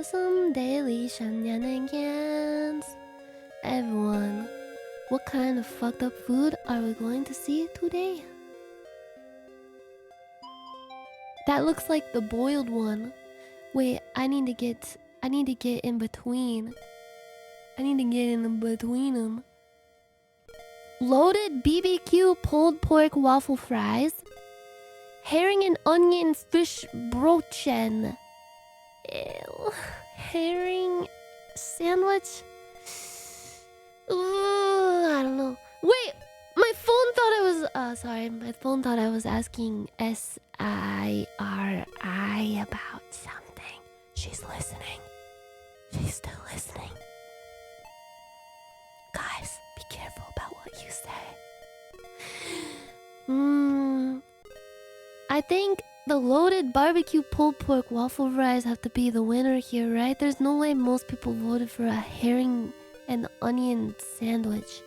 awesome daily shenanigans. Everyone, what kind of fucked up food are we going to see today? That looks like the boiled one. Wait, I need to get in between. I need to get in between them. Loaded BBQ pulled pork waffle fries. Herring and onion fish brochen. Ew. Herring sandwich? Ooh, I don't know. Wait, my phone thought I was... my phone thought I was asking SIRI about something. She's listening. She's still listening. Guys, be careful about what you say. I think the loaded barbecue pulled pork waffle fries have to be the winner here, right? There's no way most people voted for a herring and onion sandwich.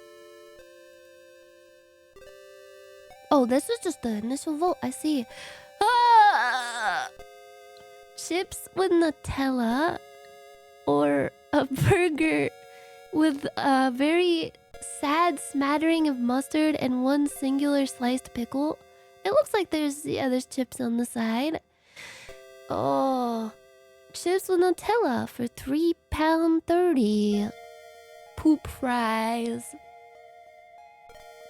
Oh, this is just the initial vote. I see. Ah! Chips with Nutella or a burger with a very sad smattering of mustard and one singular sliced pickle. It looks like there's chips on the side. Oh, chips with Nutella for £3.30. Poop fries.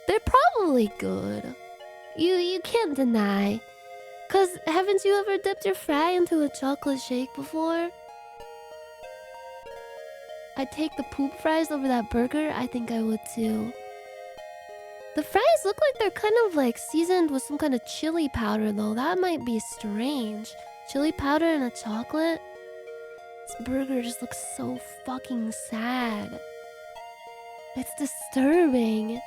They're probably good. You can't deny. Cause haven't you ever dipped your fry into a chocolate shake before? I'd take the poop fries over that burger. I think I would too. The fries look like they're kind of like seasoned with some kind of chili powder though. That might be strange. Chili powder and a chocolate? This burger just looks so fucking sad. It's disturbing.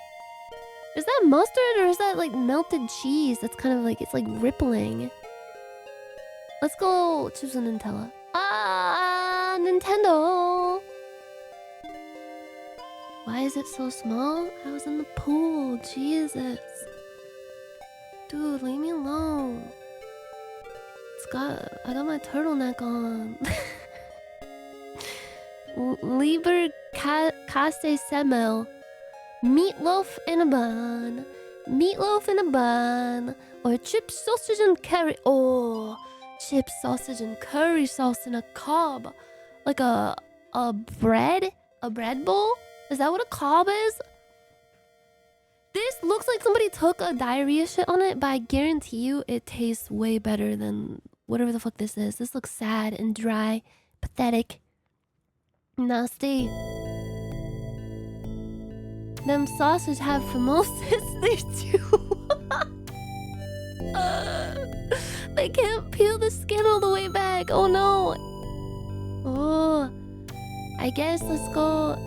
Is that mustard or is that like melted cheese? That's kind of like, it's like rippling. Let's go choose a Nutella. Ah, Nintendo! Why is it so small? I was in the pool. Jesus. Dude, leave me alone. I got my turtleneck on. Lieber Kaste Semmel. Meatloaf in a bun. Meatloaf in a bun. Or chips, sausage, and curry. Oh, chips, sausage, and curry sauce in a cob. Like a bread? A bread bowl? Is that what a cob is? This looks like somebody took a diarrhea shit on it, but I guarantee you it tastes way better than whatever the fuck this is. This looks sad and dry, pathetic, nasty. Them sausage have phimosis there too. They can't peel the skin all the way back. Oh no. Oh, I guess let's go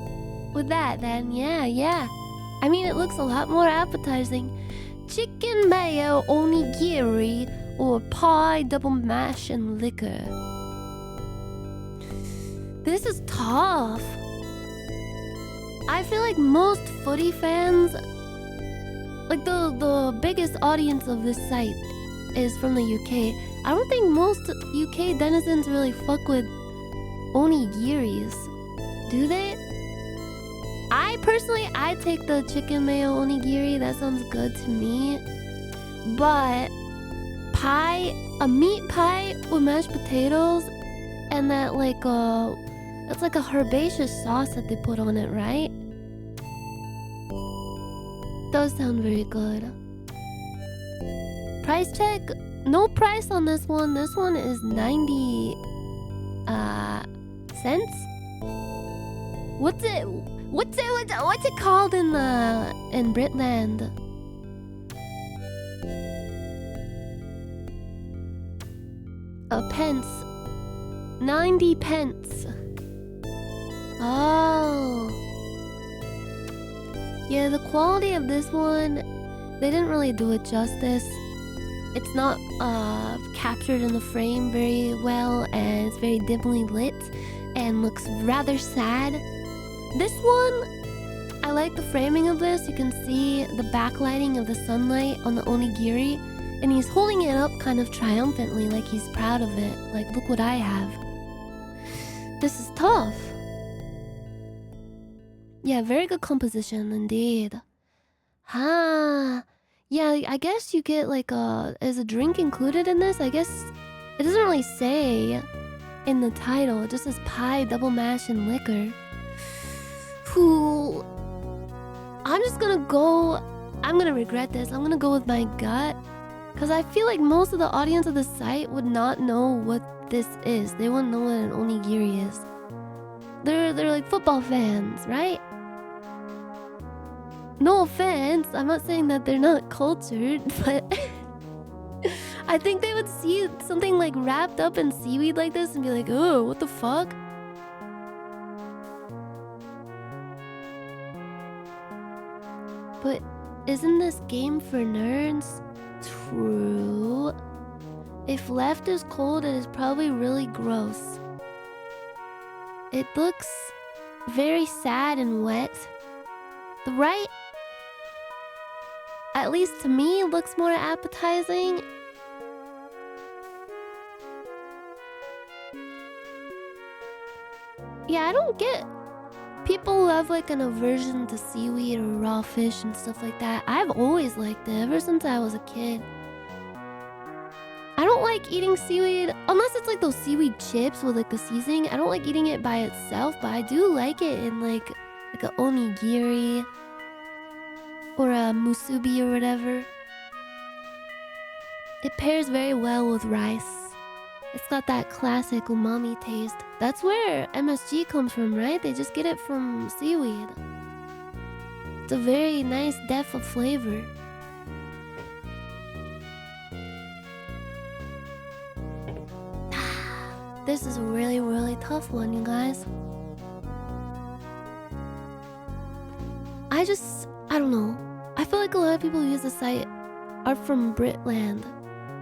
with that then. Yeah. I mean, it looks a lot more appetizing. Chicken mayo onigiri or pie double mash and liquor. This is tough. I feel like most footy fans, like the biggest audience of this site is from the UK. I don't think most UK denizens really fuck with onigiris. Do they? I take the chicken mayo onigiri. That sounds good to me. But a meat pie with mashed potatoes and that it's like a herbaceous sauce that they put on it, right? Does sound very good. Price check. No price on this one. This one is 90 cents. What's it called in Britland? A pence. 90 pence. Oh. Yeah, the quality of this one, they didn't really do it justice. It's not captured in the frame very well, and it's very dimly lit and looks rather sad. This one, I like the framing of this. You can see the backlighting of the sunlight on the onigiri, and he's holding it up kind of triumphantly, like he's proud of it. Like, look what I have. This is tough. Yeah, very good composition indeed. Ah, yeah, I guess you get like is a drink included in this? I guess it doesn't really say in the title. It just says pie, double mash, and liquor. Whew. I'm gonna regret this. I'm gonna go with my gut. Because I feel like most of the audience of the site would not know what this is. They wouldn't know what an onigiri is. They're like football fans, right? No offense, I'm not saying that they're not cultured, but I think they would see something like wrapped up in seaweed like this and be like, oh, what the fuck? But isn't this game for nerds? True. If left is cold, it is probably really gross. It looks very sad and wet. The right, at least to me, looks more appetizing. Yeah, I don't get people who have like an aversion to seaweed or raw fish and stuff like that. I've always liked it ever since I was a kid. I don't like eating seaweed unless it's like those seaweed chips with like the seasoning. I don't like eating it by itself, but I do like it in like a onigiri or a musubi or whatever. It pairs very well with rice. It's got that classic umami taste. That's where MSG comes from, right? They just get it from seaweed. It's a very nice depth of flavor. This is a really, really tough one, you guys. I don't know. I feel like a lot of people who use the site are from Britland.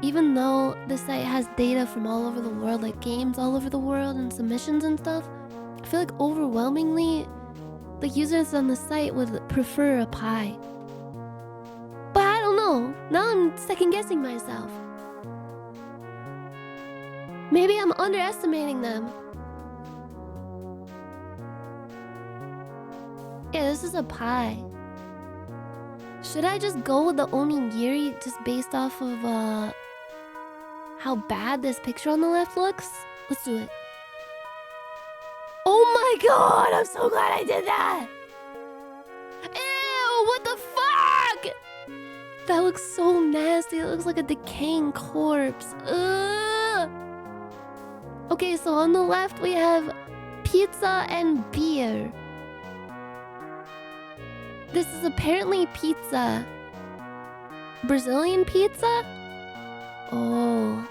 Even though the site has data from all over the world, like games all over the world and submissions and stuff, I feel like overwhelmingly the users on the site would prefer a pie. But I don't know. Now I'm second guessing myself. Maybe I'm underestimating them. Yeah, this is a pie. Should I just go with the onigiri just based off of how bad this picture on the left looks? Let's do it. Oh my god, I'm so glad I did that! Ew, what the fuck? That looks so nasty. It looks like a decaying corpse. Ugh. Okay, so on the left we have pizza and beer. This is apparently pizza. Brazilian pizza? Oh.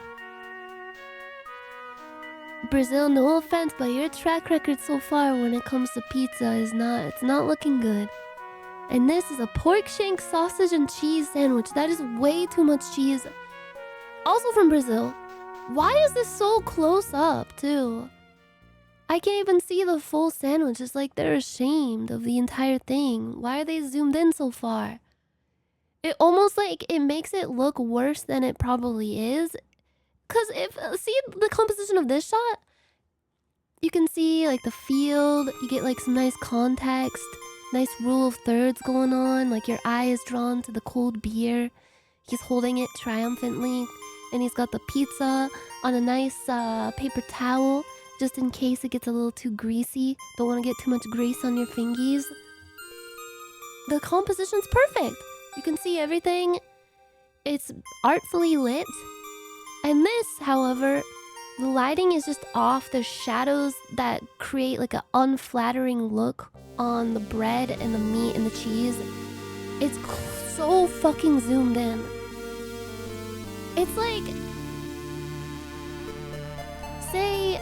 Brazil, no offense, but your track record so far when it comes to pizza is it's not looking good. And this is a pork shank sausage and cheese sandwich. That is way too much cheese. Also from Brazil. Why is this so close up, too? I can't even see the full sandwich. It's like they're ashamed of the entire thing. Why are they zoomed in so far? It almost like it makes it look worse than it probably is. Cause see the composition of this shot? You can see like the field. You get like some nice context. Nice rule of thirds going on. Like your eye is drawn to the cold beer. He's holding it triumphantly. And he's got the pizza on a nice paper towel. Just in case it gets a little too greasy. Don't want to get too much grease on your fingies. The composition's perfect. You can see everything. It's artfully lit. And this, however, the lighting is just off. There's shadows that create like an unflattering look on the bread and the meat and the cheese. It's so fucking zoomed in. It's like... say...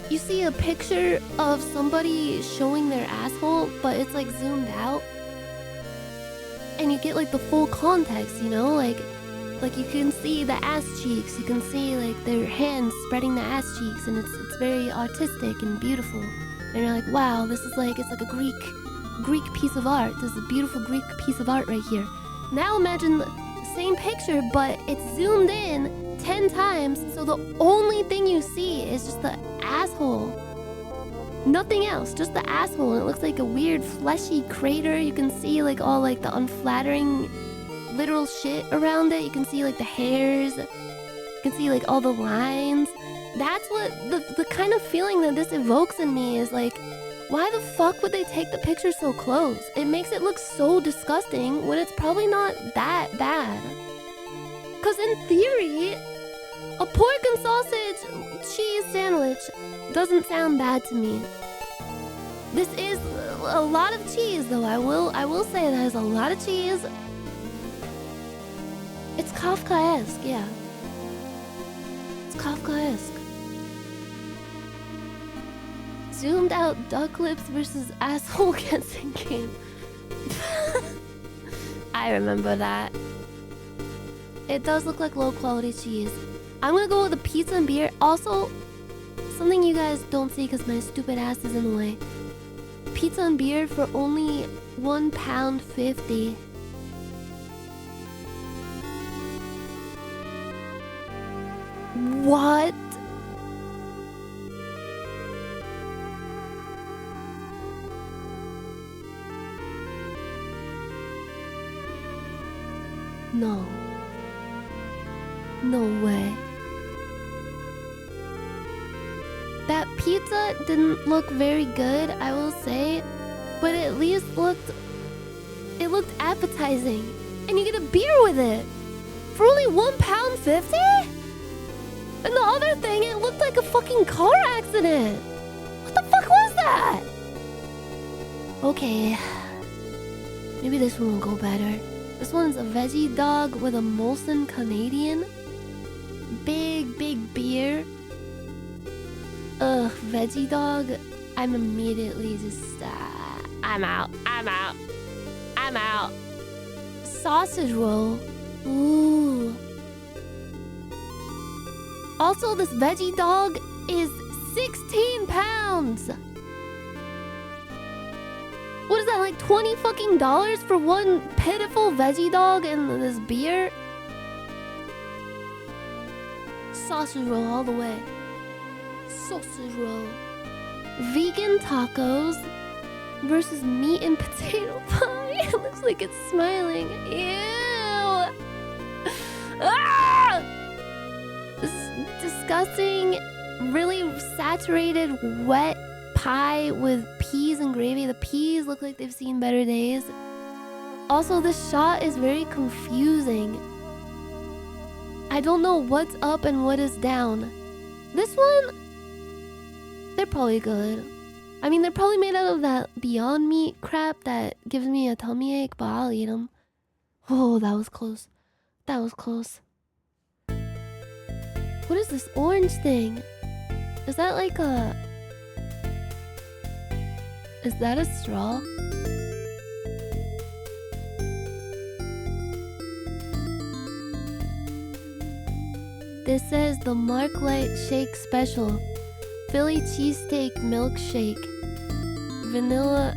you see a picture of somebody showing their asshole, but it's like zoomed out. And you get like the full context, you know? Like you can see the ass cheeks. You can see like their hands spreading the ass cheeks. And it's very artistic and beautiful. And you're like, wow, this is like, it's like a Greek piece of art. This is a beautiful Greek piece of art right here. Now imagine the same picture, but it's zoomed in 10 times. So the only thing you see is just the asshole. Nothing else, just the asshole. And it looks like a weird fleshy crater. You can see like all like the unflattering literal shit around it. You can see like the hairs. You can see like all the lines. That's what the kind of feeling that this evokes in me is like, why the fuck would they take the picture so close? It makes it look so disgusting when it's probably not that bad. Cause in theory, a pork and sausage cheese sandwich doesn't sound bad to me. This is a lot of cheese though. I will say that is a lot of cheese. It's Kafkaesque, yeah. It's Kafkaesque. Zoomed out duck lips versus asshole guessing game. I remember that. It does look like low quality cheese. I'm gonna go with the pizza and beer. Also, something you guys don't see because my stupid ass is in the way. Pizza and beer for only £1.50. What? No. No way. That pizza didn't look very good, I will say, but it at least looked appetizing. And you get a beer with it for only £1.50? And the other thing, it looked like a fucking car accident. What the fuck was that? Okay. Maybe this one will go better. This one's a veggie dog with a Molson Canadian. Big beer. Ugh, veggie dog. I'm immediately just... I'm out. Sausage roll. Ooh. Also, this veggie dog is 16 pounds. What is that, like $20 fucking for one pitiful veggie dog and this beer? Sausage roll all the way. Sausage roll. Vegan tacos versus meat and potato pie. It looks like it's smiling. Ew. Ah! This disgusting, really saturated, wet pie with peas and gravy. The peas look like they've seen better days. Also, this shot is very confusing. I don't know what's up and what is down. This one, they're probably good. I mean, they're probably made out of that Beyond Meat crap that gives me a tummy ache, but I'll eat them. Oh, that was close. That was close. What is this orange thing? Is that like a... Is that a straw? This says the Mark Light Shake Special. Philly cheesesteak milkshake. Vanilla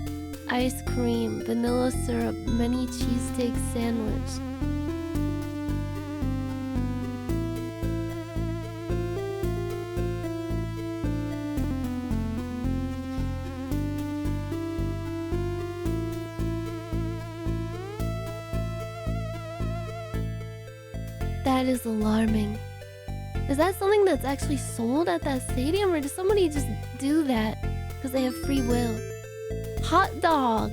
ice cream. Vanilla syrup. Mini cheesesteak sandwich. That is alarming. Is that something that's actually sold at that stadium, or does somebody just do that because they have free will? Hot dog.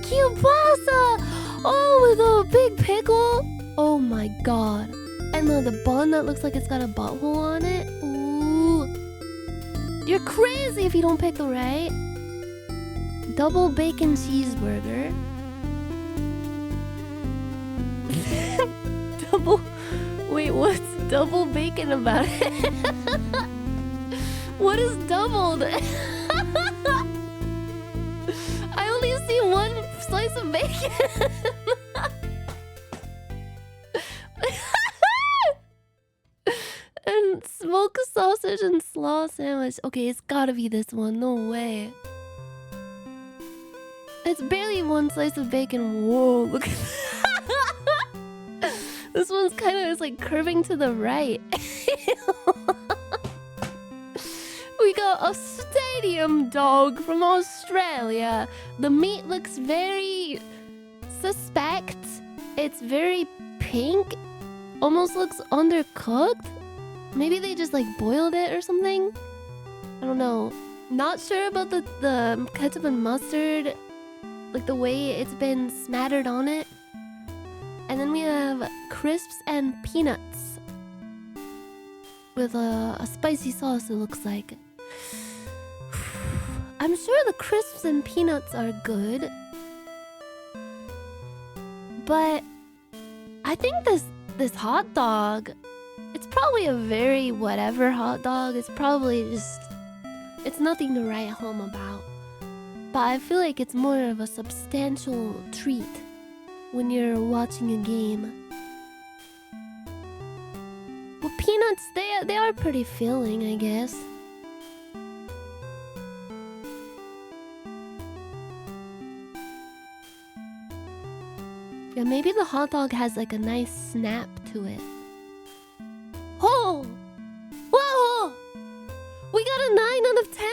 Kielbasa! Oh, with a big pickle? Oh my god. And the bun that looks like it's got a butthole on it? Ooh. You're crazy if you don't pick the right. Double bacon cheeseburger. Wait, what's double bacon about it? What is doubled? I only see one slice of bacon. And smoked sausage and slaw sandwich. Okay, it's gotta be this one. No way. It's barely one slice of bacon. Whoa, look at that. This one's kind of like curving to the right. a stadium dog from Australia. The meat looks very suspect. It's very pink. Almost looks undercooked. Maybe they just like boiled it or something. I don't know. Not sure about the ketchup and mustard. Like the way it's been smattered on it. And then we have crisps and peanuts. With a spicy sauce, it looks like. I'm sure the crisps and peanuts are good. But I think this hot dog, it's probably a very whatever hot dog. It's probably just, it's nothing to write home about. But I feel like it's more of a substantial treat when you're watching a game. Well, peanuts, they are pretty filling, I guess. Yeah, maybe the hot dog has like a nice snap to it. Oh! Whoa! We got a 9 out of 10!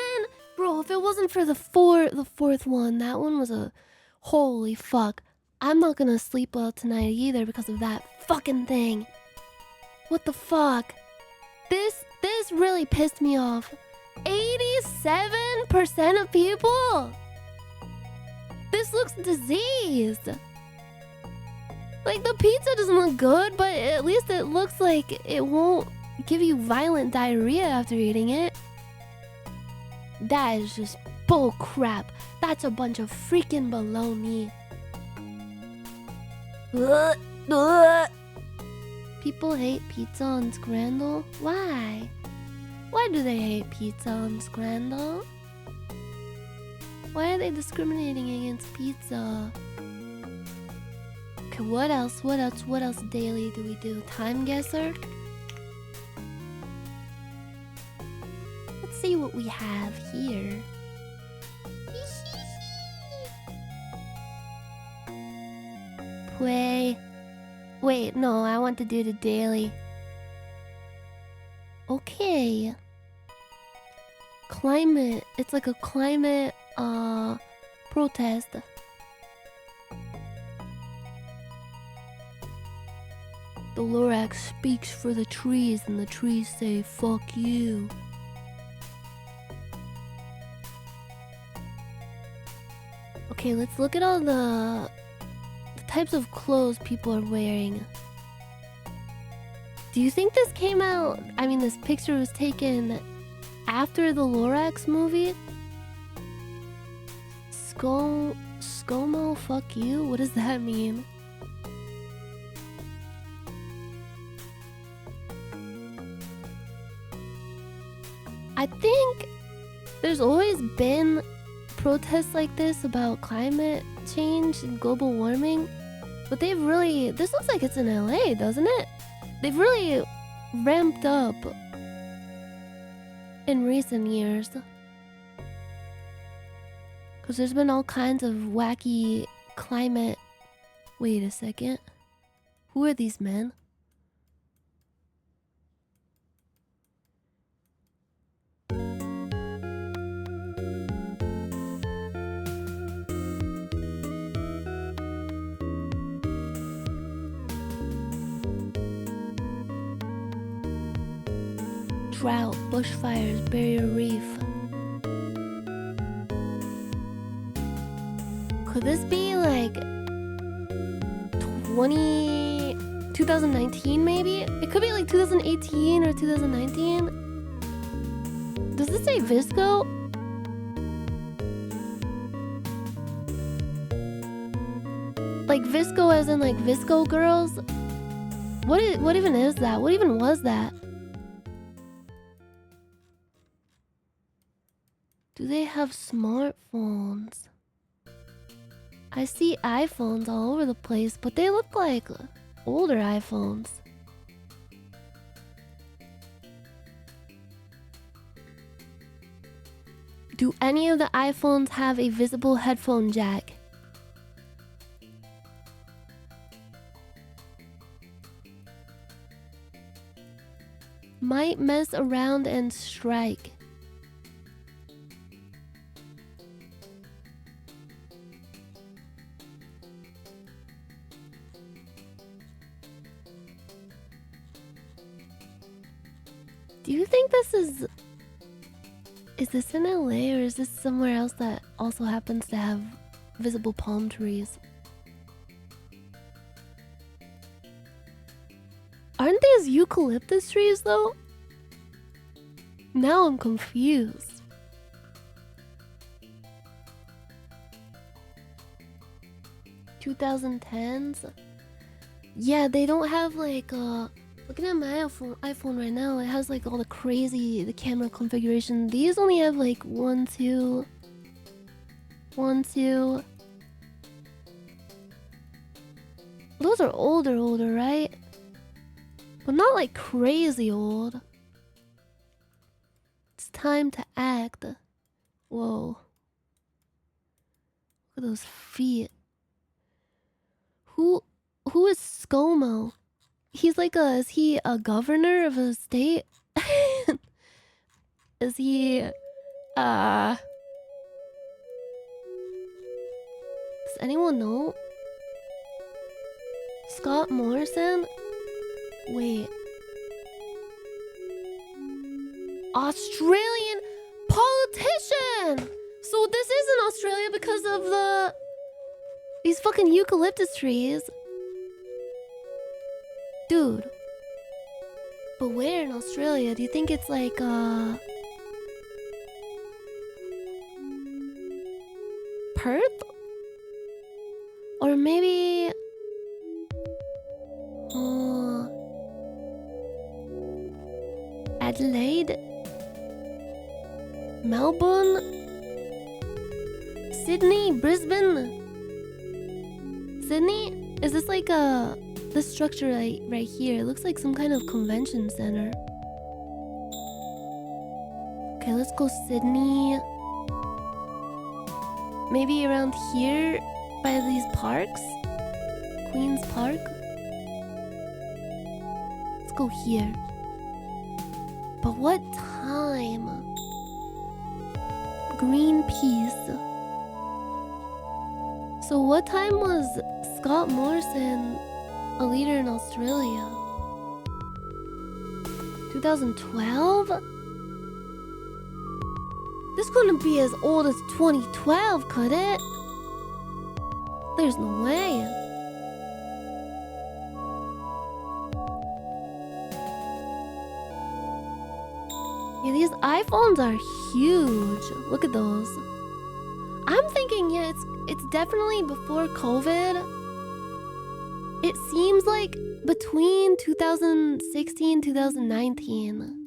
Bro, if it wasn't for the fourth one, that one was a... Holy fuck. I'm not gonna sleep well tonight either because of that fucking thing. What the fuck? This really pissed me off. 87% of people? This looks diseased. Like, the pizza doesn't look good, but at least it looks like it won't give you violent diarrhea after eating it. That is just bull crap. That's a bunch of freaking baloney. People hate pizza on Scrandle? Why? Why do they hate pizza on Scrandle? Why are they discriminating against pizza? Okay, what else daily do we do? Time guesser? Let's see what we have here. Wait, no, I want to do the daily. Okay. Climate. It's like a climate protest. The Lorax speaks for the trees and the trees say fuck you. Okay, let's look at all the types of clothes people are wearing. Do you think this came out... I mean, this picture was taken after the Lorax movie? ScoMo, fuck you? What does that mean? I think there's always been protests like this about climate change and global warming, but they've really... This looks like it's in LA, doesn't it? They've really ramped up in recent years. Because there's been all kinds of wacky climate... Wait a second. Who are these men? Drought, bushfires, barrier reef. Could this be like 2019 maybe? It could be like 2018 or 2019. Does this say Visco? Like Visco as in like Visco girls? What even is that? What even was that? Do they have smartphones? I see iPhones all over the place, but they look like older iPhones. Do any of the iPhones have a visible headphone jack? Might mess around and strike. Do you think this is... Is this in LA or is this somewhere else that also happens to have visible palm trees? Aren't these eucalyptus trees though? Now I'm confused. (2010s) Yeah, they don't have like looking at my iPhone right now, it has like all the crazy the camera configuration. These only have like 1, 2, 1, 2. Those are older, right? But not like crazy old. It's time to act. Whoa. Look at those feet. Who is ScoMo? He's like is he a governor of a state? Is he does anyone know? Scott Morrison? Wait. Australian politician! So this is in Australia because of these fucking eucalyptus trees. Dude. But where in Australia? Do you think it's like Perth? Or maybe Adelaide? Melbourne? Sydney? Brisbane? Sydney? Is this like this structure right here? It looks like some kind of convention center. Okay, let's go Sydney. Maybe around here by these parks? Queen's Park? Let's go here. But what time? Greenpeace. So what time was Scott Morrison a leader in Australia? 2012? This couldn't be as old as 2012, could it? There's no way. Yeah, these iPhones are huge. Look at those. I'm thinking, yeah, it's definitely before COVID. It seems like between 2016 2019.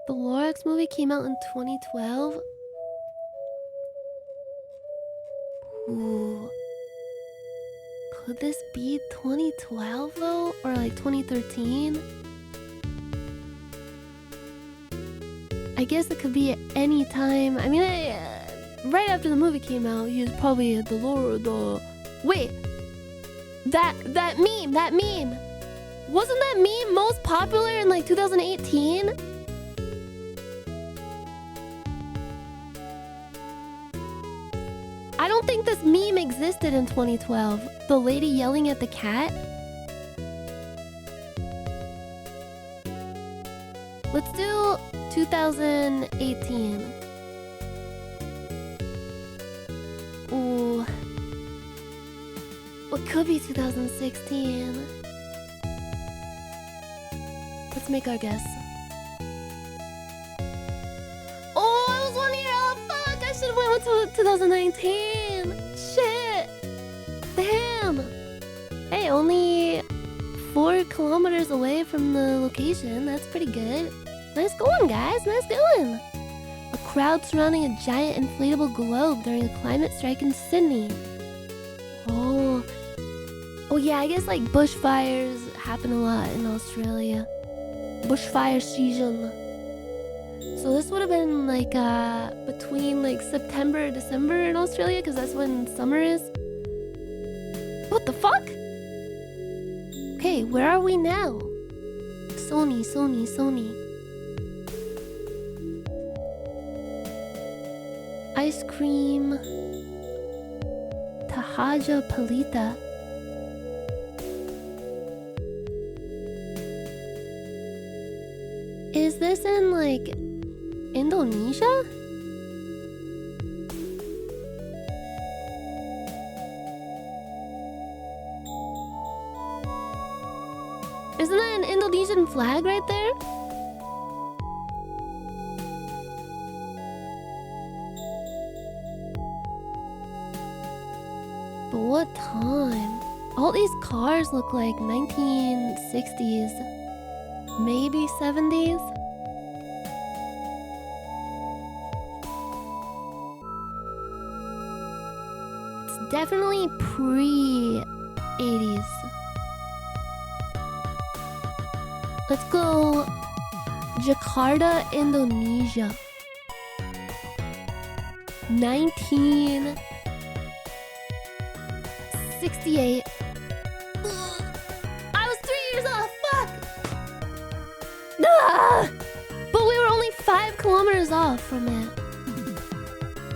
The Lorax movie came out in 2012. Ooh. Could this be 2012 though? Or like 2013? I guess it could be at any time. I mean, right after the movie came out, he was probably at the Lord. Wait, that meme. Wasn't that meme most popular in like 2018? I don't think this meme existed in 2012. The lady yelling at the cat. Let's do 2018. Ooh. What could be 2016? Let's make our guess. Oh, I was 1 year old. Fuck, I should have went to 2019. Shit. Damn. Hey, only 4 kilometers away from the location. That's pretty good. Nice going, guys. Nice going. A crowd surrounding a giant inflatable globe during a climate strike in Sydney. Oh yeah, I guess like bushfires happen a lot in Australia. Bushfire season. So this would have been like between like September, December in Australia, because that's when summer is. What the fuck? Okay, where are we now? Sony. Ice cream. Tahaja Palita. Is this in like Indonesia? Isn't that an Indonesian flag right there? But what time? All these cars look like 1960s, maybe 70s. It's definitely pre-80s. Let's go Jakarta, Indonesia. 1968. I was 3 years off. Fuck. Ah! But we were only 5 kilometers off from it.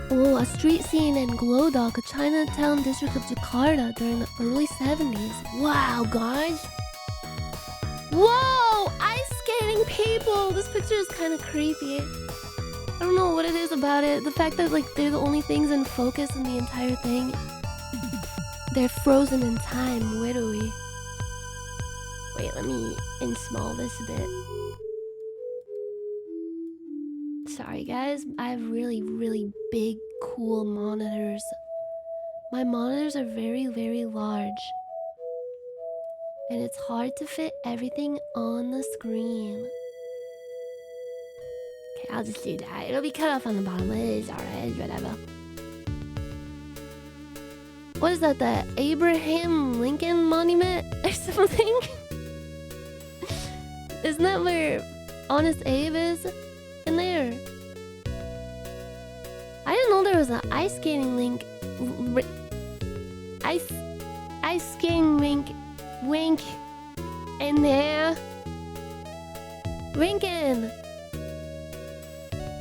Oh, a street scene in Glodok, a Chinatown district of Jakarta during the early 70s. Wow, guys. Whoa! Ice skating people! This picture is kind of creepy. I don't know what it is about it. The fact that like they're the only things in focus in the entire thing. They're frozen in time, literally. Wait, let me small this a bit. Sorry guys, I have really, really big, cool monitors. My monitors are very, very large. And it's hard to fit everything on the screen. Okay, I'll just do that. It'll be cut off on the bottom. It's alright, whatever. What is that, the Abraham Lincoln Monument or something? Isn't that where Honest Abe is? In there. I didn't know there was an ice skating rink. Ice skating rink. Wink. In there. Lincoln.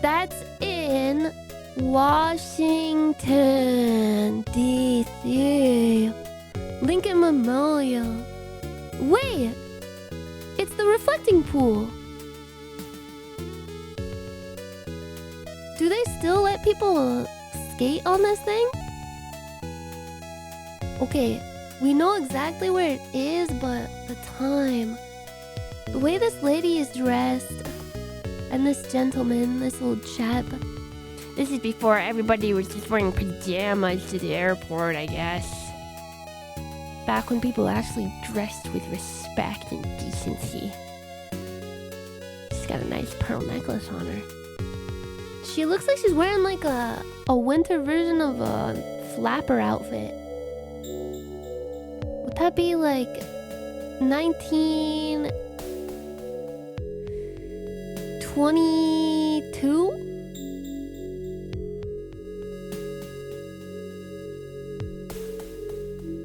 That's in Washington, D.C. Lincoln Memorial. Wait! It's the reflecting pool. Do they still let people skate on this thing? Okay, we know exactly where it is, but the time. The way this lady is dressed, and this gentleman, this little chap. This is before everybody was just wearing pajamas to the airport, I guess. Back when people actually dressed with respect and decency. She's got a nice pearl necklace on her. She looks like she's wearing like a winter version of a flapper outfit. Would that be like 1922?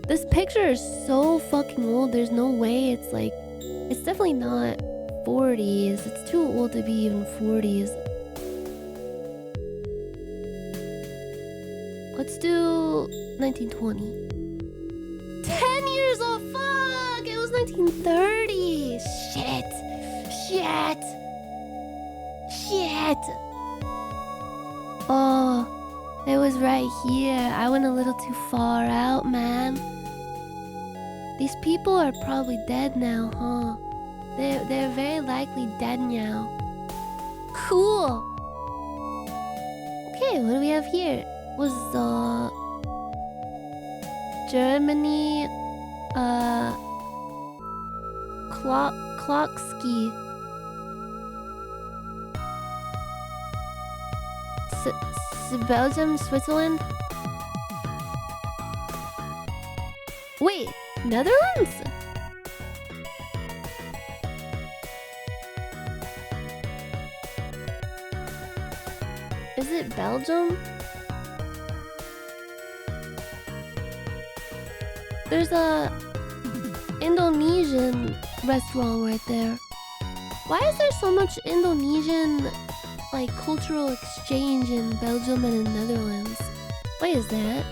This picture is so fucking old. There's no way it's like... It's definitely not 40s. It's too old to be even 40s. Let's do 1920. 10 years old. Fuck! It was 1930. Shit. Oh, it was right here. I went a little too far out, man. These people are probably dead now, huh? They're very likely dead now. Cool. Okay, what do we have here? Was Germany clock ski. Belgium, Switzerland. Wait, Netherlands? Is it Belgium? There's a Indonesian restaurant right there. Why is there so much Indonesian like cultural exchange in Belgium and in Netherlands? What is that?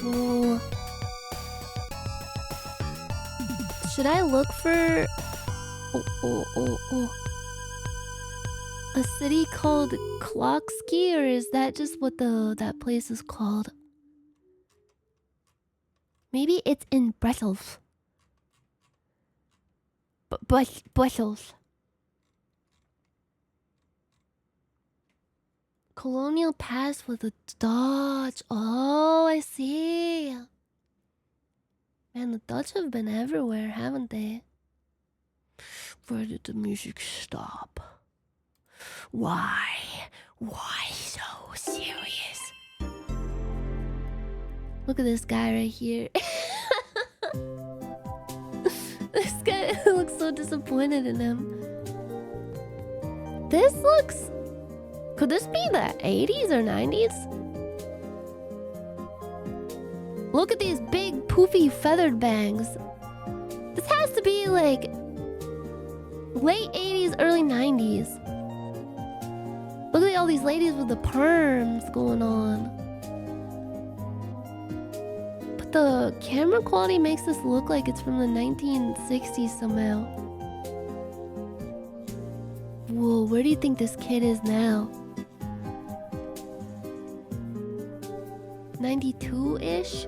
Oh. Should I look for a city called Kloksky, or is that just what that place is called? Maybe it's in Brussels. Brussels. Colonial past with a Dutch. Oh, I see. Man, the Dutch have been everywhere, haven't they? Where did the music stop? Why? Why so serious? Look at this guy right here. This guy looks so disappointed in him. This looks... Could this be the 80s or 90s? Look at these big poofy feathered bangs. This has to be like late 80s, early 90s. Look at all these ladies with the perms going on. But the camera quality makes this look like it's from the 1960s somehow. Whoa, where do you think this kid is now? 92-ish?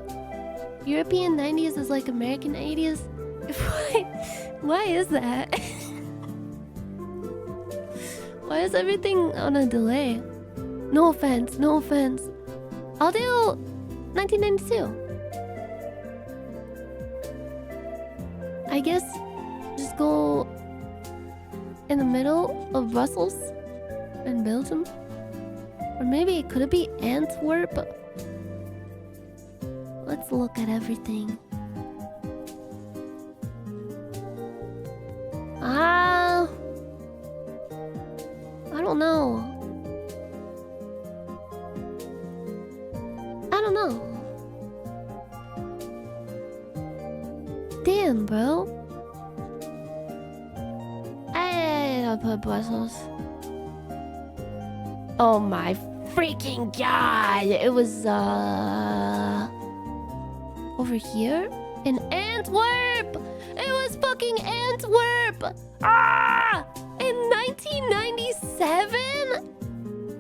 European 90s is like American 80s? Why is that? Why is everything on a delay? No offense, no offense. I'll do 1992. I guess just go in the middle of Brussels and Belgium. Or maybe could it be Antwerp? Let's look at everything. I don't know. I don't know. Damn, bro. I'll put Brussels. Oh my freaking god! It was over here in Antwerp. It was fucking Antwerp. Ah! In 1997?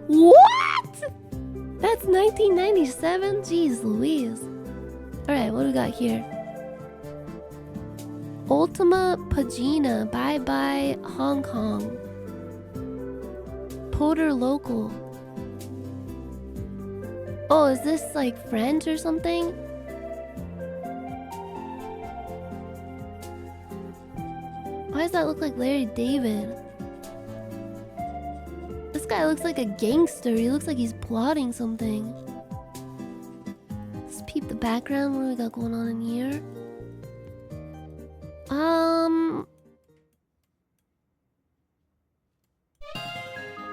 What? That's 1997? Jeez Louise. Alright, what do we got here? Ultima Pagina. Bye bye Hong Kong. Poder Local. Oh, is this like French or something? Why does that look like Larry David? This guy looks like a gangster. He looks like he's plotting something. Let's peep the background. What do we got going on in here?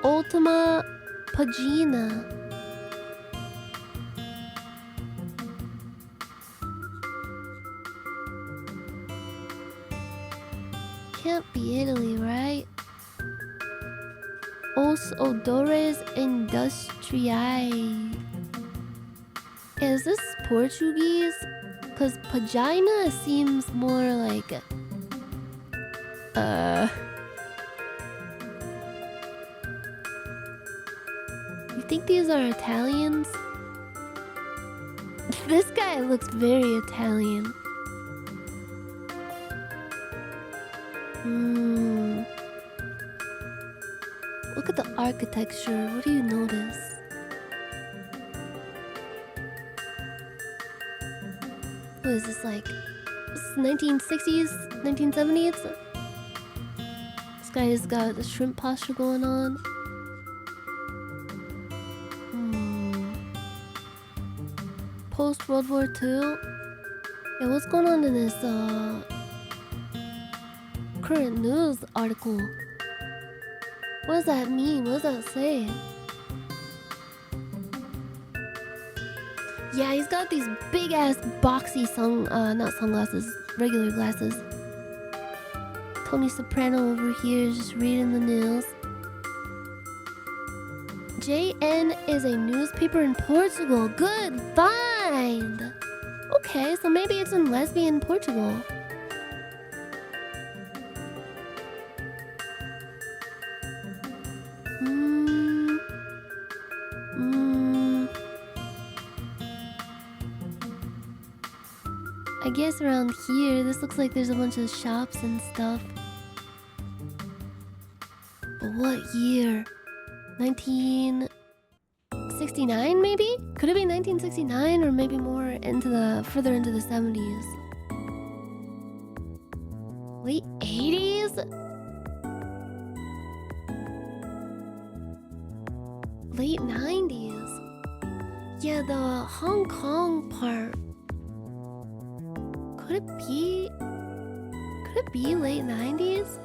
Ultima Pagina. Can't be Italy, right? Os Odores Industriais. Is this Portuguese? Because Pagina seems more like... You think these are Italians? This guy looks very Italian. Look at the architecture. What do you notice? What is this like? This is 1960s? 1970s? This guy has got the shrimp posture going on. Post World War II? Yeah, what's going on in this current news article? What does that mean? What does that say? Yeah, he's got these big ass boxy not sunglasses, regular glasses. Tony Soprano over here is just reading the news. JN is a newspaper in Portugal. Good find! Okay, so maybe it's in lesbian Portugal. I guess around here, this looks like there's a bunch of shops and stuff. But what year? 1969 maybe? Could it be 1969 or maybe more into the further into the 70s? Late 80s? Late 90s? Yeah, the Hong Kong part. Could it be late 90s?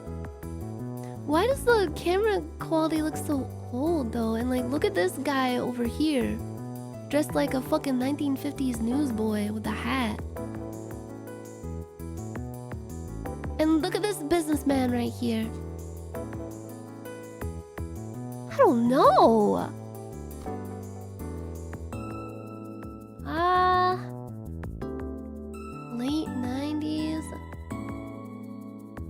Why does the camera quality look so old though? And like, look at this guy over here, dressed like a fucking 1950s newsboy with a hat. And look at this businessman right here. I don't know. Late 90s?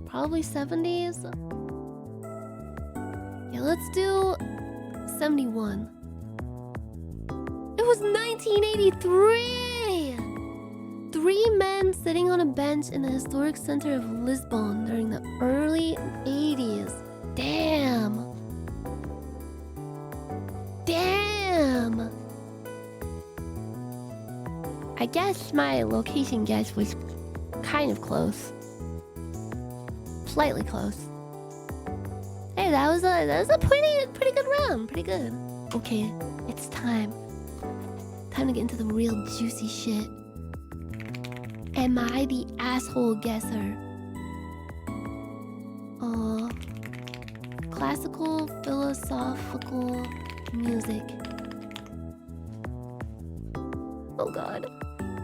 Probably 70s? Yeah, let's do 71. It was 1983! 3 men sitting on a bench in the historic center of Lisbon during the early 80s. Damn! Damn! I guess my location guess was kind of close. Slightly close. Hey, that was a pretty good round. Pretty good. Okay, it's time. Time to get into the real juicy shit. Am I the asshole guesser? Classical philosophical music. Oh god.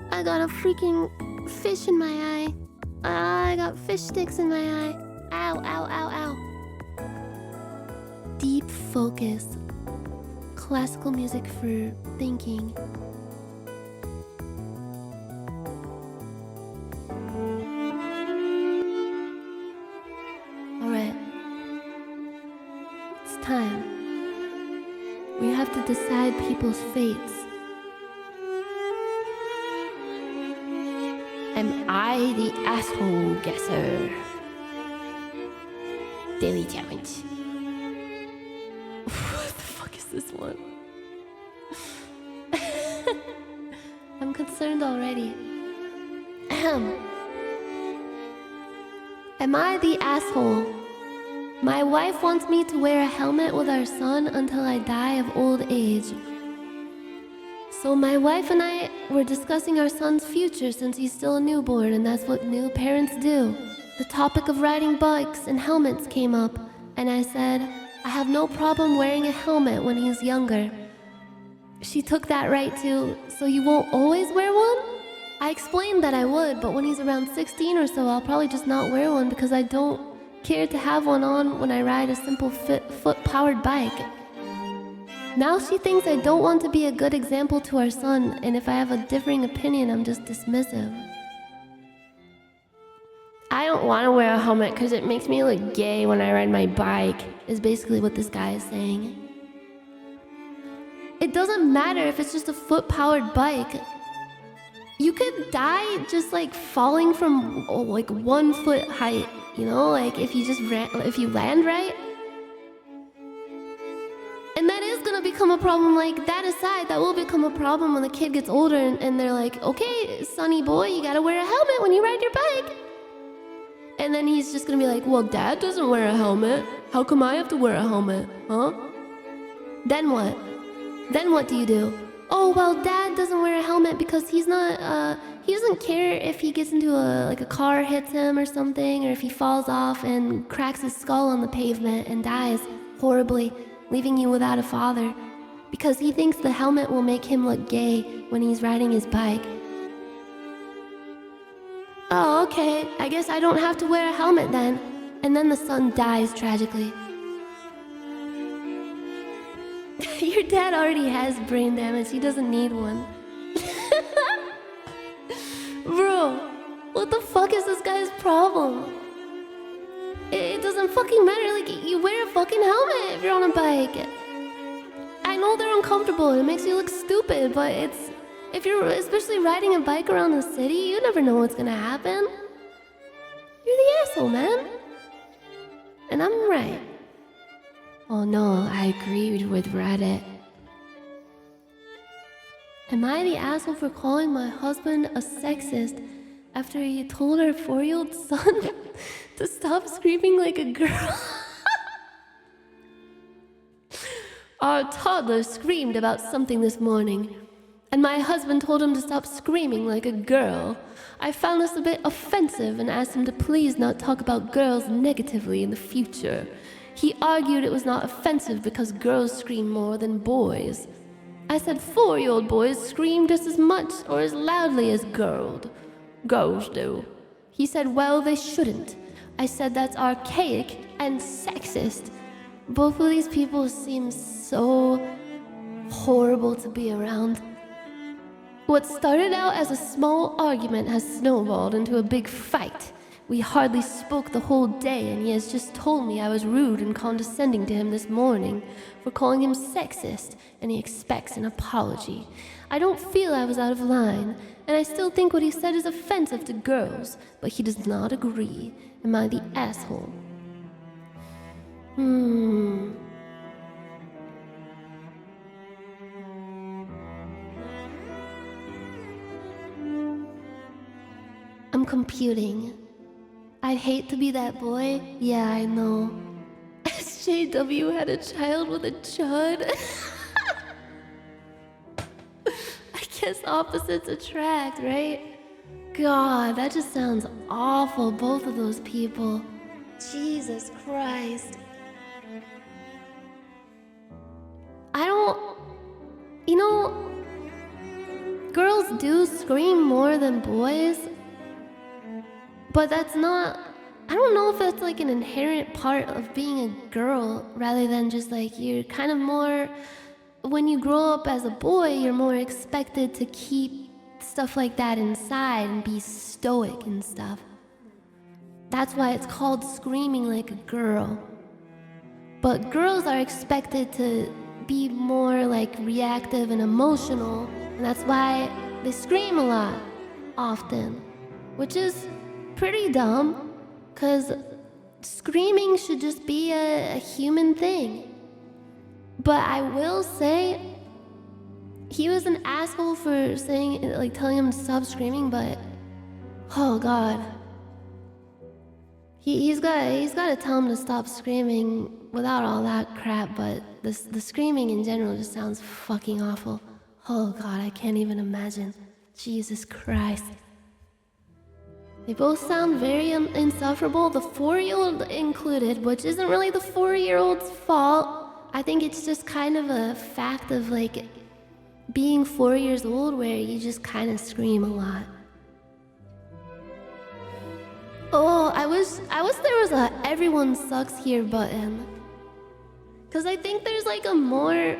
I got a freaking fish in my eye. I got fish sticks in my eye. Ow, ow, ow, ow. Deep focus. Classical music for thinking. Alright. It's time. We have to decide people's fates. Am I the asshole guesser? Daily challenge. What the fuck is this one? I'm concerned already. Am I the asshole? My wife wants me to wear a helmet with our son until I die of old age. So my wife and I were discussing our son's future since he's still a newborn, and that's what new parents do. The topic of riding bikes and helmets came up, and I said, I have no problem wearing a helmet when he's younger. She took that right too. So you won't always wear one? I explained that I would, but when he's around 16 or so, I'll probably just not wear one because I don't care to have one on when I ride a simple foot-powered bike. Now she thinks I don't want to be a good example to our son, and if I have a differing opinion, I'm just dismissive. I don't want to wear a helmet because it makes me look gay when I ride my bike, is basically what this guy is saying. It doesn't matter if it's just a foot-powered bike. You could die just like falling from like 1 foot height, you know, like if you land right. And that is gonna become a problem. Like, that aside, that will become a problem when the kid gets older and they're like, okay, sonny boy, you gotta wear a helmet when you ride your bike. And then he's just gonna be like, well, dad doesn't wear a helmet. How come I have to wear a helmet, huh? Then what? Then what do you do? Oh, well, dad doesn't wear a helmet because he's not, he doesn't care if he gets into a car hits him or something, or if he falls off and cracks his skull on the pavement and dies horribly, leaving you without a father, because he thinks the helmet will make him look gay when he's riding his bike. Oh, okay, I guess I don't have to wear a helmet then. And then the son dies tragically. Your dad already has brain damage, he doesn't need one. Bro, what the fuck is this guy's problem? It doesn't fucking matter, like, you wear a fucking helmet if you're on a bike. I know they're uncomfortable and it makes you look stupid, but If you're especially riding a bike around the city, you never know what's gonna happen. You're the asshole, man. And I'm right. Oh no, I agreed with Reddit. Am I the asshole for calling my husband a sexist after he told our 4-year-old son to stop screaming like a girl? Our toddler screamed about something this morning, and my husband told him to stop screaming like a girl. I found this a bit offensive and asked him to please not talk about girls negatively in the future. He argued it was not offensive because girls scream more than boys. I said 4-year-old boys scream just as much or as loudly as girls do. He said, well, they shouldn't. I said that's archaic and sexist. Both of these people seem so horrible to be around. What started out as a small argument has snowballed into a big fight. We hardly spoke the whole day, and he has just told me I was rude and condescending to him this morning for calling him sexist, and he expects an apology. I don't feel I was out of line, and I still think what he said is offensive to girls, but he does not agree. Am I the asshole? I'm computing. I'd hate to be that boy. Yeah, I know. SJW had a child with a chud. I guess opposites attract, right? God, that just sounds awful, both of those people. Jesus Christ. Girls do scream more than boys. But that's not... I don't know if that's like an inherent part of being a girl, rather than just like you're kind of more... When you grow up as a boy, you're more expected to keep stuff like that inside and be stoic and stuff. That's why it's called screaming like a girl. But girls are expected to be more like reactive and emotional, and that's why they scream a lot, often. Which is pretty dumb, because screaming should just be a human thing. But I will say, he was an asshole for saying, like, telling him to stop screaming, but oh god. He's got to tell him to stop screaming without all that crap, but the screaming in general just sounds fucking awful. Oh god, I can't even imagine. Jesus Christ. They both sound very insufferable, the 4-year-old included, which isn't really the 4-year-old's fault. I think it's just kind of a fact of like being 4 years old where you just kind of scream a lot. Oh, I wish there was a everyone sucks here button. Cause I think there's like a more...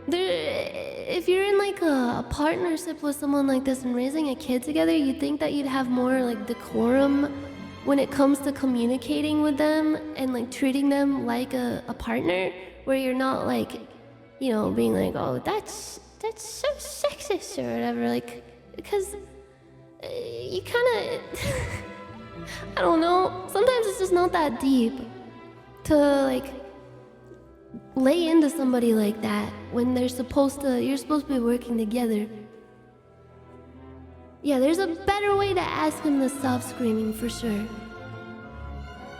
if you're in like a partnership with someone like this and raising a kid together, you'd think that you'd have more like decorum when it comes to communicating with them and like treating them like a partner, where you're not like, you know, being like, oh, that's so sexist or whatever, like, because you kind of... I don't know, sometimes it's just not that deep to like lay into somebody like that when you're supposed to be working together. Yeah, there's a better way to ask him to stop screaming for sure.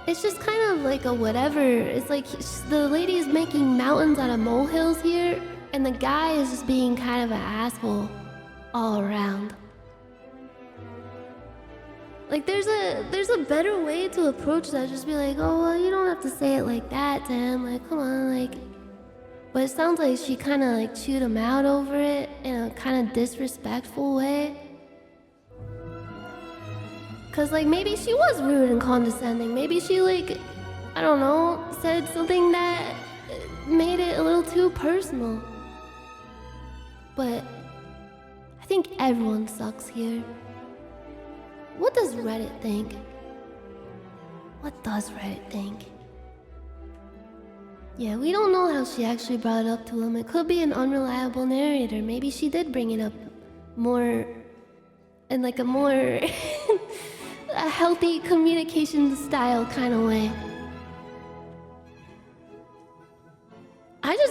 It's just kind of like a whatever. It's like the lady is making mountains out of molehills here, and the guy is just being kind of an asshole all around. Like there's a better way to approach that. Just be like, oh well, you don't have to say it like that to him. Like, come on, like. But it sounds like she kind of like chewed him out over it in a kind of disrespectful way. Cause like maybe she was rude and condescending. Maybe she like, I don't know, said something that made it a little too personal. But I think everyone sucks here. What does Reddit think? What does Reddit think? Yeah, we don't know how she actually brought it up to him. It could be an unreliable narrator. Maybe she did bring it up more in like a more a healthy communication style kind of way.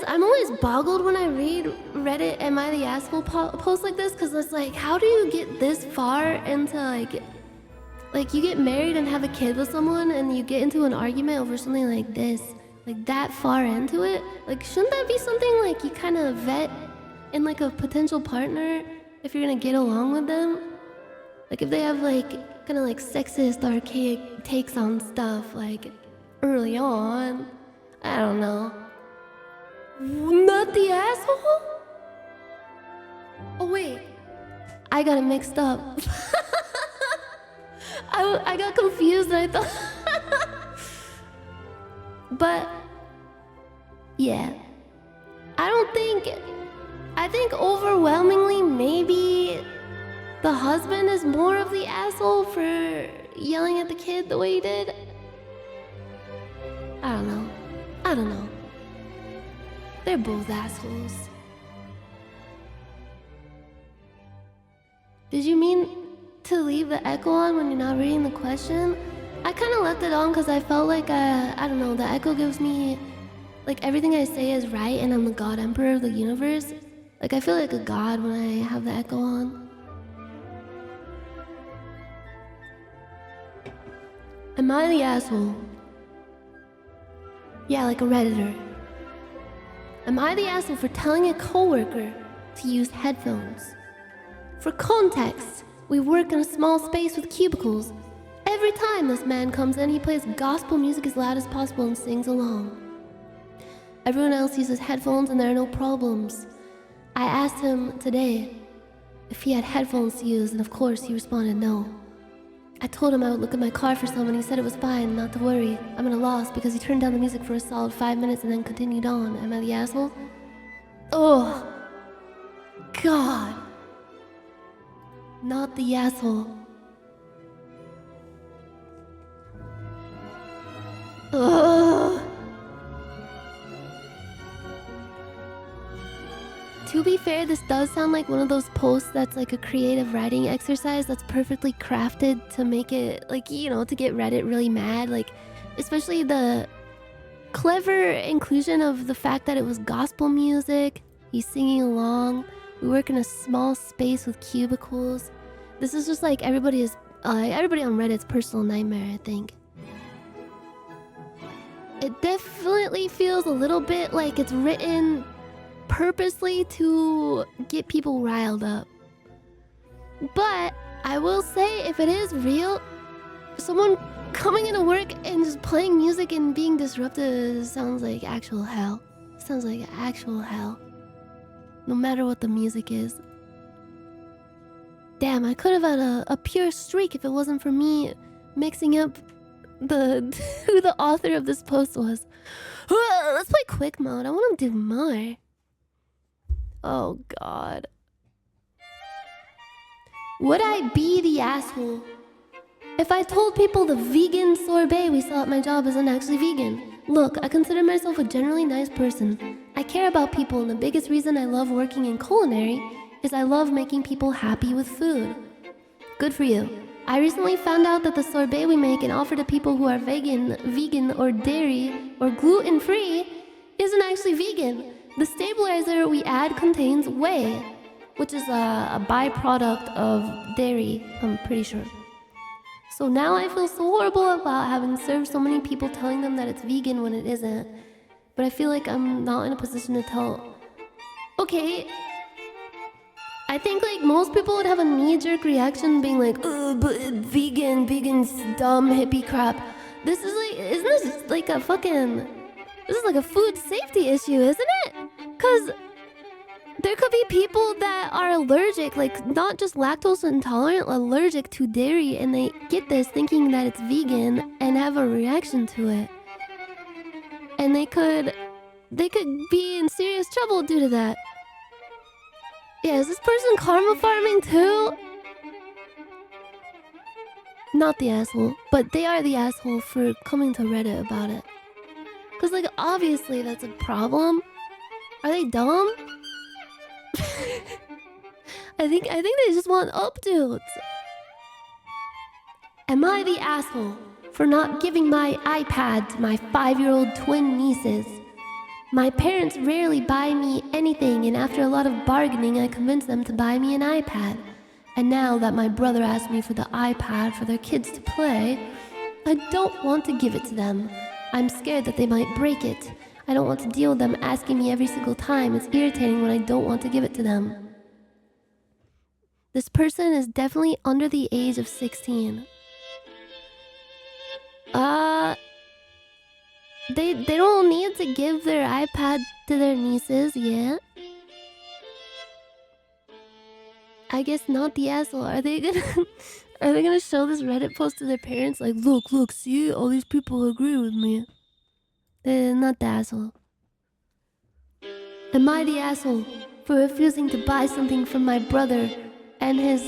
I'm always boggled when I read Reddit Am I the Asshole posts like this, because it's like, how do you get this far into like you get married and have a kid with someone and you get into an argument over something like this, like that far into it? Like, shouldn't that be something like you kind of vet in like a potential partner if you're gonna get along with them? Like if they have like kind of like sexist, archaic takes on stuff like early on, I don't know. Not the asshole? Oh wait, I got it mixed up. I got confused and I thought but yeah, I think overwhelmingly maybe the husband is more of the asshole for yelling at the kid the way he did. I don't know. They're both assholes. Did you mean to leave the echo on when you're not reading the question? I kind of left it on because I felt like, I don't know, the echo gives me, like everything I say is right and I'm the god emperor of the universe. Like I feel like a god when I have the echo on. Am I the asshole? Yeah, like a Redditor. Am I the asshole for telling a coworker to use headphones? For context, we work in a small space with cubicles. Every time this man comes in, he plays gospel music as loud as possible and sings along. Everyone else uses headphones and there are no problems. I asked him today if he had headphones to use, and of course he responded no. I told him I would look at my car for some, and he said it was fine, not to worry. I'm at a loss because he turned down the music for a solid 5 minutes and then continued on. Am I the asshole? Oh, God. Not the asshole. Ugh. To be fair, this does sound like one of those posts that's like a creative writing exercise that's perfectly crafted to make it, like, you know, to get Reddit really mad. Like, especially the clever inclusion of the fact that it was gospel music. He's singing along. We work in a small space with cubicles. This is just like everybody on Reddit's personal nightmare, I think. It definitely feels a little bit like it's written purposely to get people riled up. But I will say, if it is real, someone coming into work and just playing music and being disruptive sounds like actual hell. Sounds like actual hell. No matter what the music is. Damn, I could have had a pure streak if it wasn't for me mixing up who the author of this post was. Let's play quick mode. I want to do more. Oh God. Would I be the asshole if I told people the vegan sorbet we saw at my job isn't actually vegan? Look, I consider myself a generally nice person. I care about people, and the biggest reason I love working in culinary is I love making people happy with food. Good for you. I recently found out that the sorbet we make and offer to people who are vegan or dairy or gluten-free isn't actually vegan. The stabilizer we add contains whey, which is a byproduct of dairy, I'm pretty sure. So now I feel so horrible about having served so many people telling them that it's vegan when it isn't. But I feel like I'm not in a position to tell. Okay, I think like most people would have a knee-jerk reaction being like, but vegan's dumb hippie crap. This is like, isn't this like a fucking... This is like a food safety issue, isn't it? Because there could be people that are allergic, like not just lactose intolerant, allergic to dairy, and they get this thinking that it's vegan and have a reaction to it. And they could be in serious trouble due to that. Yeah, is this person karma farming too? Not the asshole, but they are the asshole for coming to Reddit about it. Cause like obviously that's a problem. Are they dumb? I think they just want updates. Am I the asshole for not giving my iPad to my 5-year-old twin nieces? My parents rarely buy me anything, and after a lot of bargaining, I convinced them to buy me an iPad. And now that my brother asked me for the iPad for their kids to play, I don't want to give it to them. I'm scared that they might break it. I don't want to deal with them asking me every single time. It's irritating when I don't want to give it to them. This person is definitely under the age of 16. They don't need to give their iPad to their nieces yet. I guess not the asshole. Are they gonna show this Reddit post to their parents? Like, look, see, all these people agree with me. They're not the asshole. Am I the asshole for refusing to buy something from my brother and his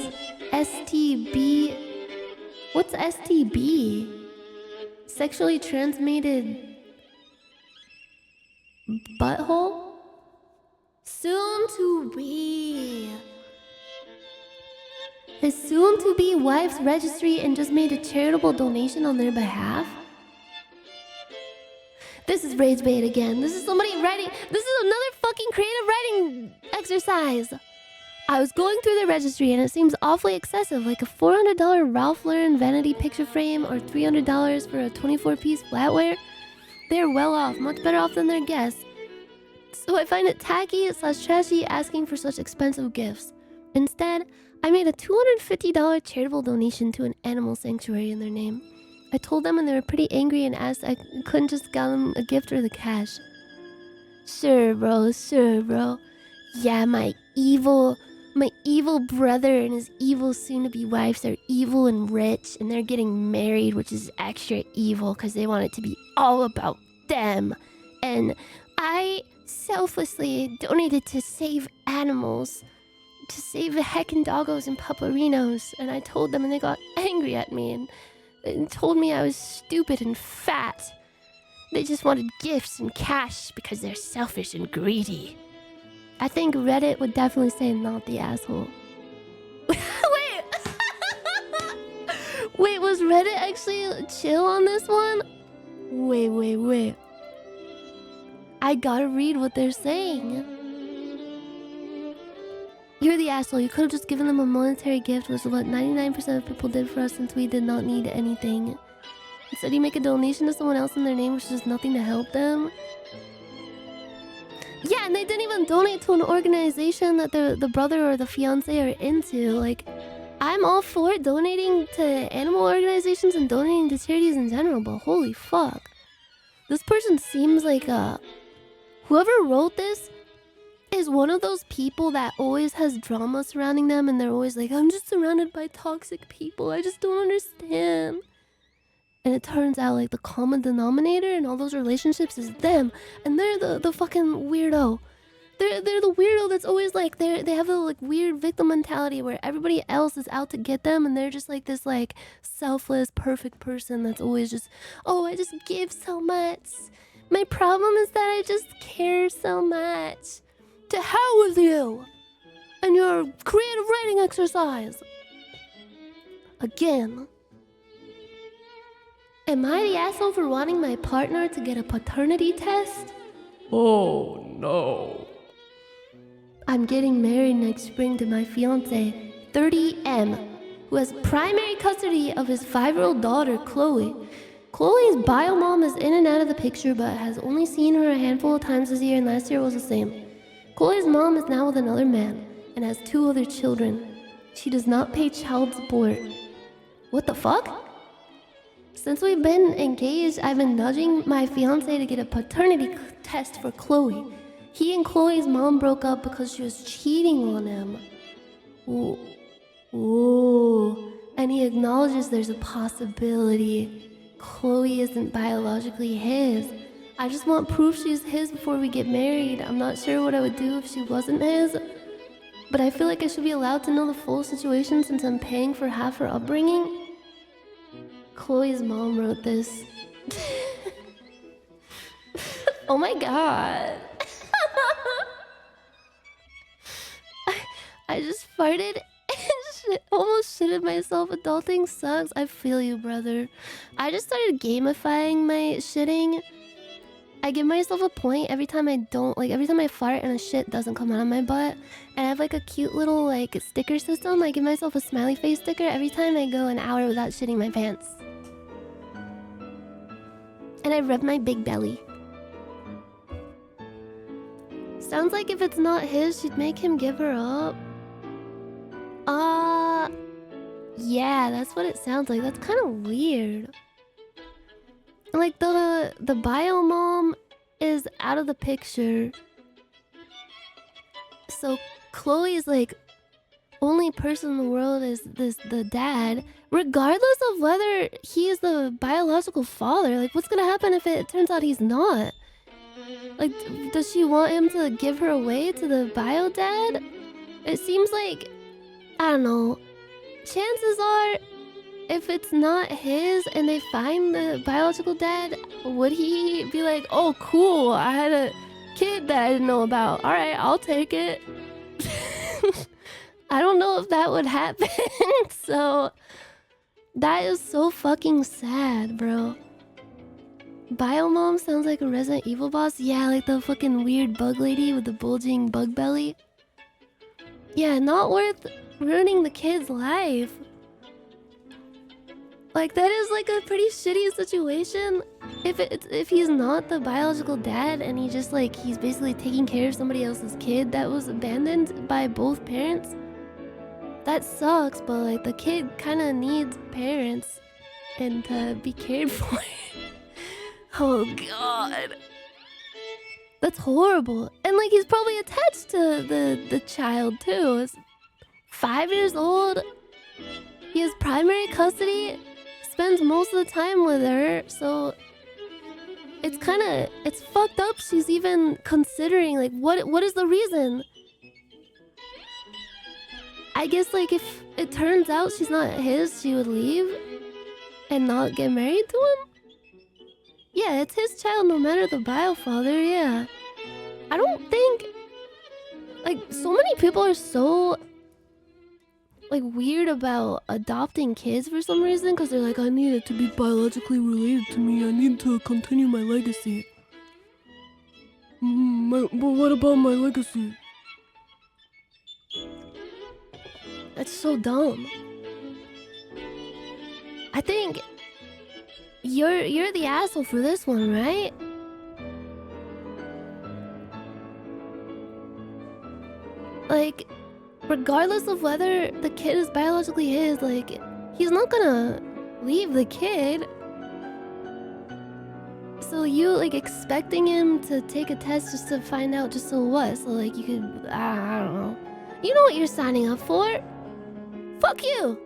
STB? What's STB? Sexually transmitted butthole? Soon to be. His soon-to-be wife's registry and just made a charitable donation on their behalf? This is rage bait again. This is somebody writing. This is another fucking creative writing exercise. I was going through the registry and it seems awfully excessive, like a $400 Ralph Lauren vanity picture frame or $300 for a 24-piece flatware. They're well off, much better off than their guests. So I find it tacky/trashy asking for such expensive gifts. Instead, I made a $250 charitable donation to an animal sanctuary in their name. I told them and they were pretty angry and asked I couldn't just get them a gift or the cash. Sure, bro. Yeah, my evil brother and his evil soon-to-be wives are evil and rich, and they're getting married, which is extra evil because they want it to be all about them. And I selflessly donated to save animals, to save the heckin' doggos and pupperinos, and I told them and they got angry at me and told me I was stupid and fat. They just wanted gifts and cash because they're selfish and greedy. I think Reddit would definitely say not the asshole. Wait, was Reddit actually chill on this one? Wait. I gotta read what they're saying. You're the asshole. You could have just given them a monetary gift, which is what 99% of people did for us since we did not need anything. Instead, you make a donation to someone else in their name, which does nothing to help them. Yeah, and they didn't even donate to an organization that the brother or the fiance are into. Like, I'm all for donating to animal organizations and donating to charities in general, but holy fuck. This person seems like whoever wrote this is one of those people that always has drama surrounding them, and they're always like, I'm just surrounded by toxic people. I just don't understand. And it turns out like the common denominator in all those relationships is them, and they're the fucking weirdo. They're the weirdo that's always like they have a like weird victim mentality where everybody else is out to get them, and they're just like this like selfless, perfect person that's always just, oh, I just give so much. My problem is that I just care so much. To hell with you and your creative writing exercise. Again. Am I the asshole for wanting my partner to get a paternity test? Oh no. I'm getting married next spring to my fiance, 30M, who has primary custody of his 5-year-old daughter, Chloe. Chloe's bio mom is in and out of the picture, but has only seen her a handful of times this year, and last year was the same. Chloe's mom is now with another man and has 2 other children. She does not pay child support. What the fuck? Since we've been engaged, I've been nudging my fiance to get a paternity test for Chloe. He and Chloe's mom broke up because she was cheating on him. Ooh. And he acknowledges there's a possibility Chloe isn't biologically his. I just want proof she's his before we get married. I'm not sure what I would do if she wasn't his, but I feel like I should be allowed to know the full situation since I'm paying for half her upbringing. Chloe's mom wrote this. Oh my god. I just farted and almost shitted myself. Adulting sucks. I feel you, brother. I just started gamifying my shitting. I give myself a point every time I don't, like, every time I fart and a shit doesn't come out of my butt. And I have, like, a cute little, like, sticker system. I give myself a smiley face sticker every time I go an hour without shitting my pants. And I rub my big belly. Sounds like if it's not his, she'd make him give her up. Yeah, that's what it sounds like. That's kind of weird. Like, the bio mom is out of the picture. So Chloe's, like, only person in the world is the dad. Regardless of whether he's the biological father. Like, what's gonna happen if it turns out he's not? Like, does she want him to give her away to the bio dad? It seems like, I don't know. Chances are, if it's not his and they find the biological dad, would he be like, oh, cool, I had a kid that I didn't know about. All right, I'll take it. I don't know if that would happen. So, that is so fucking sad, bro. Biomom sounds like a Resident Evil boss. Yeah, like the fucking weird bug lady with the bulging bug belly. Yeah, not worth ruining the kid's life. Like, that is like a pretty shitty situation. If he's not the biological dad and he's basically taking care of somebody else's kid that was abandoned by both parents. That sucks, but like the kid kind of needs parents and to be cared for. Oh god. That's horrible. And like he's probably attached to the child too. He's 5 years old. He has primary custody. Spends most of the time with her, so it's fucked up she's even considering like what is the reason? I guess like if it turns out she's not his, she would leave and not get married to him? Yeah, it's his child no matter the bio father, yeah. I don't think like so many people are so like weird about adopting kids for some reason because they're like, I need it to be biologically related to me. I need to continue my legacy. But what about my legacy? That's so dumb. I think you're the asshole for this one, right? Like, regardless of whether the kid is biologically his, like, he's not gonna leave the kid. So you, like, expecting him to take a test just to find out just so what? So, like, you could, I don't know. You know what you're signing up for? Fuck you!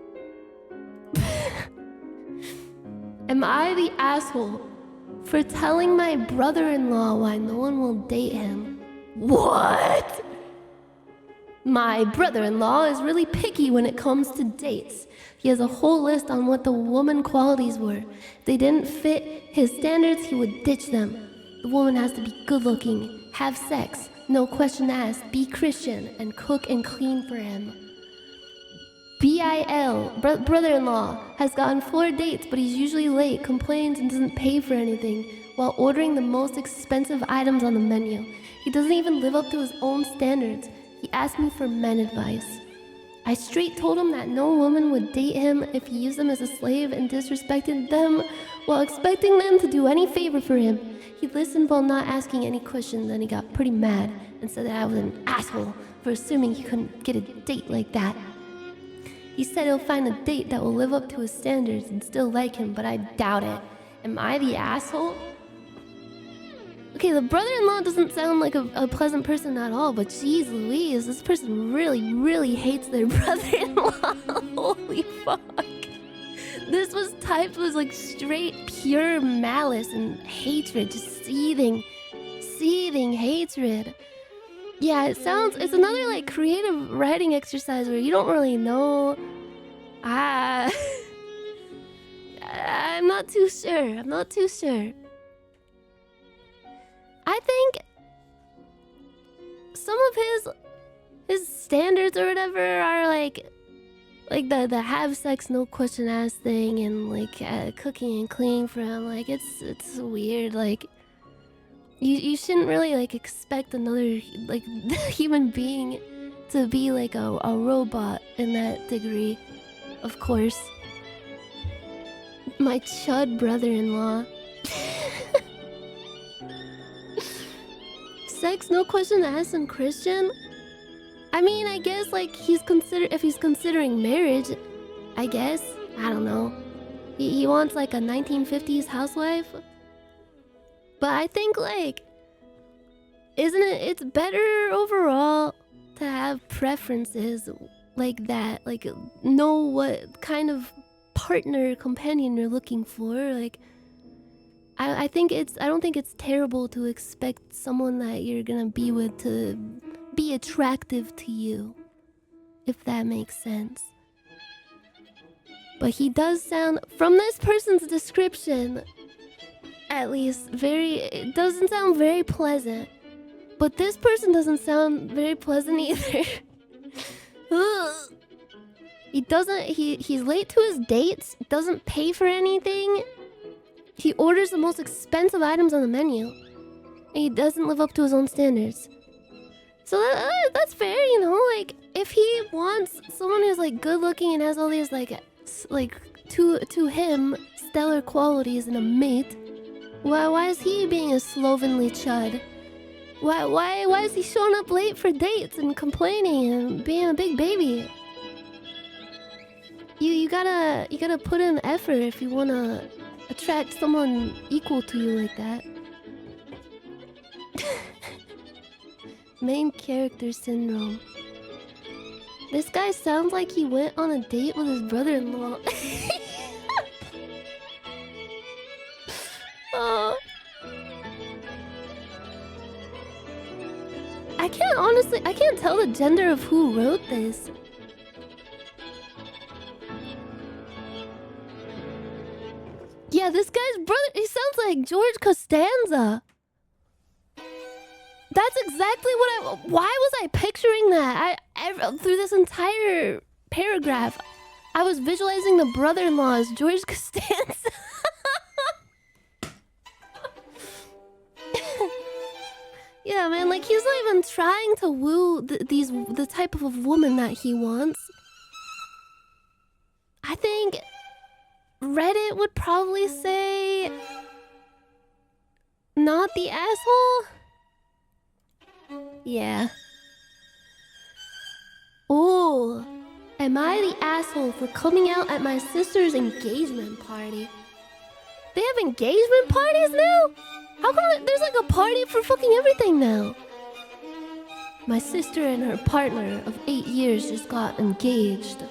Am I the asshole for telling my brother-in-law why no one will date him? What? My brother-in-law is really picky when it comes to dates. He has a whole list on what the woman qualities were. If they didn't fit his standards, he would ditch them. The woman has to be good-looking, have sex, no question asked, be Christian, and cook and clean for him. BIL, brother-in-law, has gotten 4 dates, but he's usually late, complains, and doesn't pay for anything, while ordering the most expensive items on the menu. He doesn't even live up to his own standards. He asked me for men advice. I straight told him that no woman would date him if he used them as a slave and disrespected them while expecting them to do any favor for him. He listened while not asking any questions, and he got pretty mad and said that I was an asshole for assuming he couldn't get a date like that. He said he'll find a date that will live up to his standards and still like him, but I doubt it. Am I the asshole? Okay, the brother-in-law doesn't sound like a pleasant person at all, but geez Louise, this person really, really hates their brother-in-law. Holy fuck. This was typed with like straight pure malice and hatred, just seething hatred. Yeah, it's another like creative writing exercise where you don't really know. I'm not too sure. I think some of his standards or whatever are like the have sex no question asked thing, and like cooking and cleaning for him. Like it's weird. Like you shouldn't really like expect another like human being to be like a robot in that degree. Of course. My chud brother-in-law. Sex no question asked and Christian? I mean, I guess like if he's considering marriage, I guess. I don't know. He wants like a 1950s housewife. But I think like it's better overall to have preferences like that. Like know what kind of partner companion you're looking for. Like I don't think it's terrible to expect someone that you're gonna be with to be attractive to you, if that makes sense. But he does sound, from this person's description at least, it doesn't sound very pleasant. But this person doesn't sound very pleasant either. He's late to his dates, doesn't pay for anything. He orders the most expensive items on the menu, and he doesn't live up to his own standards. So that's fair, you know. Like if he wants someone who's like good looking and has all these like to him stellar qualities in a mate, why is he being a slovenly chud? Why is he showing up late for dates and complaining and being a big baby? You gotta put in effort if you wanna attract someone equal to you like that. Main character syndrome. This guy sounds like he went on a date with his brother-in-law. Oh. I can't tell the gender of who wrote this. Yeah, this guy's brother, he sounds like George Costanza. That's exactly what why was I picturing that? Through this entire paragraph, I was visualizing the brother-in-law as George Costanza. Yeah, man, like he's not even trying to woo the type of woman that he wants. I think Reddit would probably say not the asshole. Yeah. Oh, am I the asshole for coming out at my sister's engagement party? They have engagement parties now? How come there's like a party for fucking everything now? My sister and her partner of 8 years just got engaged.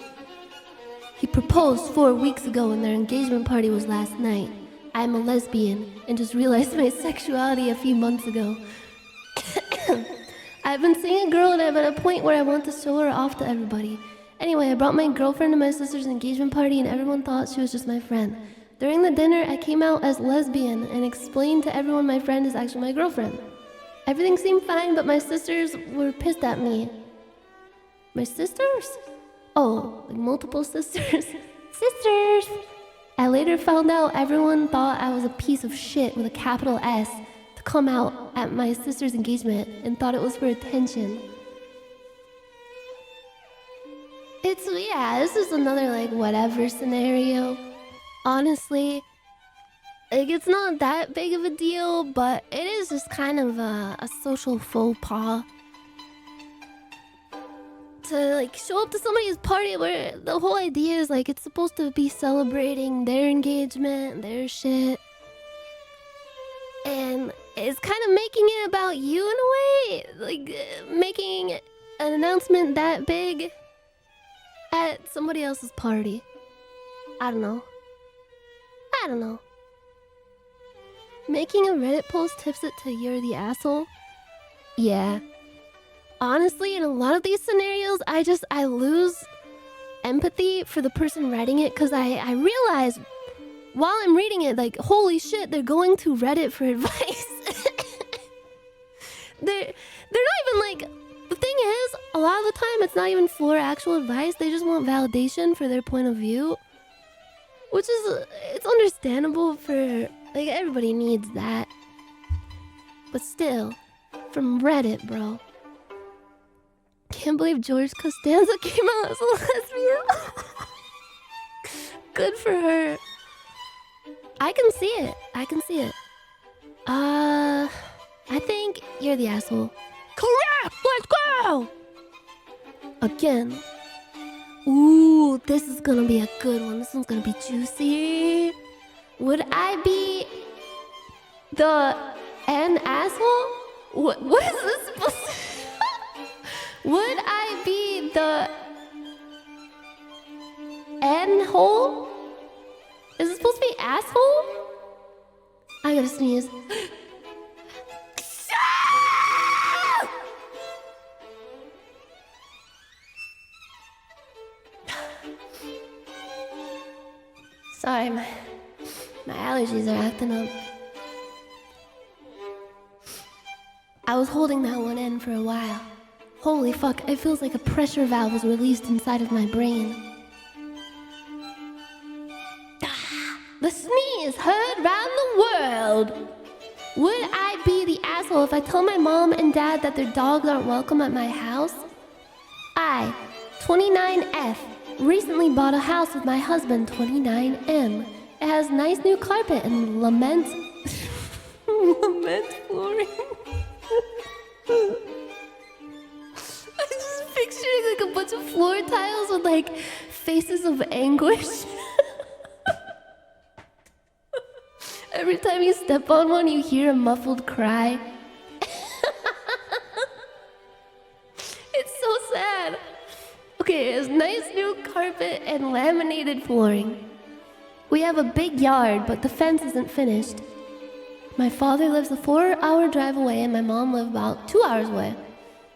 He proposed 4 weeks ago and their engagement party was last night. I'm a lesbian and just realized my sexuality a few months ago. I've been seeing a girl and I'm at a point where I want to show her off to everybody. Anyway, I brought my girlfriend to my sister's engagement party and everyone thought she was just my friend. During the dinner, I came out as lesbian and explained to everyone my friend is actually my girlfriend. Everything seemed fine, but my sisters were pissed at me. My sisters? Oh, like multiple sisters. Sisters! I later found out everyone thought I was a piece of shit with a capital S to come out at my sister's engagement and thought it was for attention. This is another like whatever scenario. Honestly, like it's not that big of a deal, but it is just kind of a social faux pas. To like show up to somebody's party where the whole idea is like it's supposed to be celebrating their engagement, their shit. And it's kind of making it about you in a way. Like making an announcement that big at somebody else's party. I don't know. Making a Reddit post tips it to you're the asshole? Yeah. Honestly, in a lot of these scenarios, I lose empathy for the person writing it because I realize while I'm reading it, like, holy shit, they're going to Reddit for advice. They're not even like... The thing is, a lot of the time it's not even for actual advice. They just want validation for their point of view. Which is, it's understandable for, like, everybody needs that. But still, from Reddit, bro. Can't believe George Costanza came out as a lesbian. Good for her. I can see it. I can see it. I think you're the asshole. Correct! Let's go! Again. Ooh, this is gonna be a good one. This one's gonna be juicy. Would I be the N asshole? What is this supposed to... Would I be the N hole? Is it supposed to be asshole? I gotta sneeze. Sorry, my allergies are acting up. I was holding that one in for a while. Holy fuck, it feels like a pressure valve was released inside of my brain. The sneeze heard round the world. Would I be the asshole if I tell my mom and dad that their dogs aren't welcome at my house? I, 29F, recently bought a house with my husband, 29M. It has nice new carpet and lament flooring. I'm just picturing like a bunch of floor tiles with like faces of anguish. Every time you step on one, you hear a muffled cry. It's so sad. Okay, it has nice new carpet and laminated flooring. We have a big yard, but the fence isn't finished. My father lives a 4-hour drive away and my mom lives about 2 hours away.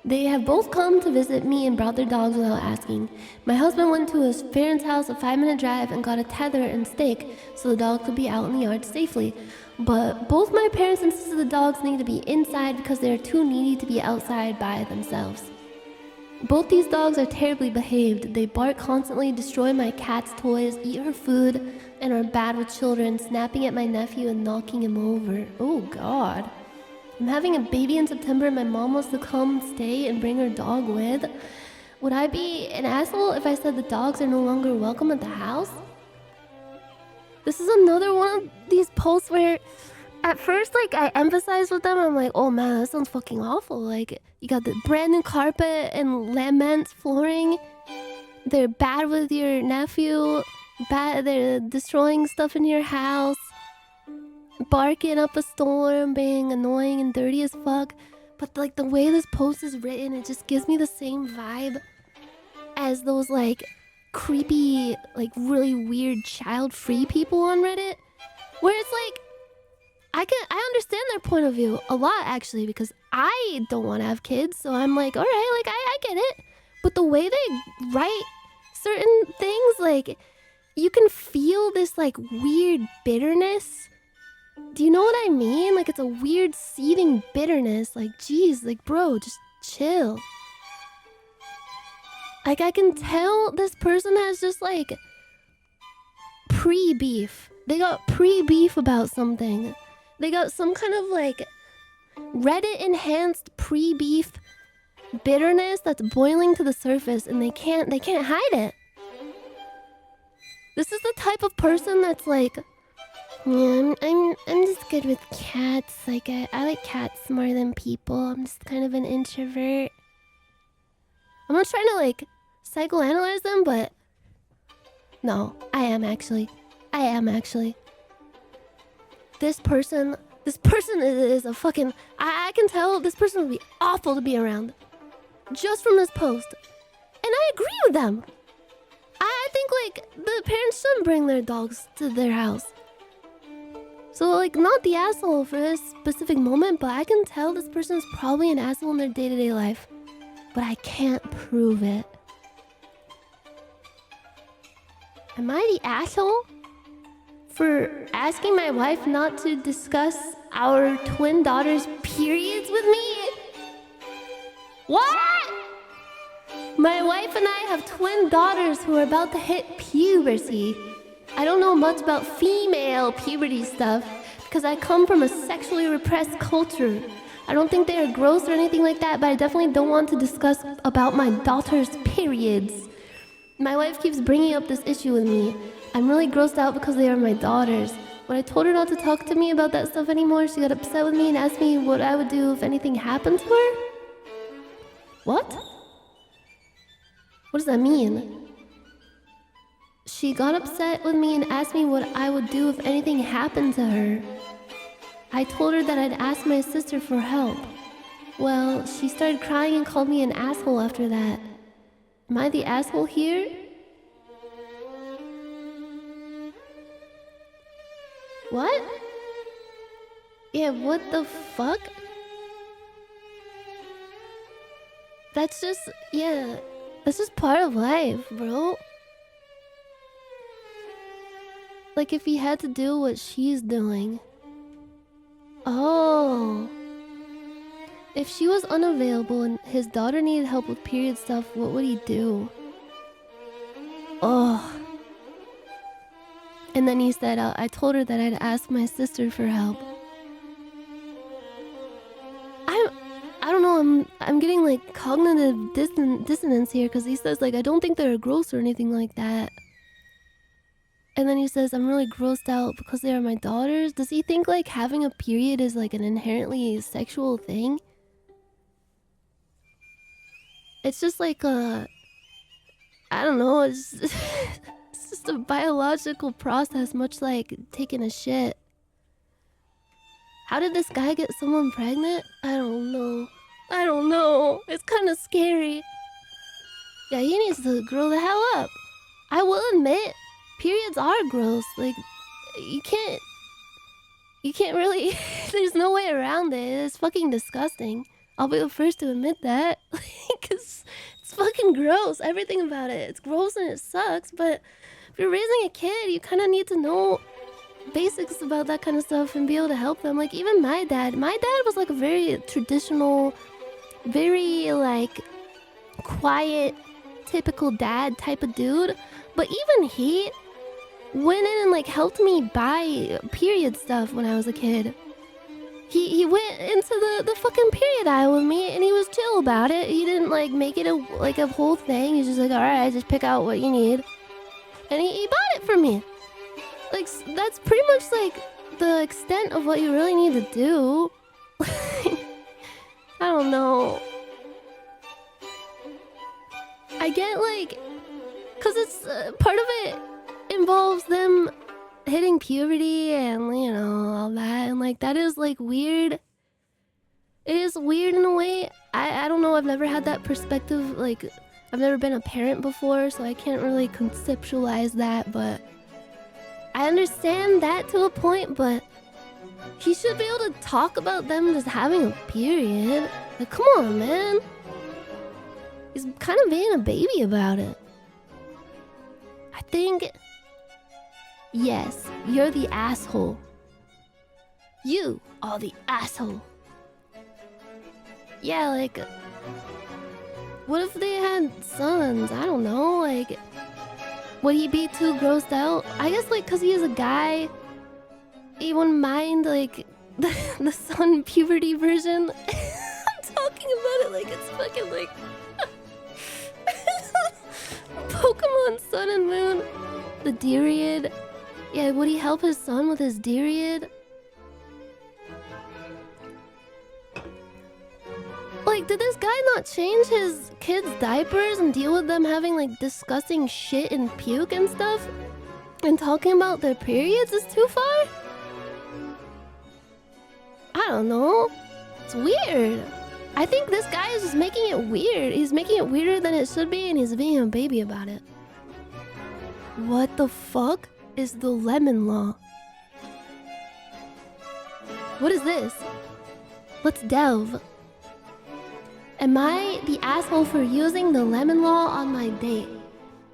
They have both come to visit me and brought their dogs without asking. My husband went to his parents' house a 5-minute drive and got a tether and stake so the dog could be out in the yard safely. But both my parents insisted the dogs need to be inside because they are too needy to be outside by themselves. Both these dogs are terribly behaved. They bark constantly, destroy my cat's toys, eat her food, and are bad with children, snapping at my nephew and knocking him over. Oh God. I'm having a baby in September and my mom wants to come stay and bring her dog with. Would I be an asshole if I said the dogs are no longer welcome at the house? This is another one of these posts where at first, like, I empathize with them. I'm like, oh man, that sounds fucking awful. Like, you got the brand new carpet and lament flooring. They're bad with your nephew. They're destroying stuff in your house. Barking up a storm, being annoying and dirty as fuck. But like the way this post is written, it just gives me the same vibe as those like creepy, like really weird child-free people on Reddit. Where it's like, I understand their point of view a lot actually, because I don't want to have kids, so I'm like, all right, like I get it. But the way they write certain things, like you can feel this like weird bitterness. Do you know what I mean? Like it's a weird seething bitterness. Like, geez, like bro, just chill. Like I can tell this person has just like pre-beef. They got pre-beef about something. They got some kind of like Reddit enhanced pre-beef bitterness that's boiling to the surface and they can't hide it. This is the type of person that's like, yeah, I'm just good with cats. Like I like cats more than people. I'm just kind of an introvert. I'm not trying to like psychoanalyze them, but no, I am actually. This person is a fucking... I can tell this person would be awful to be around. Just from this post. And I agree with them. I think, like, the parents shouldn't bring their dogs to their house. So, like, not the asshole for this specific moment, but I can tell this person is probably an asshole in their day-to-day life. But I can't prove it. Am I the asshole for asking my wife not to discuss our twin daughter's periods with me? What? My wife and I have twin daughters who are about to hit puberty. I don't know much about female puberty stuff because I come from a sexually repressed culture. I don't think they are gross or anything like that, but I definitely don't want to discuss about my daughter's periods. My wife keeps bringing up this issue with me. I'm really grossed out because they are my daughters. When I told her not to talk to me about that stuff anymore, she got upset with me and asked me what I would do if anything happened to her. What? What does that mean? She got upset with me and asked me what I would do if anything happened to her. I told her that I'd ask my sister for help. Well, she started crying and called me an asshole after that. Am I the asshole here? What? Yeah, what the fuck? That's just, yeah, that's just part of life, bro. Like if he had to do what she's doing. Oh. If she was unavailable and his daughter needed help with period stuff, what would he do? Oh. And then he said, I told her that I'd ask my sister for help. I don't know, I'm getting like cognitive dissonance here because he says like, I don't think they're gross or anything like that. And then he says, I'm really grossed out because they are my daughters. Does he think like having a period is like an inherently sexual thing? It's just like I don't know, it's just a biological process, much like taking a shit. How did this guy get someone pregnant? I don't know. It's kind of scary. Yeah, he needs to grow the hell up. I will admit, periods are gross. Like, you can't really, there's no way around it. It's fucking disgusting. I'll be the first to admit that. Because it's fucking gross. Everything about it. It's gross and it sucks. But if you're raising a kid, you kind of need to know basics about that kind of stuff and be able to help them. Like, even my dad was like a very traditional, very like quiet, typical dad type of dude. But even he went in and like helped me buy period stuff when I was a kid. He went into the fucking period aisle with me and he was chill about it. He didn't like make it a whole thing. He's just like, alright, just pick out what you need. And he bought it for me. Like, that's pretty much like the extent of what you really need to do. I don't know. I get like, cause it's part of it involves them hitting puberty and you know all that, and like that is like weird. It is weird in a way. I don't know. I've never had that perspective. Like, I've never been a parent before, so I can't really conceptualize that. But I understand that to a point. But he should be able to talk about them just having a period. Like, come on, man. He's kind of being a baby about it. I think, yes, you're the asshole. You are the asshole. Yeah, like, what if they had sons? I don't know, like, would he be too grossed out? I guess, like, because he is a guy, he wouldn't mind, like, the son puberty version. I'm talking about it like it's fucking, like, Pokemon Sun and Moon. The Deriod. Yeah, would he help his son with his Deriod? Like, did this guy not change his kids' diapers and deal with them having, like, disgusting shit and puke and stuff? And talking about their periods is too far? I don't know. It's weird. I think this guy is just making it weird. He's making it weirder than it should be, and he's being a baby about it. What the fuck is the lemon law? What is this? Let's delve. Am I the asshole for using the lemon law on my date?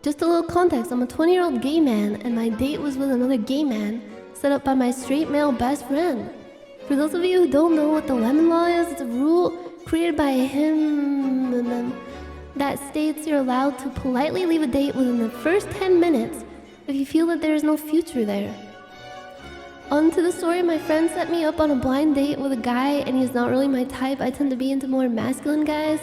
Just a little context, I'm a 20-year-old gay man, and my date was with another gay man, set up by my straight male best friend. For those of you who don't know what the lemon law is, it's a rule created by him that states you're allowed to politely leave a date within the first 10 minutes if you feel that there is no future there. On to the story, my friend set me up on a blind date with a guy and he's not really my type. I tend to be into more masculine guys.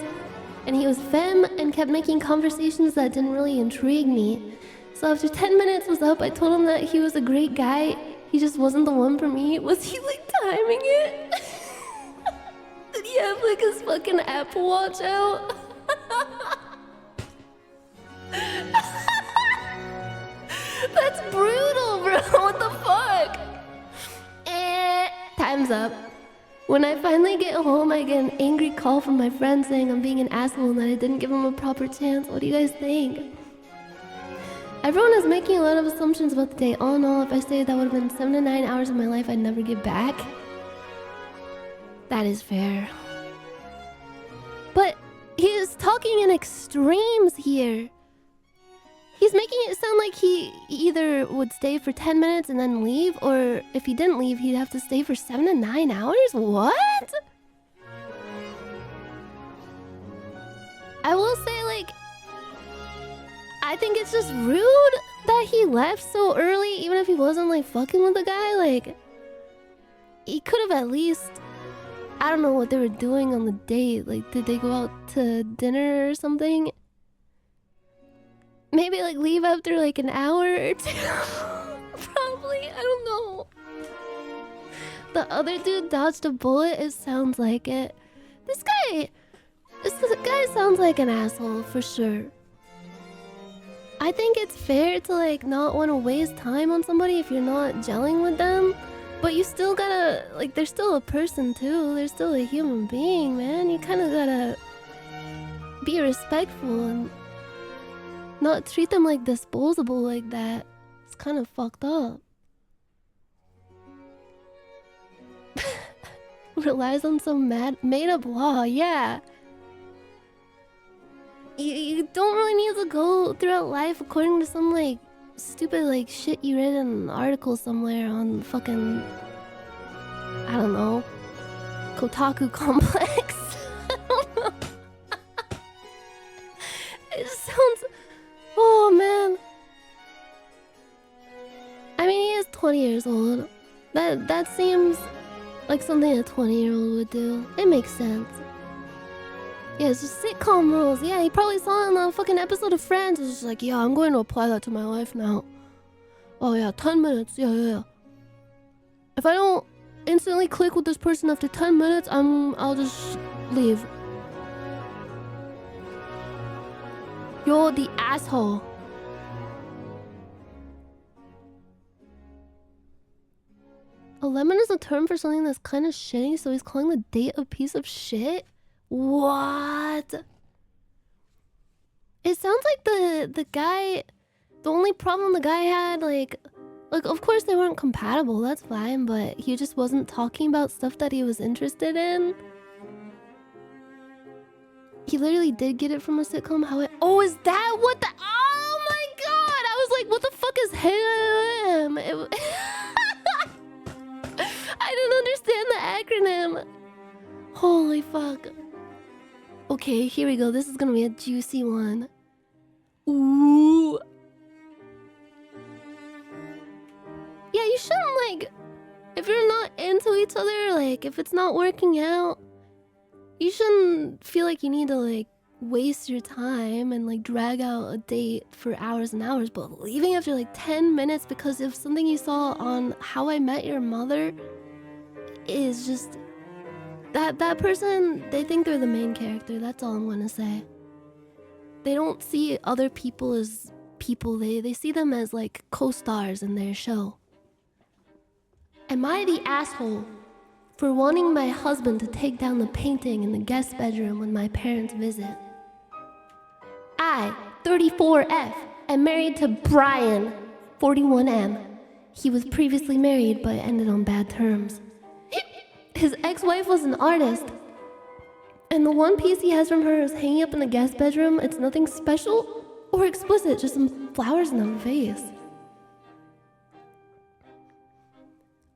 And he was femme and kept making conversations that didn't really intrigue me. So after 10 minutes was up, I told him that he was a great guy. He just wasn't the one for me. Was he like timing it? Did he have like his fucking Apple Watch out? That's brutal, bro. What the fuck? Time's up. When I finally get home, I get an angry call from my friend saying I'm being an asshole and that I didn't give him a proper chance. What do you guys think? Everyone is making a lot of assumptions about the day. All in all, if I say that would have been 7 to 9 hours of my life I'd never get back. That is fair. But he is talking in extremes here. He's making it sound like he either would stay for 10 minutes and then leave, or if he didn't leave, he'd have to stay for 7 to 9 hours? What? I will say, like, I think it's just rude that he left so early, even if he wasn't, like, fucking with the guy. Like, he could have at least... I don't know what they were doing on the date. Like, did they go out to dinner or something? Maybe, like, leave after, like, an hour or two. Probably. I don't know. The other dude dodged a bullet. It sounds like it. This guy sounds like an asshole, for sure. I think it's fair to, like, not want to waste time on somebody if you're not gelling with them. But you still gotta, like, they're still a person, too. They're still a human being, man. You kind of gotta be respectful and not treat them like disposable like that. It's kind of fucked up. Relies on some made-up law, yeah. You don't really need to go throughout life according to some, like, stupid, like, shit you read in an article somewhere on fucking... I don't know. Kotaku Complex. I don't know. It just sounds... Oh, man. I mean, he is 20 years old. That seems like something a 20-year-old would do. It makes sense. Yeah, it's just sitcom rules. Yeah, he probably saw it in a fucking episode of Friends. It's just like, yeah, I'm going to apply that to my life now. Oh, yeah, 10 minutes. Yeah. If I don't instantly click with this person after 10 minutes, I'll just leave. You're the asshole. A lemon is a term for something that's kind of shitty, so he's calling the date a piece of shit? What? It sounds like the guy... The only problem the guy had, like, of course they weren't compatible, that's fine, but he just wasn't talking about stuff that he was interested in. He literally did get it from a sitcom. Oh, is that what the... Oh my god! I was like, what the fuck is him? I didn't understand the acronym. Holy fuck. Okay, here we go. This is gonna be a juicy one. Ooh. Yeah, you shouldn't, like... If you're not into each other, like, if it's not working out, you shouldn't feel like you need to, like, waste your time and, like, drag out a date for hours and hours. But leaving after, like, 10 minutes because of something you saw on How I Met Your Mother is just... That person, they think they're the main character. That's all I'm gonna say. They don't see other people as people. They see them as, like, co-stars in their show. Am I the asshole for wanting my husband to take down the painting in the guest bedroom when my parents visit? I, 34F, am married to Brian, 41M. He was previously married but ended on bad terms. His ex-wife was an artist, and the one piece he has from her is hanging up in the guest bedroom. It's nothing special or explicit, just some flowers in a vase.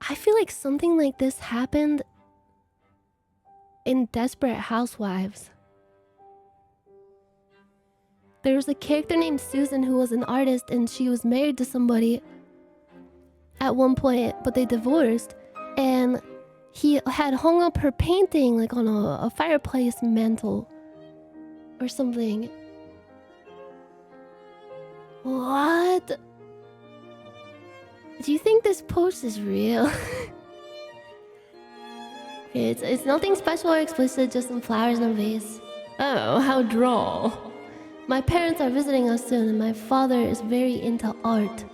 I feel like something like this happened in Desperate Housewives. There was a character named Susan who was an artist, and she was married to somebody at one point, but they divorced. And he had hung up her painting like on a fireplace mantle or something. What? Do you think this post is real? It's nothing special or explicit, just some flowers in a vase. Oh, how droll. My parents are visiting us soon, and my father is very into art.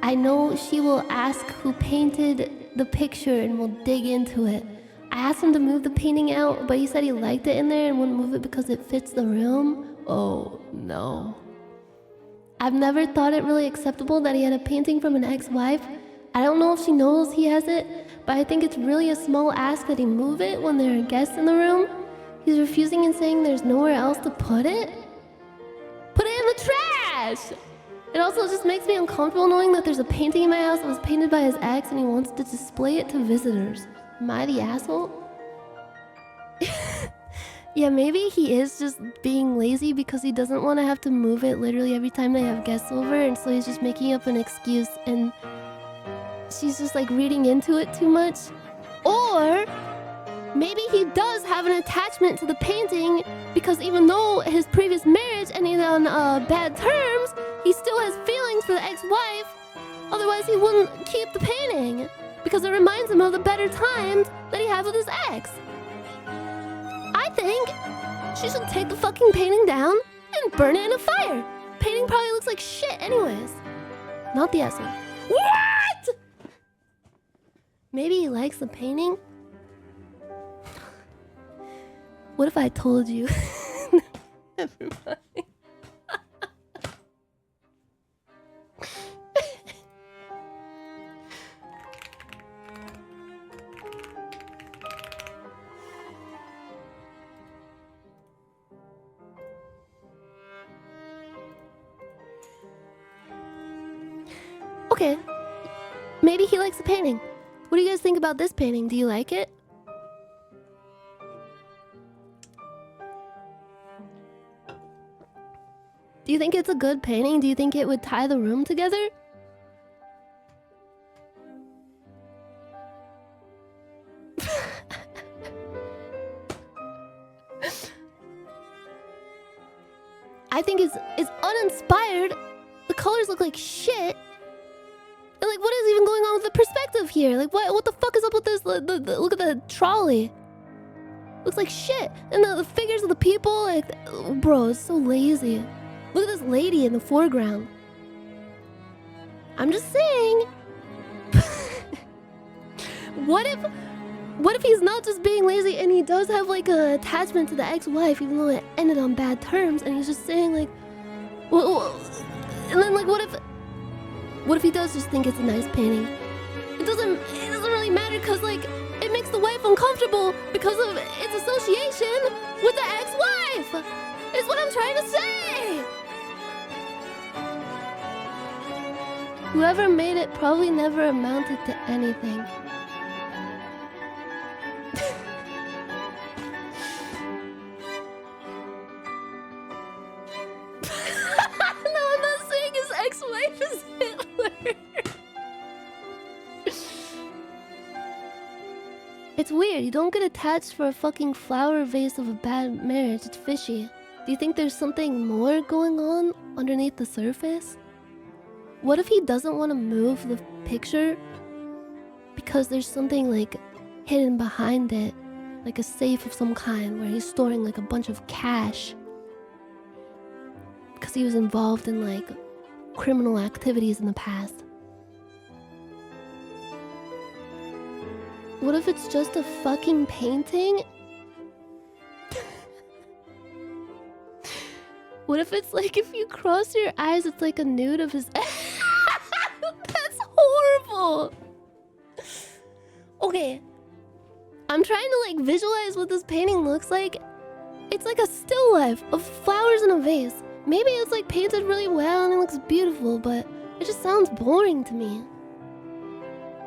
I know she will ask who painted the picture and we'll dig into it. I asked him to move the painting out, but he said he liked it in there and wouldn't move it because it fits the room. Oh, no. I've never thought it really acceptable that he had a painting from an ex-wife. I don't know if she knows he has it, but I think it's really a small ask that he move it when there are guests in the room. He's refusing and saying there's nowhere else to put it. Put it in the trash! It also just makes me uncomfortable knowing that there's a painting in my house that was painted by his ex and he wants to display it to visitors. Am I the asshole? Yeah, maybe he is just being lazy because he doesn't want to have to move it literally every time they have guests over, and so he's just making up an excuse and she's just like reading into it too much. Or maybe he does have an attachment to the painting because even though his previous marriage ended on bad terms, he still has feelings for the ex-wife. Otherwise, he wouldn't keep the painting because it reminds him of the better times that he had with his ex. I think she should take the fucking painting down and burn it in a fire. Painting probably looks like shit anyways. Not the asshole. What? Maybe he likes the painting? What if I told you? Never mind. Okay, maybe he likes the painting. What do you guys think about this painting? Do you like it? Do you think it's a good painting? Do you think it would tie the room together? I think it's uninspired. The colors look like shit. And like, what is even going on with the perspective here? Like, what the fuck is up with this? Look at the trolley. Looks like shit. And the figures of the people, like, bro, it's so lazy. Look at this lady in the foreground. I'm just saying. What if he's not just being lazy and he does have like an attachment to the ex-wife, even though it ended on bad terms, and he's just saying like, well, and then like, what if he does just think it's a nice painting? It doesn't really matter because like it makes the wife uncomfortable because of its association with the ex-wife. Is what I'm trying to say. Whoever made it probably never amounted to anything. No, I'm not saying his ex-wife is Hitler. It's weird. You don't get attached for a fucking flower vase of a bad marriage. It's fishy. Do you think there's something more going on underneath the surface? What if he doesn't want to move the picture because there's something like hidden behind it, like a safe of some kind where he's storing like a bunch of cash because he was involved in like criminal activities in the past? What if it's just a fucking painting? What if it's like if you cross your eyes, it's like a nude of his... That's horrible! Okay. I'm trying to like visualize what this painting looks like. It's like a still life of flowers in a vase. Maybe it's like painted really well and it looks beautiful, but it just sounds boring to me.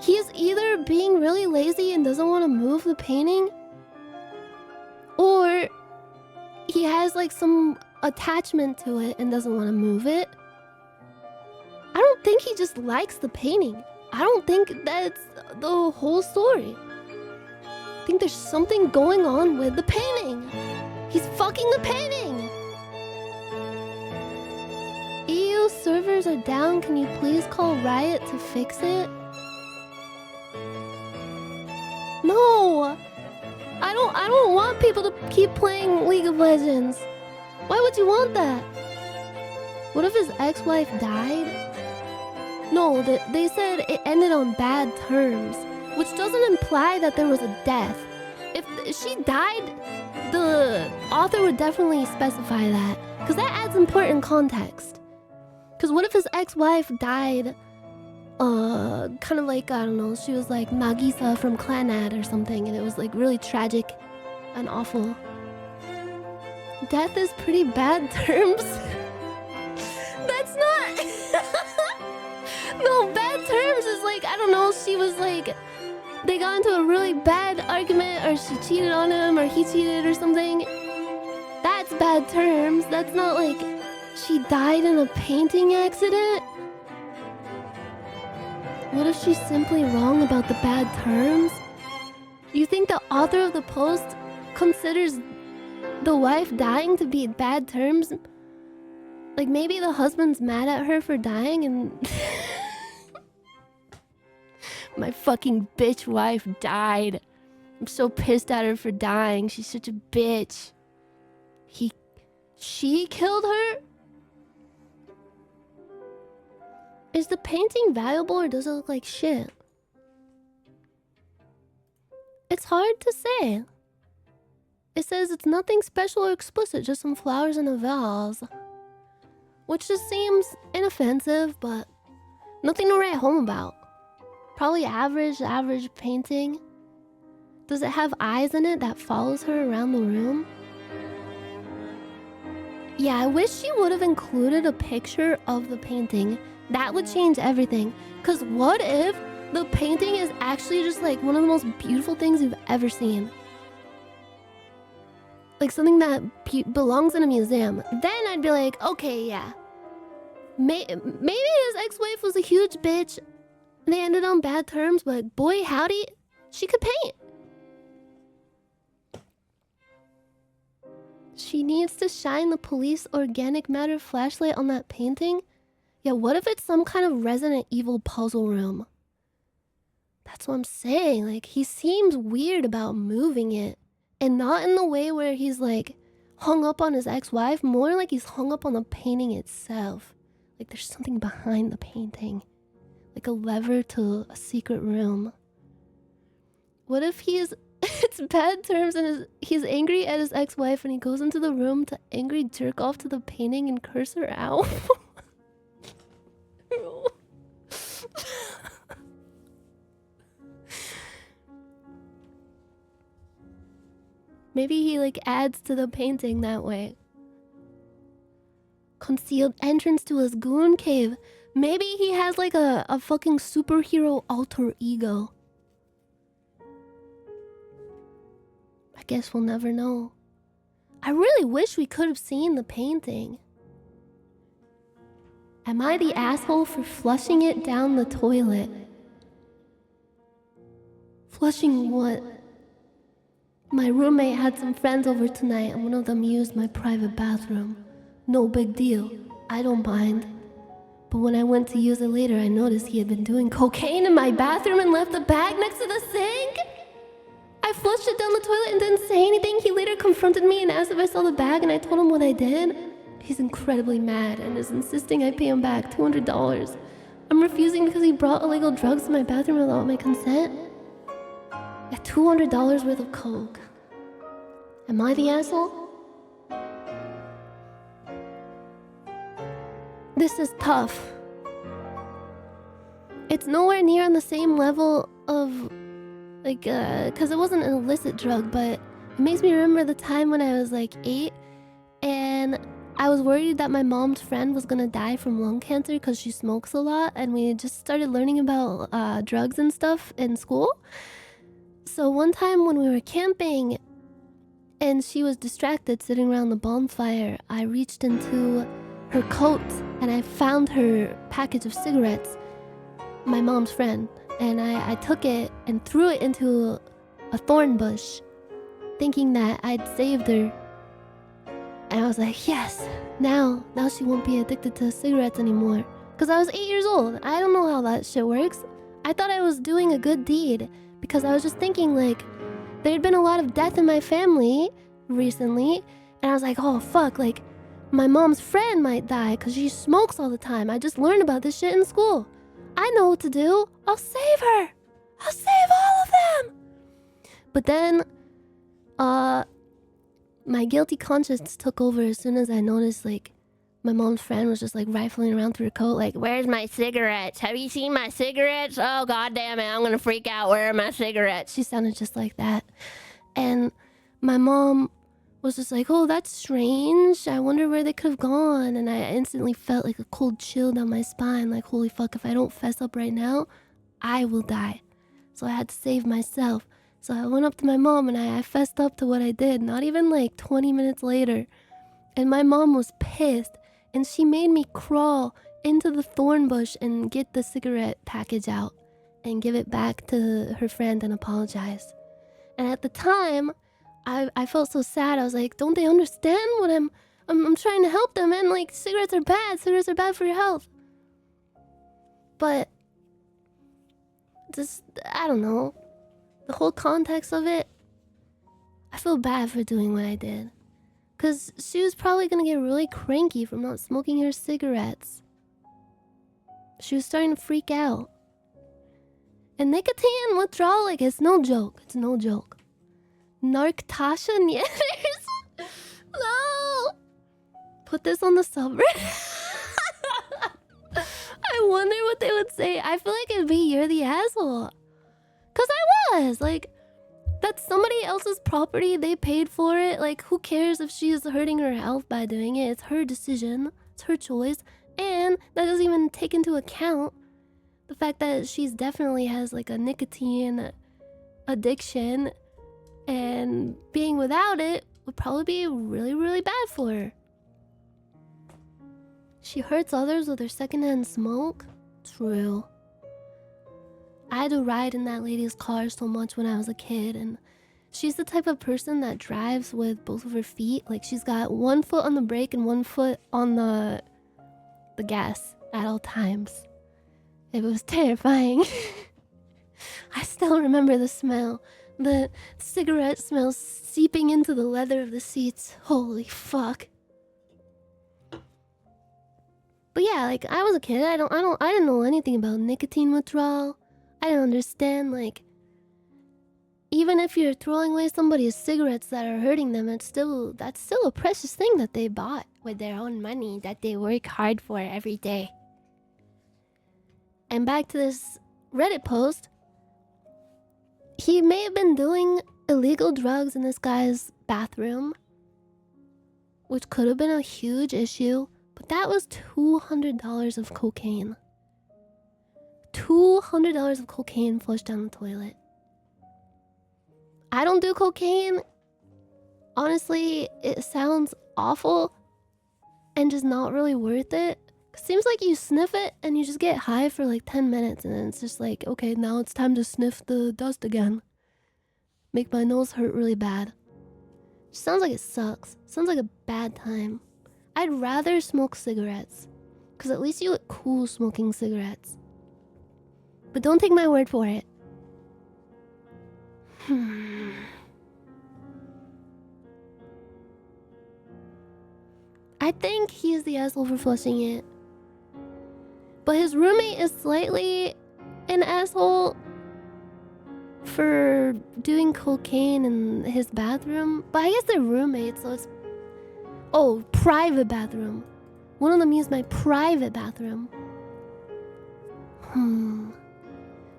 He is either being really lazy and doesn't want to move the painting, or he has like some attachment to it and doesn't want to move it. I don't think he just likes the painting. I don't think that's the whole story. I think there's something going on with the painting. He's fucking the painting. EU servers are down. Can you please call Riot to fix it? No. I don't want people to keep playing League of Legends. Why would you want that? What if his ex-wife died? No, they said it ended on bad terms, which doesn't imply that there was a death. If she died, the author would definitely specify that, because that adds important context. Because what if his ex-wife died, kind of like, I don't know, she was like Nagisa from Clanad or something, and it was like really tragic and awful. Death is pretty bad terms. That's not... No, bad terms is like, I don't know, she was like... They got into a really bad argument, or she cheated on him, or he cheated or something. That's bad terms. That's not like she died in a painting accident. What if she's simply wrong about the bad terms? You think the author of the post considers the wife dying to be bad terms? Like maybe the husband's mad at her for dying and... My fucking bitch wife died. I'm so pissed at her for dying. She's such a bitch. She killed her? Is the painting valuable or does it look like shit? It's hard to say. It says it's nothing special or explicit, just some flowers in a vase. Which just seems inoffensive, but nothing to write home about. Probably average painting. Does it have eyes in it that follows her around the room? Yeah, I wish she would have included a picture of the painting. That would change everything. Cause what if the painting is actually just like one of the most beautiful things you've ever seen? Like something that belongs in a museum. Then I'd be like, okay, yeah. Maybe his ex-wife was a huge bitch. They ended on bad terms, but boy howdy, she could paint. She needs to shine the police organic matter flashlight on that painting? Yeah, what if it's some kind of Resident Evil puzzle room? That's what I'm saying. Like, he seems weird about moving it. And not in the way where he's like hung up on his ex-wife, more like he's hung up on the painting itself. Like there's something behind the painting. Like a lever to a secret room. What if it's bad terms and he's angry at his ex-wife and he goes into the room to angry jerk off to the painting and curse her out? Maybe he like adds to the painting that way. Concealed entrance to his goon cave. Maybe he has like a fucking superhero alter ego. I guess we'll never know. I really wish we could have seen the painting. Am I the asshole for flushing it down the toilet? Flushing what? My roommate had some friends over tonight and one of them used my private bathroom. No big deal. I don't mind. But when I went to use it later, I noticed he had been doing cocaine in my bathroom and left the bag next to the sink. I flushed it down the toilet and didn't say anything. He later confronted me and asked if I saw the bag, and I told him what I did. He's incredibly mad and is insisting I pay him back $200. I'm refusing because he brought illegal drugs to my bathroom without my consent. At $200 worth of coke. Am I the asshole? This is tough. It's nowhere near on the same level of, like, because it wasn't an illicit drug, but it makes me remember the time when I was like 8 and I was worried that my mom's friend was gonna die from lung cancer because she smokes a lot, and we just started learning about drugs and stuff in school. So one time when we were camping, and she was distracted sitting around the bonfire, I reached into her coat and I found her package of cigarettes, my mom's friend, and I took it and threw it into a thorn bush, thinking that I'd saved her. And I was like, yes, now she won't be addicted to cigarettes anymore. Because I was 8 years old. I don't know how that shit works. I thought I was doing a good deed because I was just thinking, like, there'd been a lot of death in my family recently, and I was like, oh fuck, like, my mom's friend might die because she smokes all the time. I just learned about this shit in school. I know what to do. I'll save her. I'll save all of them. But then, my guilty conscience took over as soon as I noticed, like, my mom's friend was just, like, rifling around through her coat, like, Where's my cigarettes? Have you seen my cigarettes? Oh, god damn it, I'm gonna freak out. Where are my cigarettes? she sounded just like that. And my mom was just like, oh, that's strange. I wonder where they could have gone. And I instantly felt like a cold chill down my spine. Like, holy fuck, if I don't fess up right now, I will die. So I had to save myself. So I went up to my mom and I fessed up to what I did. Not even like 20 minutes later. And my mom was pissed. And she made me crawl into the thorn bush and get the cigarette package out and give it back to her friend and apologize. And at the time, I felt so sad. I was like, don't they understand what I'm trying to help them, and like, cigarettes are bad. Cigarettes are bad for your health. But just, I don't know, the whole context of it, I feel bad for doing what I did. Because she was probably going to get really cranky from not smoking her cigarettes. She was starting to freak out. And nicotine withdrawal, like, it's no joke. It's no joke. Narktasha Nyanners? No! Put this on the subreddit. I wonder what they would say. I feel like it'd be, you're the asshole. Because I was. Like, that's somebody else's property. They paid for it. Like, who cares if she is hurting her health by doing it? It's her decision. It's her choice. And that doesn't even take into account the fact that she's definitely has, like, a nicotine addiction. And being without it would probably be really, really bad for her. She hurts others with her secondhand smoke? True. I had to ride in that lady's car so much when I was a kid, and she's the type of person that drives with both of her feet. Like, she's got one foot on the brake and one foot on the gas at all times. It was terrifying. I still remember the smell. The cigarette smell seeping into the leather of the seats. Holy fuck. But yeah, like, I was a kid. I didn't know anything about nicotine withdrawal. I didn't understand, like, even if you're throwing away somebody's cigarettes that are hurting them, that's still a precious thing that they bought with their own money that they work hard for every day. And back to this Reddit post. He may have been doing illegal drugs in this guy's bathroom, which could have been a huge issue, but that was $200 of cocaine. $200 of cocaine flushed down the toilet. I don't do cocaine. Honestly, it sounds awful and just not really worth it. It seems like you sniff it and you just get high for like 10 minutes and then it's just like, okay, now it's time to sniff the dust again. Make my nose hurt really bad. Sounds like it sucks. Sounds like a bad time. I'd rather smoke cigarettes, because at least you look cool smoking cigarettes. But don't take my word for it. I think he's the asshole for flushing it. But his roommate is slightly an asshole for doing cocaine in his bathroom. But I guess they're roommates, so it's... Oh, private bathroom. One of them used my private bathroom.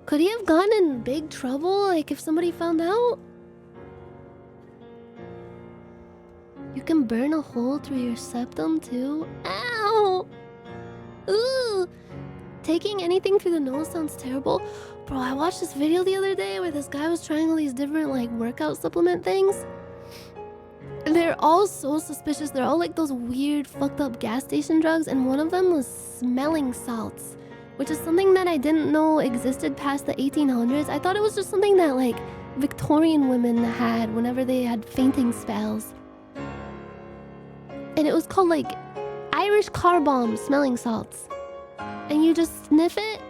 Could he have gotten in big trouble, like, if somebody found out? You can burn a hole through your septum, too? Ow! Ooh! Taking anything through the nose sounds terrible. Bro, I watched this video the other day where this guy was trying all these different, like, workout supplement things. They're all so suspicious. They're all like those weird fucked up gas station drugs, and one of them was smelling salts, which is something that I didn't know existed past the 1800s. I thought it was just something that like Victorian women had whenever they had fainting spells. And it was called like Irish car bomb smelling salts. And you just sniff it,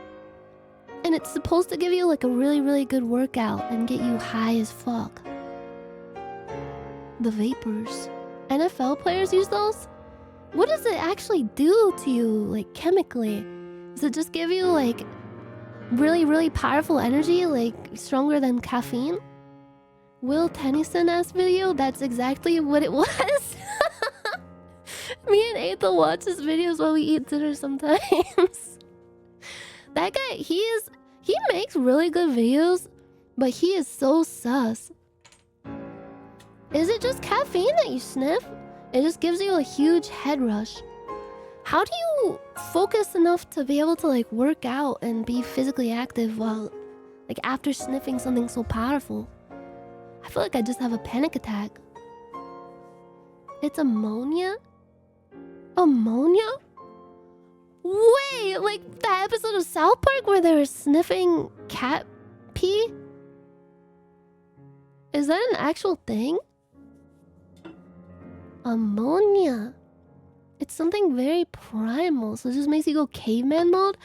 and it's supposed to give you like a really, really good workout and get you high as fuck. The vapors. NFL players use those? What does it actually do to you, like chemically? Does it just give you like really, really powerful energy, like stronger than caffeine? Will Tennyson-ass video? That's exactly what it was. Me and Aetha watch his videos while we eat dinner sometimes. That guy, he makes really good videos, but he is so sus. Is it just caffeine that you sniff? It just gives you a huge head rush. How do you focus enough to be able to like work out and be physically active while like after sniffing something so powerful? I feel like I just have a panic attack. It's ammonia? Ammonia? Wait, like that episode of South Park where they were sniffing cat pee? Is that an actual thing? Ammonia. It's something very primal, so it just makes you go caveman mode.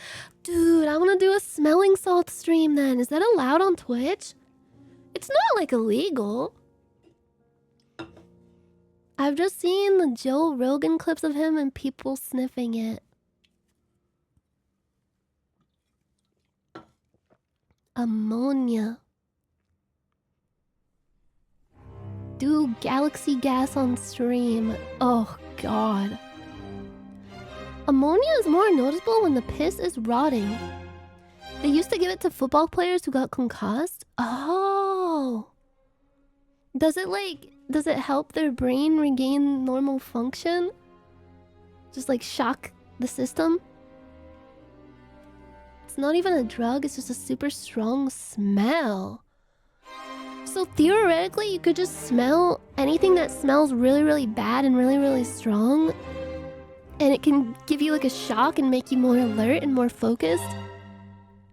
Dude, I want to do a smelling salt stream then. Is that allowed on Twitch? It's not like illegal. I've just seen the Joe Rogan clips of him and people sniffing it. Ammonia. Do galaxy gas on stream. Oh god. Ammonia is more noticeable when the piss is rotting. They used to give it to football players who got concussed. Oh. Does it help their brain regain normal function? Just like shock the system? It's not even a drug, it's just a super strong smell. So theoretically, you could just smell anything that smells really, really bad and really, really strong. And it can give you like a shock and make you more alert and more focused.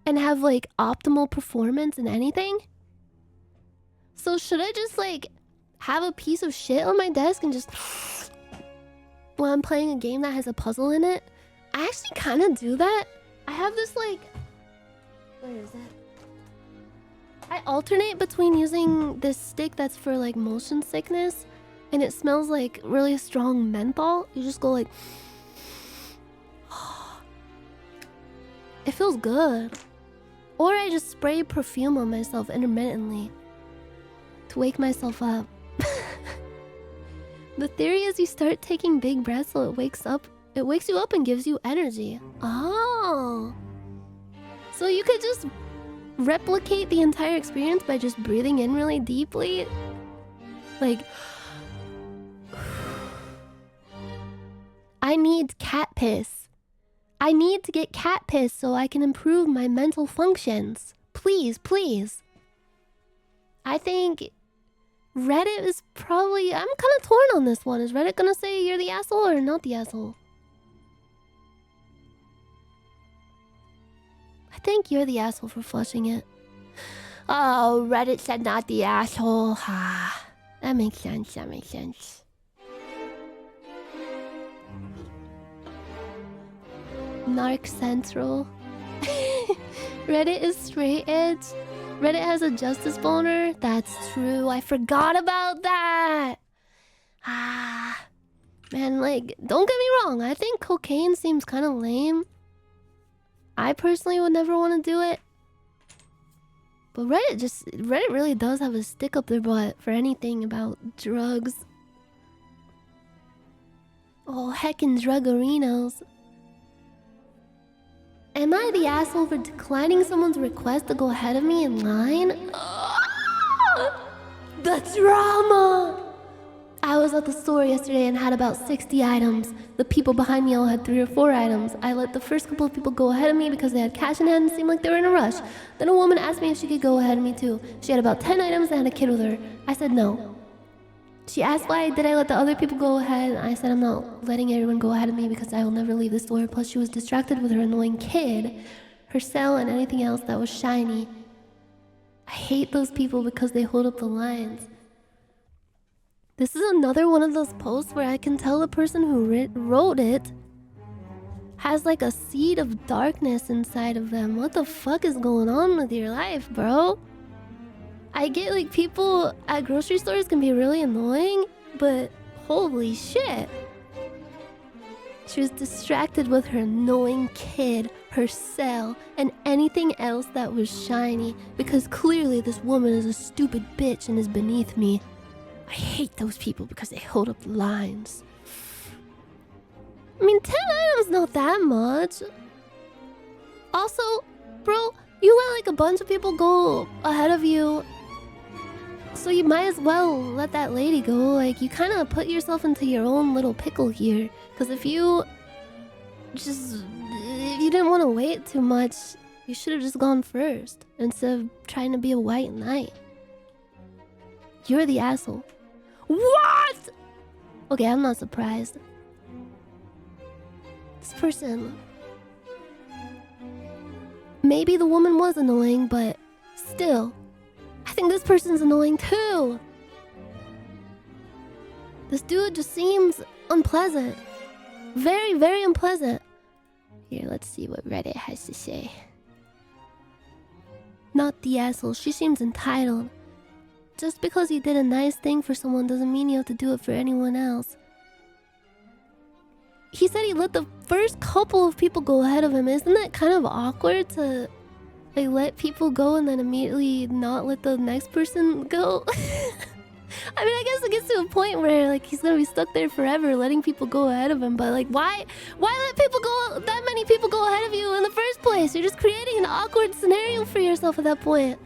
And have like optimal performance in anything. So should I just like have a piece of shit on my desk and just while I'm playing a game that has a puzzle in it? I actually kind of do that. I have this like... Where is it? I alternate between using this stick that's for like motion sickness and it smells like really strong menthol. You just go like... It feels good. Or I just spray perfume on myself intermittently to wake myself up. The theory is you start taking big breaths so it wakes you up and gives you energy. Oh. So you could just replicate the entire experience by just breathing in really deeply. Like... I need cat piss. I need to get cat piss so I can improve my mental functions. Please, please. I think Reddit is probably... I'm kind of torn on this one. Is Reddit gonna say you're the asshole or not the asshole? I think you're the asshole for flushing it. Oh, Reddit said not the asshole. Ah, that makes sense, that makes sense. Narc Central. Reddit is straight edge. Reddit has a justice boner. That's true. I forgot about that. Ah, man, like, don't get me wrong. I think cocaine seems kind of lame. I personally would never want to do it. But Reddit really does have a stick up their butt for anything about drugs. Oh, heckin' druggerinos. Am I the asshole for declining someone's request to go ahead of me in line? The drama! I was at the store yesterday and had about 60 items. The people behind me all had 3 or 4 items. I let the first couple of people go ahead of me because they had cash in hand and seemed like they were in a rush. Then a woman asked me if she could go ahead of me too. She had about 10 items and had a kid with her. I said no. She asked why did I let the other people go ahead, and I said I'm not letting everyone go ahead of me because I will never leave the store. Plus she was distracted with her annoying kid, her cell, and anything else that was shiny. I hate those people because they hold up the lines. This is another one of those posts where I can tell the person who wrote it has like a seed of darkness inside of them. What the fuck is going on with your life, bro? I get like people at grocery stores can be really annoying, but holy shit. She was distracted with her annoying kid, her cell, and anything else that was shiny because clearly this woman is a stupid bitch and is beneath me. I hate those people because they hold up the lines. I mean, 10 items not that much. Also, bro, you let like a bunch of people go ahead of you. So you might as well let that lady go. Like, you kind of put yourself into your own little pickle here. Because if you didn't want to wait too much, you should have just gone first instead of trying to be a white knight. You're the asshole. What? Okay, I'm not surprised. This person... Maybe the woman was annoying, but still... I think this person's annoying too. This dude just seems unpleasant. Very, very unpleasant. Here, let's see what Reddit has to say. Not the asshole. She seems entitled. Just because you did a nice thing for someone doesn't mean you have to do it for anyone else. He said he let the first couple of people go ahead of him. Isn't that kind of awkward to... like, let people go and then immediately not let the next person go? I mean, I guess it gets to a point where, like, he's gonna be stuck there forever letting people go ahead of him. But, like, why let people go, that many people go ahead of you in the first place? You're just creating an awkward scenario for yourself at that point.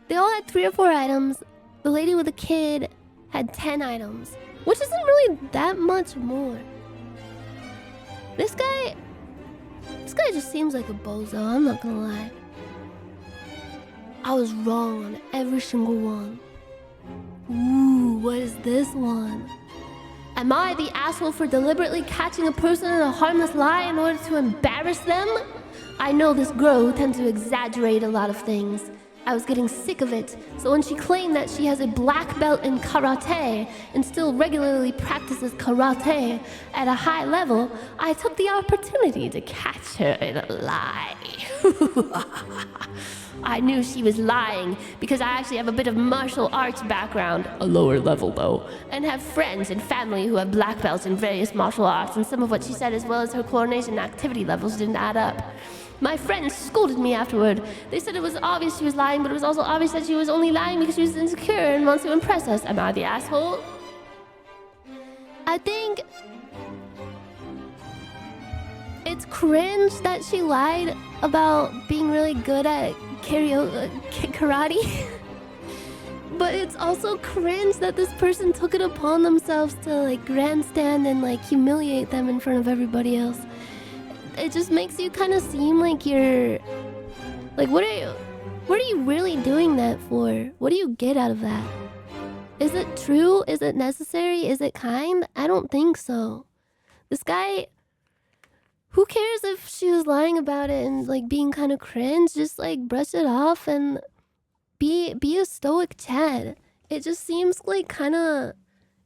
They all had 3 or 4 items. The lady with the kid had 10 items. Which isn't really that much more. This guy just seems like a bozo, I'm not gonna lie. I was wrong on every single one. Ooh, what is this one? Am I the asshole for deliberately catching a person in a harmless lie in order to embarrass them? I know this girl who tends to exaggerate a lot of things. I was getting sick of it, so when she claimed that she has a black belt in karate and still regularly practices karate at a high level, I took the opportunity to catch her in a lie. I knew she was lying because I actually have a bit of martial arts background, a lower level though, and have friends and family who have black belts in various martial arts, and some of what she said as well as her coordination activity levels didn't add up. My friends scolded me afterward. They said it was obvious she was lying, but it was also obvious that she was only lying because she was insecure and wants to impress us. Am I the asshole? I think it's cringe that she lied about being really good at karate. But it's also cringe that this person took it upon themselves to like grandstand and like humiliate them in front of everybody else. It just makes you kind of seem like you're... like, what are you really doing that for? What do you get out of that? Is it true? Is it necessary? Is it kind? I don't think so. This guy... who cares if she was lying about it and, like, being kind of cringe? Just, like, brush it off and be a stoic Chad. It just seems like kind of...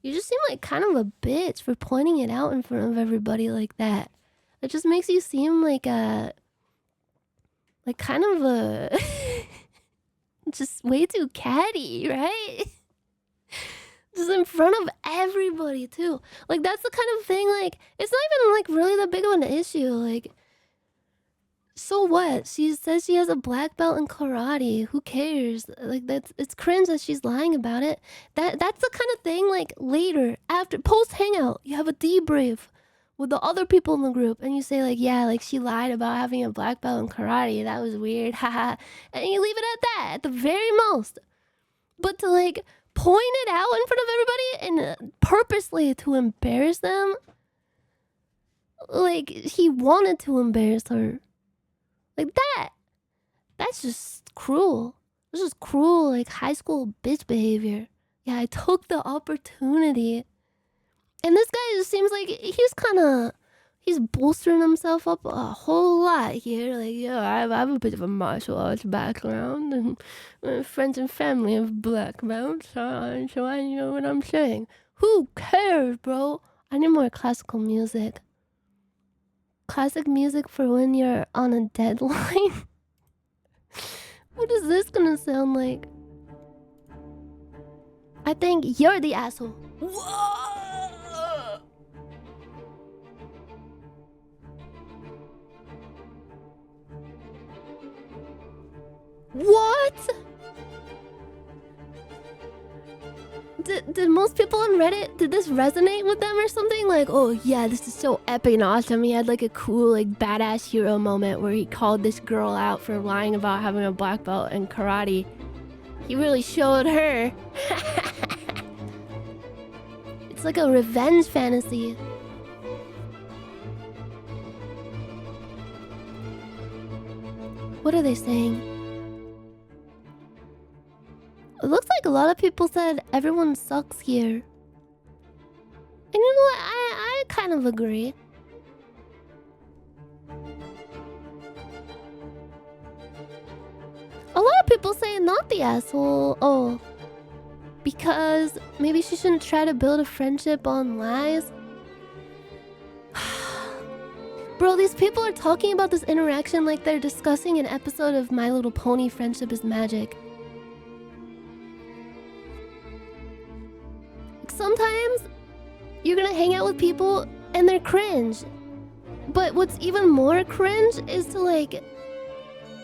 you just seem like kind of a bitch for pointing it out in front of everybody like that. It just makes you seem like a... like kind of a... just way too catty, right? Just in front of everybody, too. Like, that's the kind of thing, like... it's not even, like, really that big of an issue. Like... so what? She says she has a black belt in karate. Who cares? Like, it's cringe that she's lying about it. That's the kind of thing, like, later, after... post-hangout, you have a debrief with the other people in the group, and you say, like, yeah, like, she lied about having a black belt in karate. That was weird, haha. And you leave it at that, at the very most. But to, like, point it out in front of everybody and purposely to embarrass them, like, he wanted to embarrass her. Like, that's just cruel. This is cruel, like high school bitch behavior. Yeah, I took the opportunity. And this guy just seems like he's bolstering himself up a whole lot here. Like, yeah, I have a bit of a martial arts background, and my friends and family have black belts, so I know what I'm saying. Who cares, bro? I need more classical music. Classic music for when you're on a deadline. What is this gonna sound like? I think you're the asshole. Whoa! What? Did most people on Reddit, did this resonate with them or something? Like, oh yeah, this is so epic and awesome. He had like a cool, like badass hero moment where he called this girl out for lying about having a black belt in karate. He really showed her. It's like a revenge fantasy. What are they saying? It looks like a lot of people said everyone sucks here. And you know what? I kind of agree. A lot of people say not the asshole. Oh. Because maybe she shouldn't try to build a friendship on lies. Bro, these people are talking about this interaction like they're discussing an episode of My Little Pony Friendship is Magic. Sometimes you're gonna hang out with people and they're cringe. But what's even more cringe is to like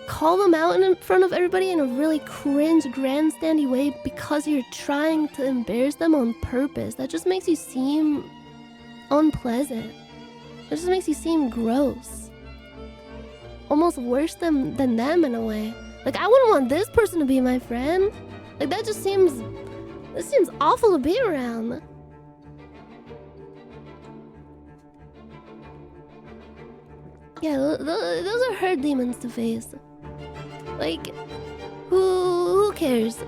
call them out in front of everybody in a really cringe, grandstandy way because you're trying to embarrass them on purpose. That just makes you seem unpleasant. It just makes you seem gross. Almost worse than them in a way. Like, I wouldn't want this person to be my friend. Like, that just seems... This seems awful to be around. Yeah, those are her demons to face. Like, who cares?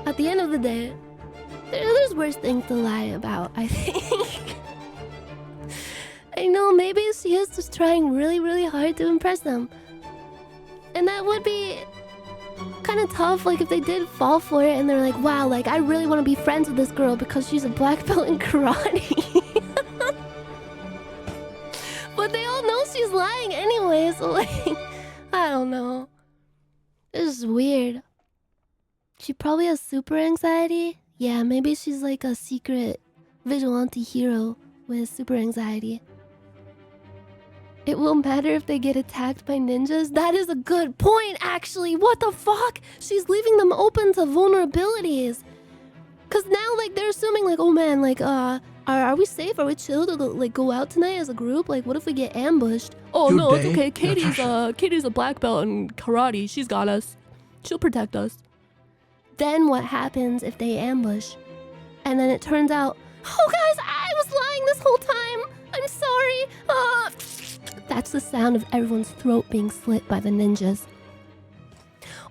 At the end of the day, there's worse things to lie about, I think. I know, maybe she is just trying really, really hard to impress them. And that would be kind of tough, like if they did fall for it and they're like, wow, like I really want to be friends with this girl because she's a black belt in karate. But they all know she's lying anyway, so like, I don't know. This is weird. She probably has super anxiety. Yeah, maybe she's like a secret vigilante hero with super anxiety. It will matter if they get attacked by ninjas? That is a good point, actually. What the fuck? She's leaving them open to vulnerabilities. Cause now, like, they're assuming, like, oh man, like, are we safe? Are we chill to go out tonight as a group? Like, what if we get ambushed? Oh no, it's okay. Katie's a black belt in karate. She's got us. She'll protect us. Then what happens if they ambush? And then it turns out, oh guys, I was lying this whole time. I'm sorry. That's the sound of everyone's throat being slit by the ninjas.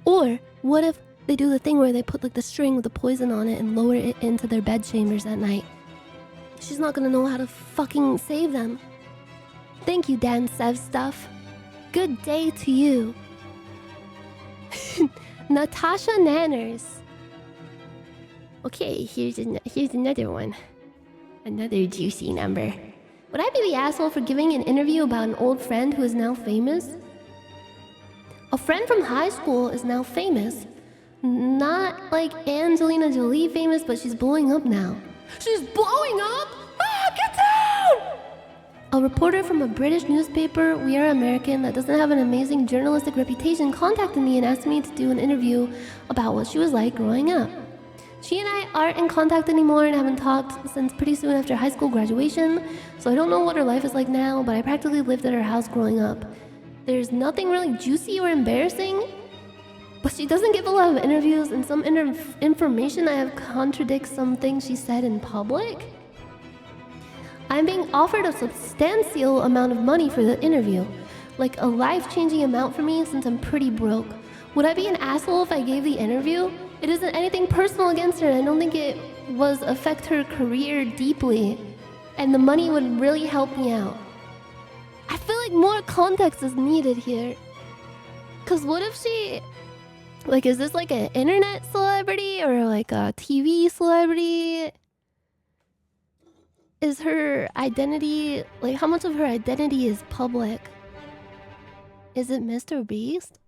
Or what if they do the thing where they put like the string with the poison on it and lower it into their bed chambers at night? She's not gonna know how to fucking save them. Thank you, Dan Sev Stuff. Good day to you. Natasha Nyanners. Okay, here's another one. Another juicy number. Would I be the asshole for giving an interview about an old friend who is now famous? A friend from high school is now famous. Not like Angelina Jolie famous, but she's blowing up now. She's blowing up? Ah, get down! A reporter from a British newspaper, We Are American, that doesn't have an amazing journalistic reputation contacted me and asked me to do an interview about what she was like growing up. She and I aren't in contact anymore and haven't talked since pretty soon after high school graduation, so I don't know what her life is like now, but I practically lived at her house growing up. There's nothing really juicy or embarrassing, but she doesn't give a lot of interviews, and some information I have contradicts some things she said in public. I'm being offered a substantial amount of money for the interview, like a life-changing amount for me since I'm pretty broke. Would I be an asshole if I gave the interview? It isn't anything personal against her. I don't think it was affect her career deeply. And the money would really help me out. I feel like more context is needed here. Cause what if she... Like, is this like an internet celebrity or like a TV celebrity? Is her identity... Like, how much of her identity is public? Is it Mr. Beast?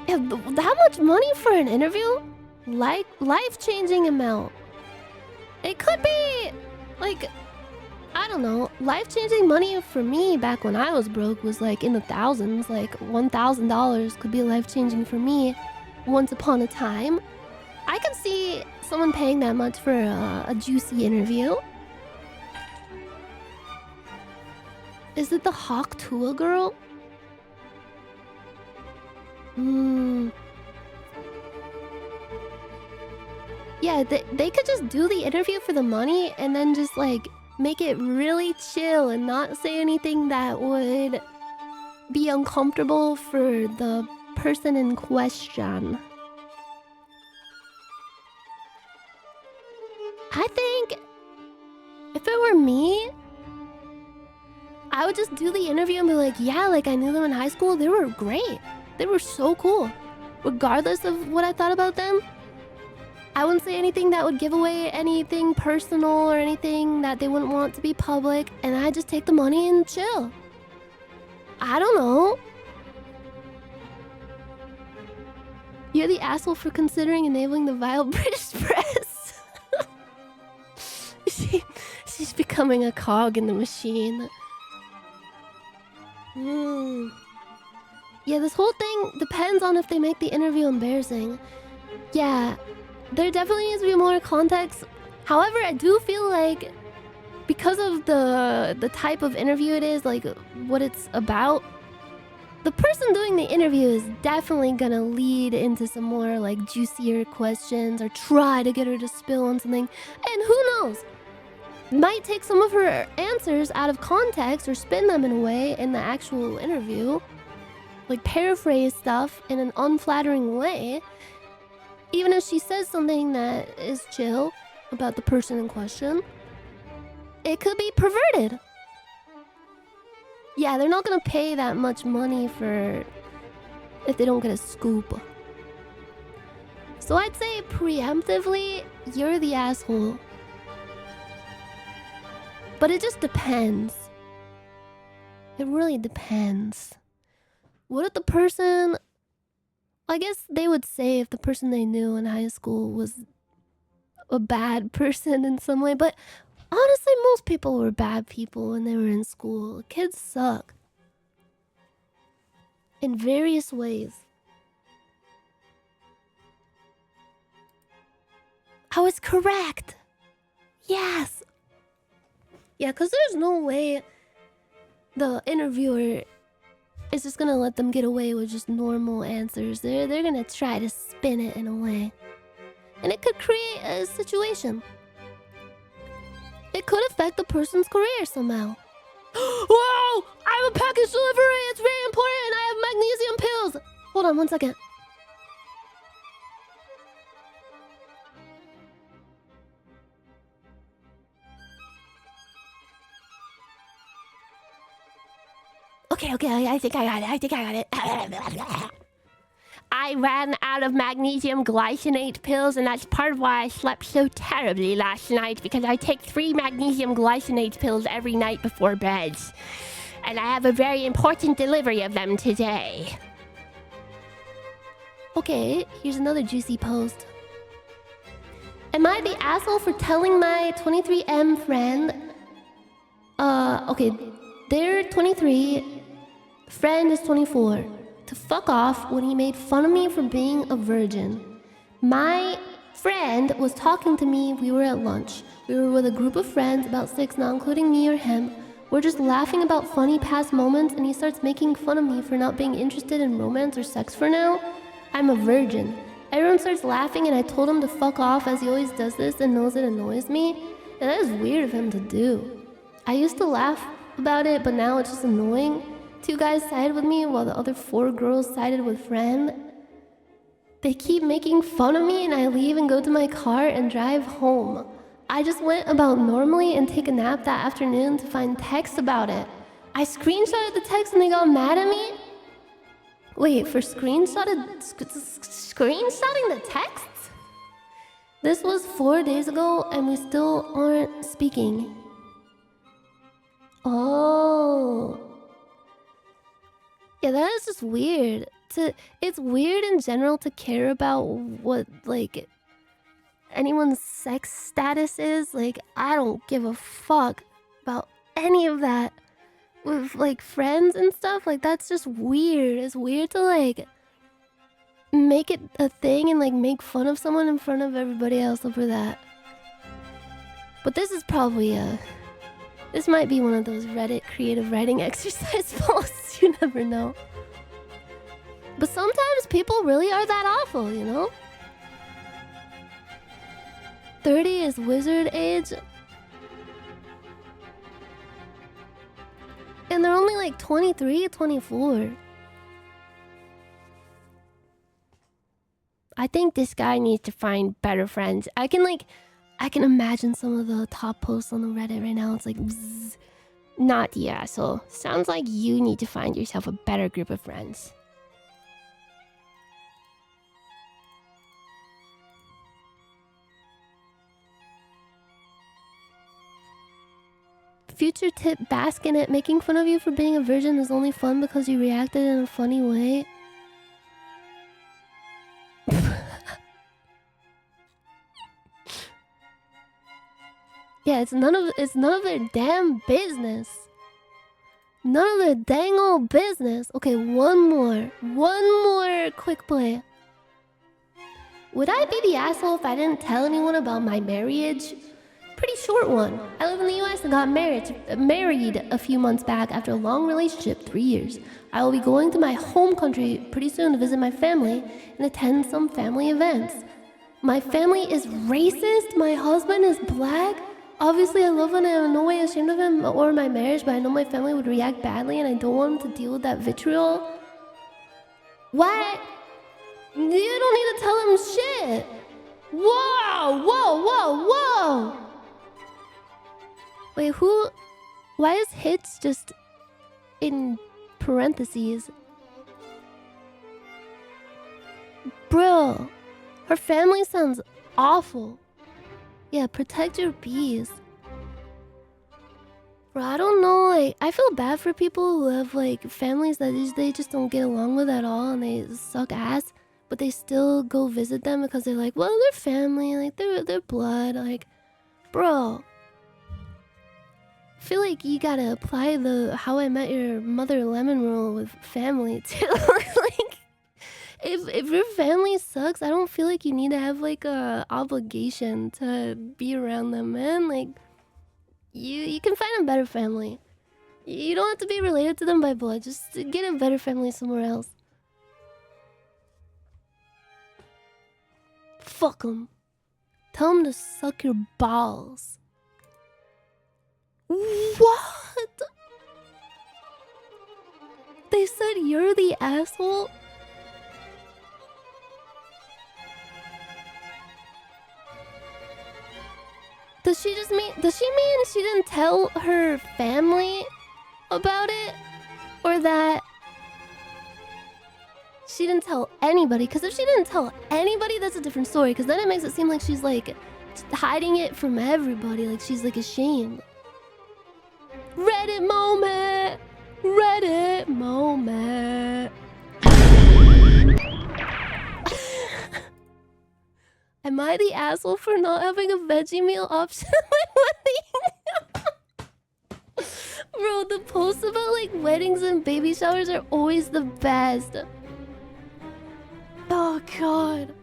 Yeah, that much money for an interview? Like, life-changing amount. It could be, like, I don't know. Life-changing money for me back when I was broke was like in the thousands. Like $1,000 could be life-changing for me once upon a time. I could see someone paying that much for a juicy interview. Is it the Hawk Tua girl? Yeah, they could just do the interview for the money and then just like make it really chill and not say anything that would be uncomfortable for the person in question. I think if it were me, I would just do the interview and be like, yeah, like I knew them in high school. They were great. They were so cool. Regardless of what I thought about them, I wouldn't say anything that would give away anything personal or anything that they wouldn't want to be public. And I just take the money and chill. I don't know. You're the asshole for considering enabling the vile British press. She's becoming a cog in the machine. Yeah, this whole thing depends on if they make the interview embarrassing. Yeah, there definitely needs to be more context. However, I do feel like because of the type of interview it is, like what it's about, the person doing the interview is definitely gonna lead into some more like juicier questions or try to get her to spill on something. And who knows? Might take some of her answers out of context or spin them in a way in the actual interview. Like paraphrase stuff in an unflattering way. Even if she says something that is chill about the person in question, it could be perverted. Yeah, they're not gonna pay that much money for if they don't get a scoop. So I'd say preemptively, you're the asshole. But it just depends. It really depends. What if the person... I guess they would say if the person they knew in high school was a bad person in some way, but honestly, most people were bad people when they were in school. Kids suck. In various ways. I was correct! Yes! Yeah, because there's no way the interviewer is just gonna let them get away with just normal answers. They're gonna try to spin it in a way. And it could create a situation. It could affect the person's career somehow. Whoa! I have a package delivery! It's very important! I have magnesium pills! Hold on 1 second. Okay, I think I got it. I ran out of magnesium glycinate pills, and that's part of why I slept so terribly last night, because I take 3 magnesium glycinate pills every night before bed. And I have a very important delivery of them today. Okay, here's another juicy post. Am I the asshole for telling my 23M friend... okay, they're 23... Friend is 24. To fuck off when he made fun of me for being a virgin. My friend was talking to me. We were at lunch. We were with a group of friends, about 6, not including me or him. We're just laughing about funny past moments, and he starts making fun of me for not being interested in romance or sex for now. I'm a virgin. Everyone starts laughing, and I told him to fuck off, as he always does this and knows it annoys me. And that is weird of him to do. I used to laugh about it, but now it's just annoying. 2 guys sided with me while the other 4 girls sided with friend. They keep making fun of me and I leave and go to my car and drive home. I just went about normally and take a nap that afternoon to find texts about it. I screenshotted the text and they got mad at me? Wait, for screenshotting the texts? This was 4 days ago and we still aren't speaking. Oh. Yeah, that is just weird. It's weird in general to care about what, like, anyone's sex status is. Like, I don't give a fuck about any of that with, like, friends and stuff. Like, that's just weird. It's weird to, like, make it a thing and, like, make fun of someone in front of everybody else over that. But this is probably this might be one of those Reddit creative writing exercise posts. You never know. But sometimes people really are that awful, you know? 30 is wizard age. And they're only like 23, 24. I think this guy needs to find better friends. I can imagine some of the top posts on the Reddit right now. It's like, bzz, not the asshole. Sounds like you need to find yourself a better group of friends. Future tip basking at making fun of you for being a virgin is only fun because you reacted in a funny way. Yeah, it's none of their damn business. None of their dang old business. Okay, one more quick play. Would I be the asshole if I didn't tell anyone about my marriage? Pretty short one. I live in the US and got married a few months back after a long relationship, 3 years. I will be going to my home country pretty soon to visit my family and attend some family events. My family is racist. My husband is black. Obviously, I love him and I'm in no way ashamed of him or my marriage, but I know my family would react badly and I don't want him to deal with that vitriol. What? You don't need to tell him shit. Whoa. Wait, why is hits just in parentheses? Bro, her family sounds awful. Yeah, protect your bees. Bro, I don't know, like, I feel bad for people who have, like, families that they just don't get along with at all and they suck ass, but they still go visit them because they're like, well, they're family, like, they're blood, like, bro. I feel like you gotta apply the How I Met Your Mother Lemon rule with family too. Like, if your family sucks, I don't feel like you need to have like a obligation to be around them, man. Like, you can find a better family. You don't have to be related to them by blood. Just get a better family somewhere else. Fuck them. Tell them to suck your balls. What? They said you're the asshole? Does she mean she didn't tell her family about it? Or that she didn't tell anybody? Because if she didn't tell anybody, that's a different story. Because then it makes it seem like she's like hiding it from everybody. Like she's like ashamed. Reddit moment! Reddit moment! Am I the asshole for not having a veggie meal option at my wedding? Bro, the posts about like weddings and baby showers are always the best. Oh god.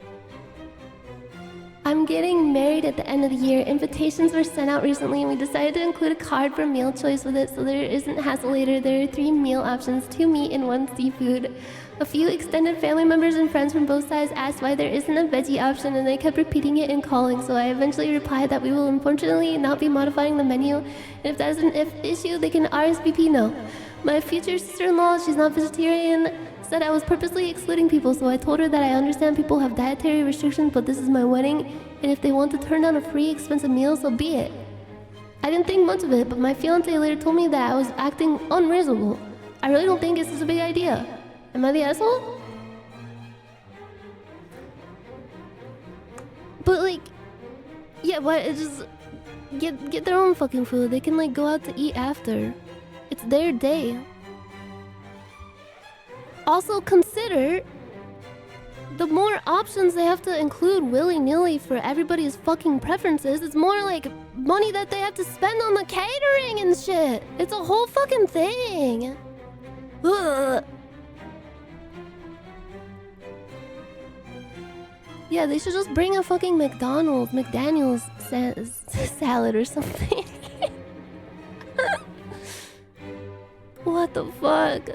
I'm getting married at the end of the year. Invitations were sent out recently and we decided to include a card for meal choice with it so there isn't hassle later. There are 3 meal options, 2 meat and 1 seafood. A few extended family members and friends from both sides asked why there isn't a veggie option and they kept repeating it and calling, so I eventually replied that we will unfortunately not be modifying the menu, and if that is an issue, they can RSVP no. My future sister-in-law, she's not vegetarian, said I was purposely excluding people, so I told her that I understand people have dietary restrictions, but this is my wedding, and if they want to turn down a free, expensive meal, so be it. I didn't think much of it, but my fiance later told me that I was acting unreasonable. I really don't think this is a big idea. Am I the asshole? But like, yeah, what? It's just get their own fucking food. They can like go out to eat after. It's their day. Also consider the more options they have to include willy-nilly for everybody's fucking preferences, it's more like money that they have to spend on the catering and shit. It's a whole fucking thing. Ugh. Yeah, they should just bring a fucking McDaniel's salad or something. What the fuck?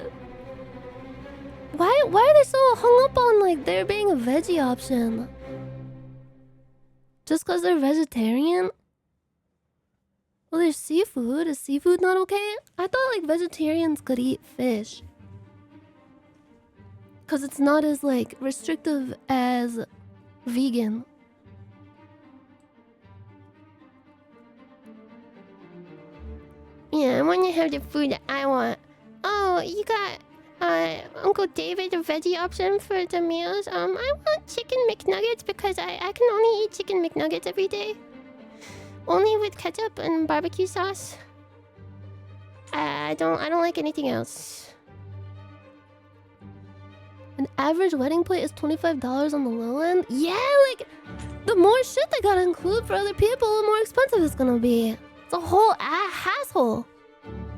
Why are they so hung up on like there being a veggie option? Just cause they're vegetarian? Well, there's seafood. Is seafood not okay? I thought like vegetarians could eat fish. Cause it's not as like restrictive as vegan. Yeah, I want to have the food that I want. Oh, you got Uncle David a veggie option for the meals? I want chicken McNuggets because I can only eat chicken McNuggets every day. Only with ketchup and barbecue sauce. I don't like anything else. An average wedding plate is $25 on the low end? Yeah, like the more shit they gotta include for other people, the more expensive it's gonna be. It's a whole hassle.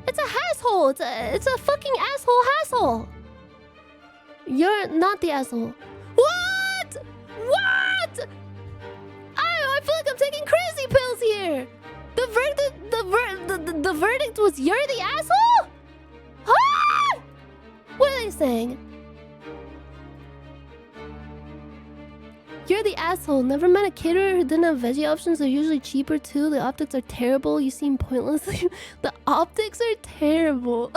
It's a hassle. It's a fucking hassle. You're not the asshole. What? What? I feel like I'm taking crazy pills here. The verdict was you're the asshole? Huh? What are they saying? You're the asshole. Never met a caterer who didn't have veggie options. They're usually cheaper too. The optics are terrible. You seem pointless. The optics are terrible.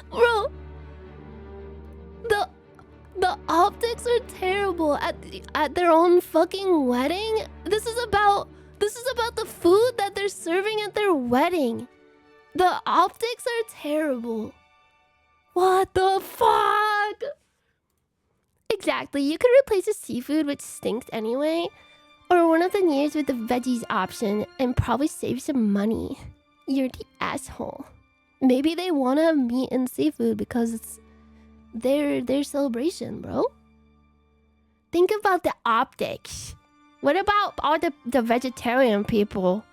Bro. The optics are terrible at their own fucking wedding. This is about the food that they're serving at their wedding. The optics are terrible. What the fuck? Exactly. You could replace the seafood, which stinks anyway, or one of the Nyanners with the veggies option and probably save some money. You're the asshole. Maybe they want to have meat and seafood because it's their celebration, bro. Think about the optics. What about all the vegetarian people?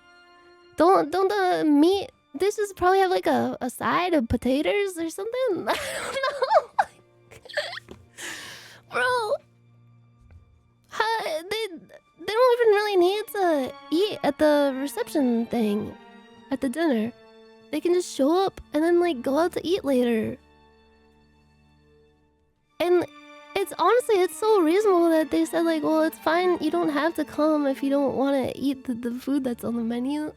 Don't the meat dishes probably have like a side of potatoes or something? I don't know. Bro. They don't even really need to eat at the reception thing. At the dinner. They can just show up and then like go out to eat later. And it's honestly, it's so reasonable that they said like, well, it's fine. You don't have to come if you don't want to eat the food that's on the menu.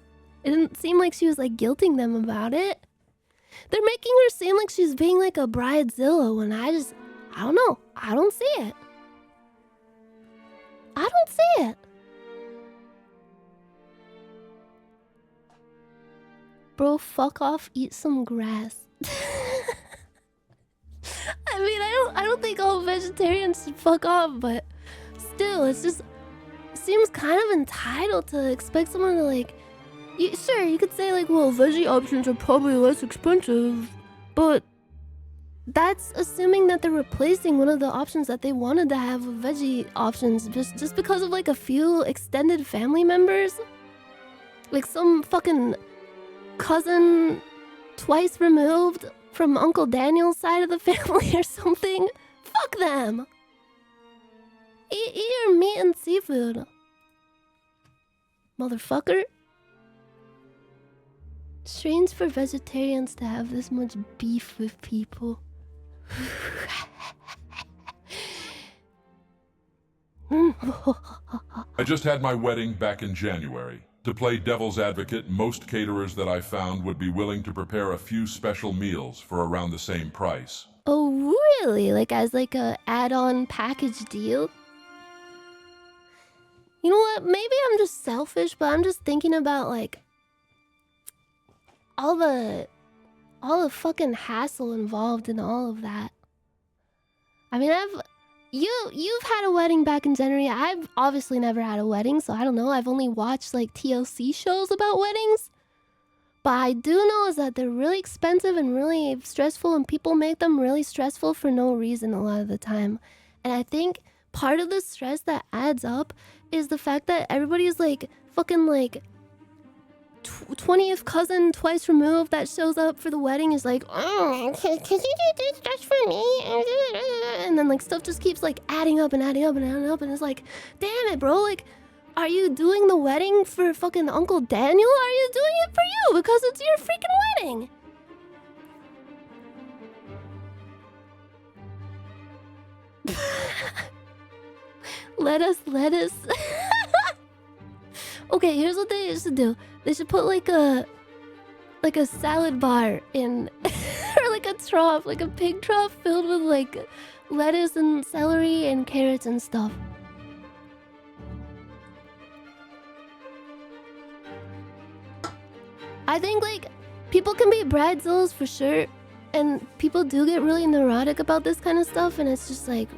It didn't seem like she was like guilting them about it. They're making her seem like she's being like a bridezilla when I don't know. I don't see it. I don't see it. Bro, fuck off, eat some grass. I mean, I don't think all vegetarians should fuck off, but still, it's just seems kind of entitled to expect someone to like. Sure, you could say like, well, veggie options are probably less expensive, but that's assuming that they're replacing one of the options that they wanted to have with veggie options just because of like a few extended family members, like some fucking cousin twice removed from Uncle Daniel's side of the family or something. Fuck them. Eat your meat and seafood, motherfucker. Strange for vegetarians to have this much beef with people. I just had my wedding back in January. To play devil's advocate, most caterers that I found would be willing to prepare a few special meals for around the same price. Oh, really? Like as like a add-on package deal? You know what? Maybe I'm just selfish, but I'm just thinking about like all the fucking hassle involved in all of that. I mean, you've had a wedding back in January. I've obviously never had a wedding, so I don't know. I've only watched like TLC shows about weddings. But I do know is that they're really expensive and really stressful, and people make them really stressful for no reason a lot of the time. And I think part of the stress that adds up is the fact that everybody's like fucking like 20th cousin twice removed that shows up for the wedding is like, oh, can you do this just for me? And then like stuff just keeps like adding up and adding up and adding up, and it's like, damn it, bro, like, are you doing the wedding for fucking Uncle Daniel? Or are you doing it for you because it's your freaking wedding? Lettuce. Okay, here's what they should do. They should put like a salad bar in or like a trough, like a pig trough filled with like lettuce and celery and carrots and stuff. I think like people can be bridezillas for sure, and people do get really neurotic about this kind of stuff, and it's just like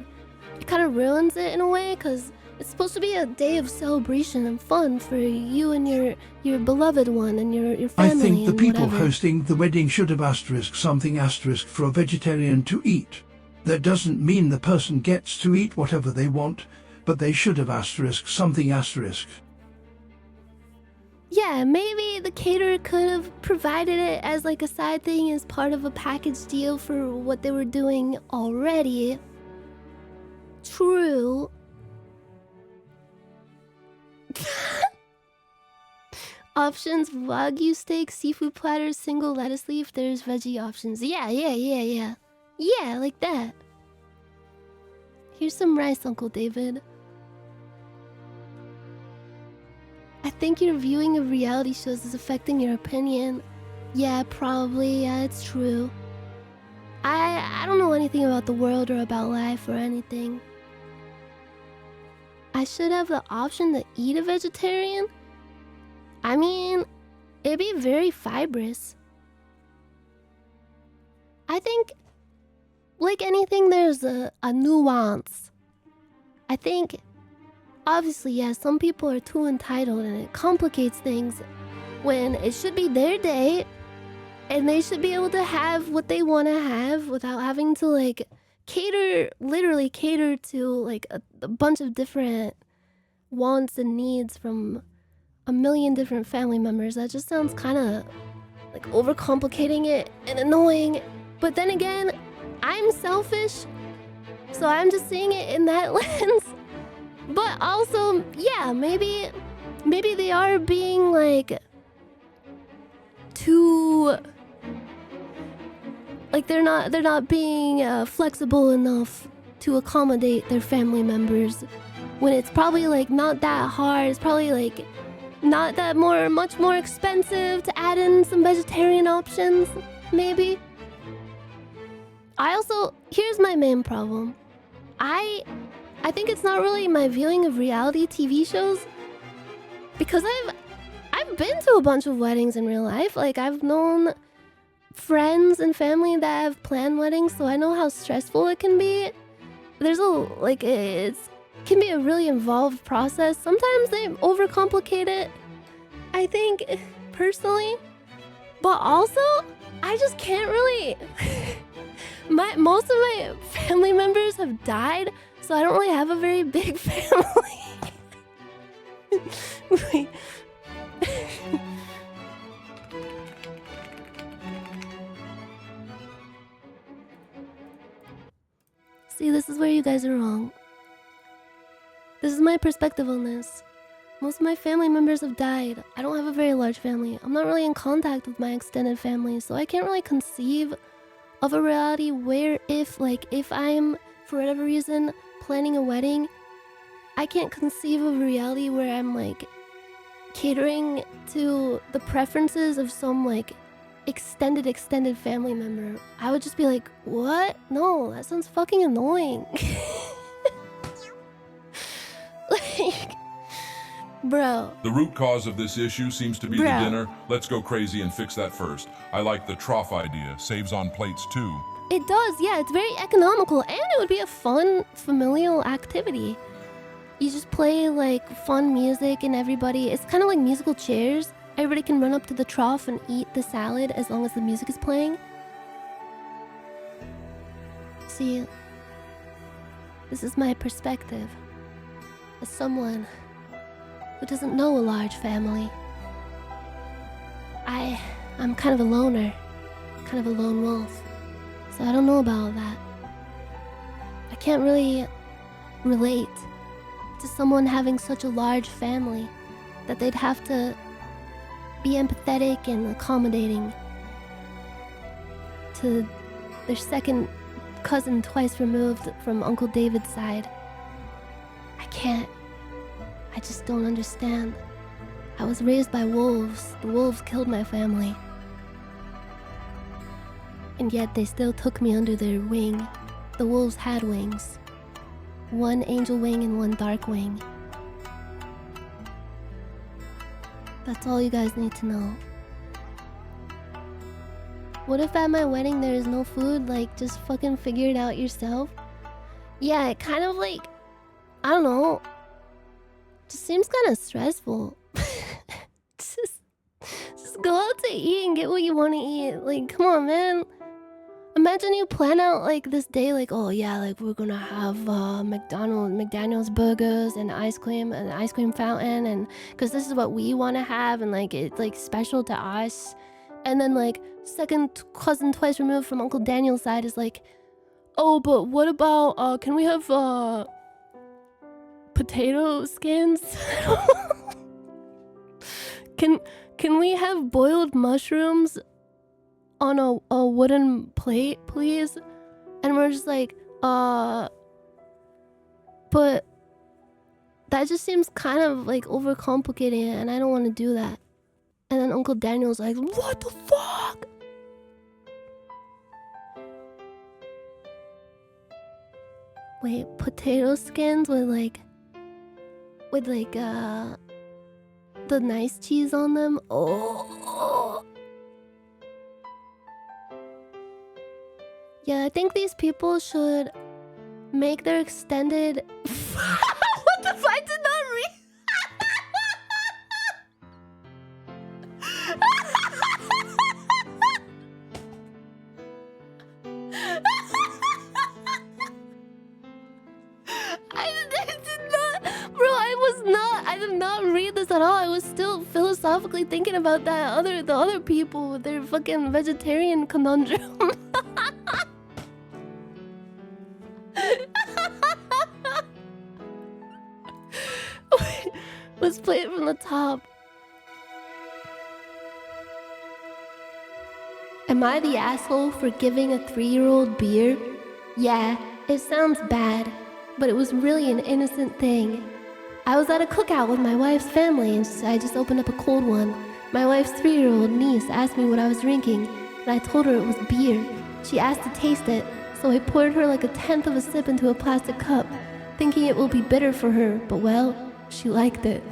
it kind of ruins it in a way, because it's supposed to be a day of celebration and fun for you and your beloved one and your family. I think the people whatever. hosting the wedding should have something for a vegetarian to eat. That doesn't mean the person gets to eat whatever they want, but they should have something. Yeah, maybe the caterer could have provided it as like a side thing as part of a package deal for what they were doing already. True. Options: Wagyu steak, seafood platter, single lettuce leaf. There's veggie options. Yeah, like that. Here's some rice, Uncle David. I think your viewing of reality shows is affecting your opinion. Yeah, probably. Yeah, it's true. I don't know anything about the world or about life or anything. I should have the option to eat a vegetarian? I mean, it'd be very fibrous. I think, like anything, there's a nuance. I think, obviously, yeah, some people are too entitled and it complicates things when it should be their day and they should be able to have what they want to have without having to, like, literally cater to, like, a bunch of different wants and needs from a million different family members. That just sounds kind of like overcomplicating it and annoying. But then again, I'm selfish, so I'm just seeing it in that lens. But also, yeah, maybe they are being like too, like they're not being flexible enough to accommodate their family members when it's probably like not that hard. It's probably like not that much more expensive to add in some vegetarian options, maybe. Here's my main problem. I think it's not really my viewing of reality TV shows, because I've been to a bunch of weddings in real life. Like, I've known friends and family that have planned weddings, so I know how stressful it can be. It can be a really involved process. Sometimes they overcomplicate it, I think, personally. But also, I just can't really... Most of my family members have died, so I don't really have a very big family. Wait. See, this is where you guys are wrong. This is my perspective on this. Most of my family members have died. I don't have a very large family. I'm not really in contact with my extended family, so I can't really conceive of a reality where if I'm, for whatever reason, planning a wedding, I can't conceive of a reality where I'm like catering to the preferences of some like extended family member, I would just be like, what? No, that sounds fucking annoying. Like, bro. The root cause of this issue seems to be the dinner. Let's go crazy and fix that first. I like the trough idea. Saves on plates too. It does, yeah. It's very economical, and it would be a fun familial activity. You just play like fun music, and everybody. It's kind of like musical chairs. Everybody can run up to the trough and eat the salad as long as the music is playing. See, this is my perspective as someone who doesn't know a large family. I'm kind of a loner, kind of a lone wolf, so I don't know about that. I can't really relate to someone having such a large family that they'd have to be empathetic and accommodating to their second cousin twice removed from Uncle David's side. I can't. I just don't understand. I was raised by wolves. The wolves killed my family. And yet they still took me under their wing. The wolves had wings. One angel wing and one dark wing. That's all you guys need to know. What if at my wedding there is no food? Like, just fucking figure it out yourself? Yeah, it kind of like, I don't know. Just seems kind of stressful. just go out to eat and get what you want to eat. Like, come on, man. Imagine you plan out like this day, like, oh yeah, like we're gonna have McDonald's burgers and ice cream fountain, and because this is what we want to have, and like it's like special to us. And then like second cousin twice removed from Uncle Daniel's side is like, oh, but what about can we have potato skins? Can we have boiled mushrooms on a wooden plate, please? And we're just like, but that just seems kind of like overcomplicating it, and I don't want to do that. And then Uncle Daniel's like, what the fuck? Wait, potato skins with the nice cheese on them? Oh. Yeah, I think these people should make their extended... What the fuck? I did not read... I did not read this at all. I was still philosophically thinking about the other people with their fucking vegetarian conundrum. Let's play it from the top. Am I the asshole for giving a 3-year-old beer? Yeah, it sounds bad, but it was really an innocent thing. I was at a cookout with my wife's family, and I just opened up a cold one. My wife's 3-year-old niece asked me what I was drinking, and I told her it was beer. She asked to taste it, so I poured her like 1/10 of a sip into a plastic cup, thinking it will be bitter for her, but well, she liked it.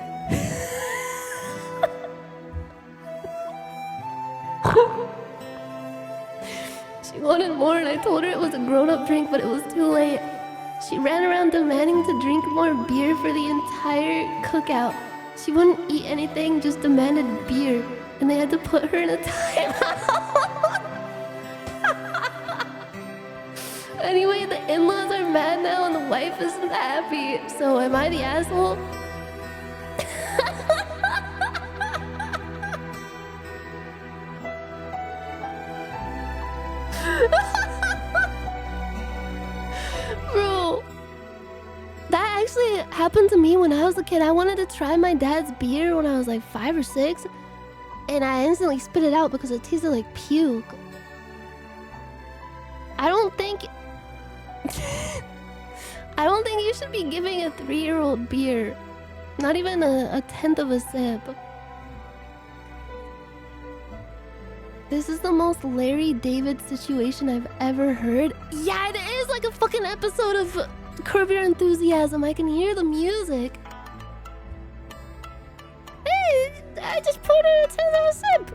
She wanted more, and I told her it was a grown-up drink, but it was too late. She ran around demanding to drink more beer for the entire cookout. She wouldn't eat anything, just demanded beer, and they had to put her in a timeout. Anyway, the in-laws are mad now, and the wife isn't happy. So am I the asshole? Bro, that actually happened to me when I was a kid. I wanted to try my dad's beer when I was like 5 or 6, and I instantly spit it out because it tasted like puke. I don't think you should be giving a 3-year-old beer. Not even a 1/10 of a sip. This is the most Larry David situation I've ever heard. Yeah, it is like a fucking episode of Curb Your Enthusiasm. I can hear the music. Hey, I just poured her a 10 sip.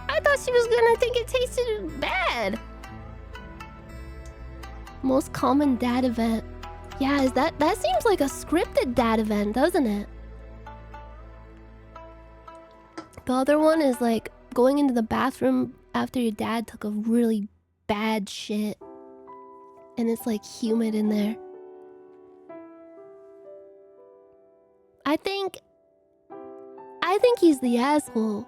I thought she was gonna think it tasted bad. Most common dad event. Yeah, that seems like a scripted dad event, doesn't it? The other one is like going into the bathroom after your dad took a really bad shit. And it's like humid in there. I think he's the asshole.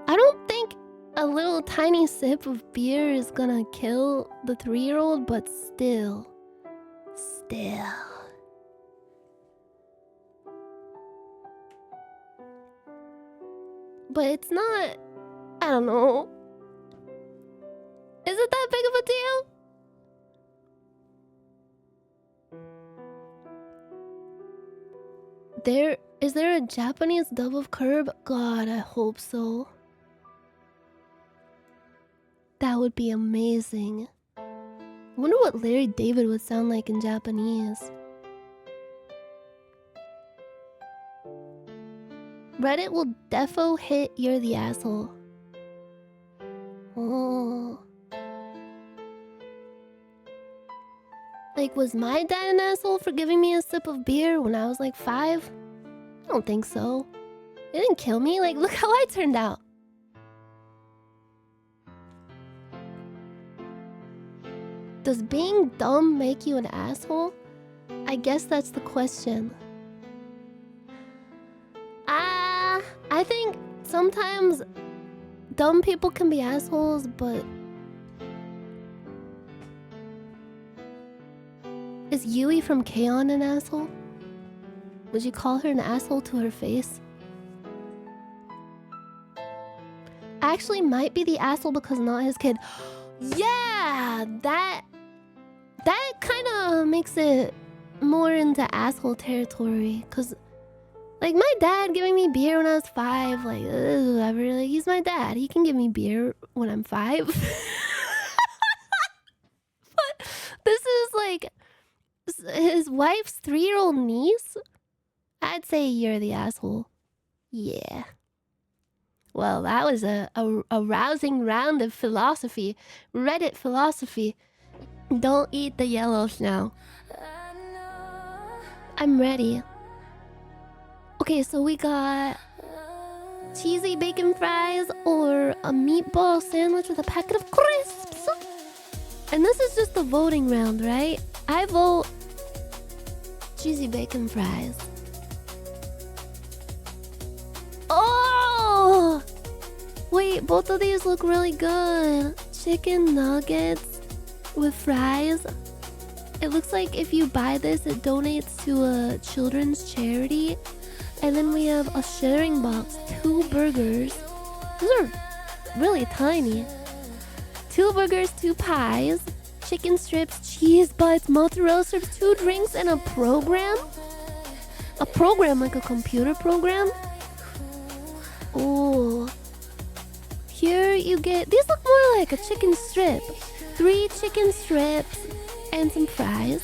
I don't think a little tiny sip of beer is gonna kill the 3-year-old, but still. But it's not... I don't know. Is it that big of a deal? Is there a Japanese dub of Curb? God, I hope so. That would be amazing. I wonder what Larry David would sound like in Japanese. Reddit will defo hit "You're the asshole." Oh. Like, was my dad an asshole for giving me a sip of beer when I was like 5? I don't think so. It didn't kill me. Like, look how I turned out. Does being dumb make you an asshole? I guess that's the question. I think sometimes dumb people can be assholes, but... Is Yui from K-On! An asshole? Would you call her an asshole to her face? Actually might be the asshole because not his kid. Yeah! That kind of makes it more into asshole territory. Because, like, my dad giving me beer when I was 5, like, whatever. Like, he's my dad. He can give me beer when I'm 5. But this is, like, his wife's 3-year-old niece? I'd say you're the asshole. Yeah. Well, that was a rousing round of philosophy. Reddit philosophy. Don't eat the yellows now. I'm ready. Okay, so we got cheesy bacon fries or a meatball sandwich with a packet of crisps. And this is just the voting round, right? I vote cheesy bacon fries. Oh! Wait, both of these look really good. Chicken nuggets with fries. It looks like if you buy this, it donates to a children's charity. And then we have a sharing box, 2 burgers. These are really tiny. 2 burgers, 2 pies, chicken strips, cheese bites, mozzarella strips, 2 drinks, and a program? A program, like a computer program? Oh. Here you get... These look more like a chicken strip. 3 chicken strips and some fries.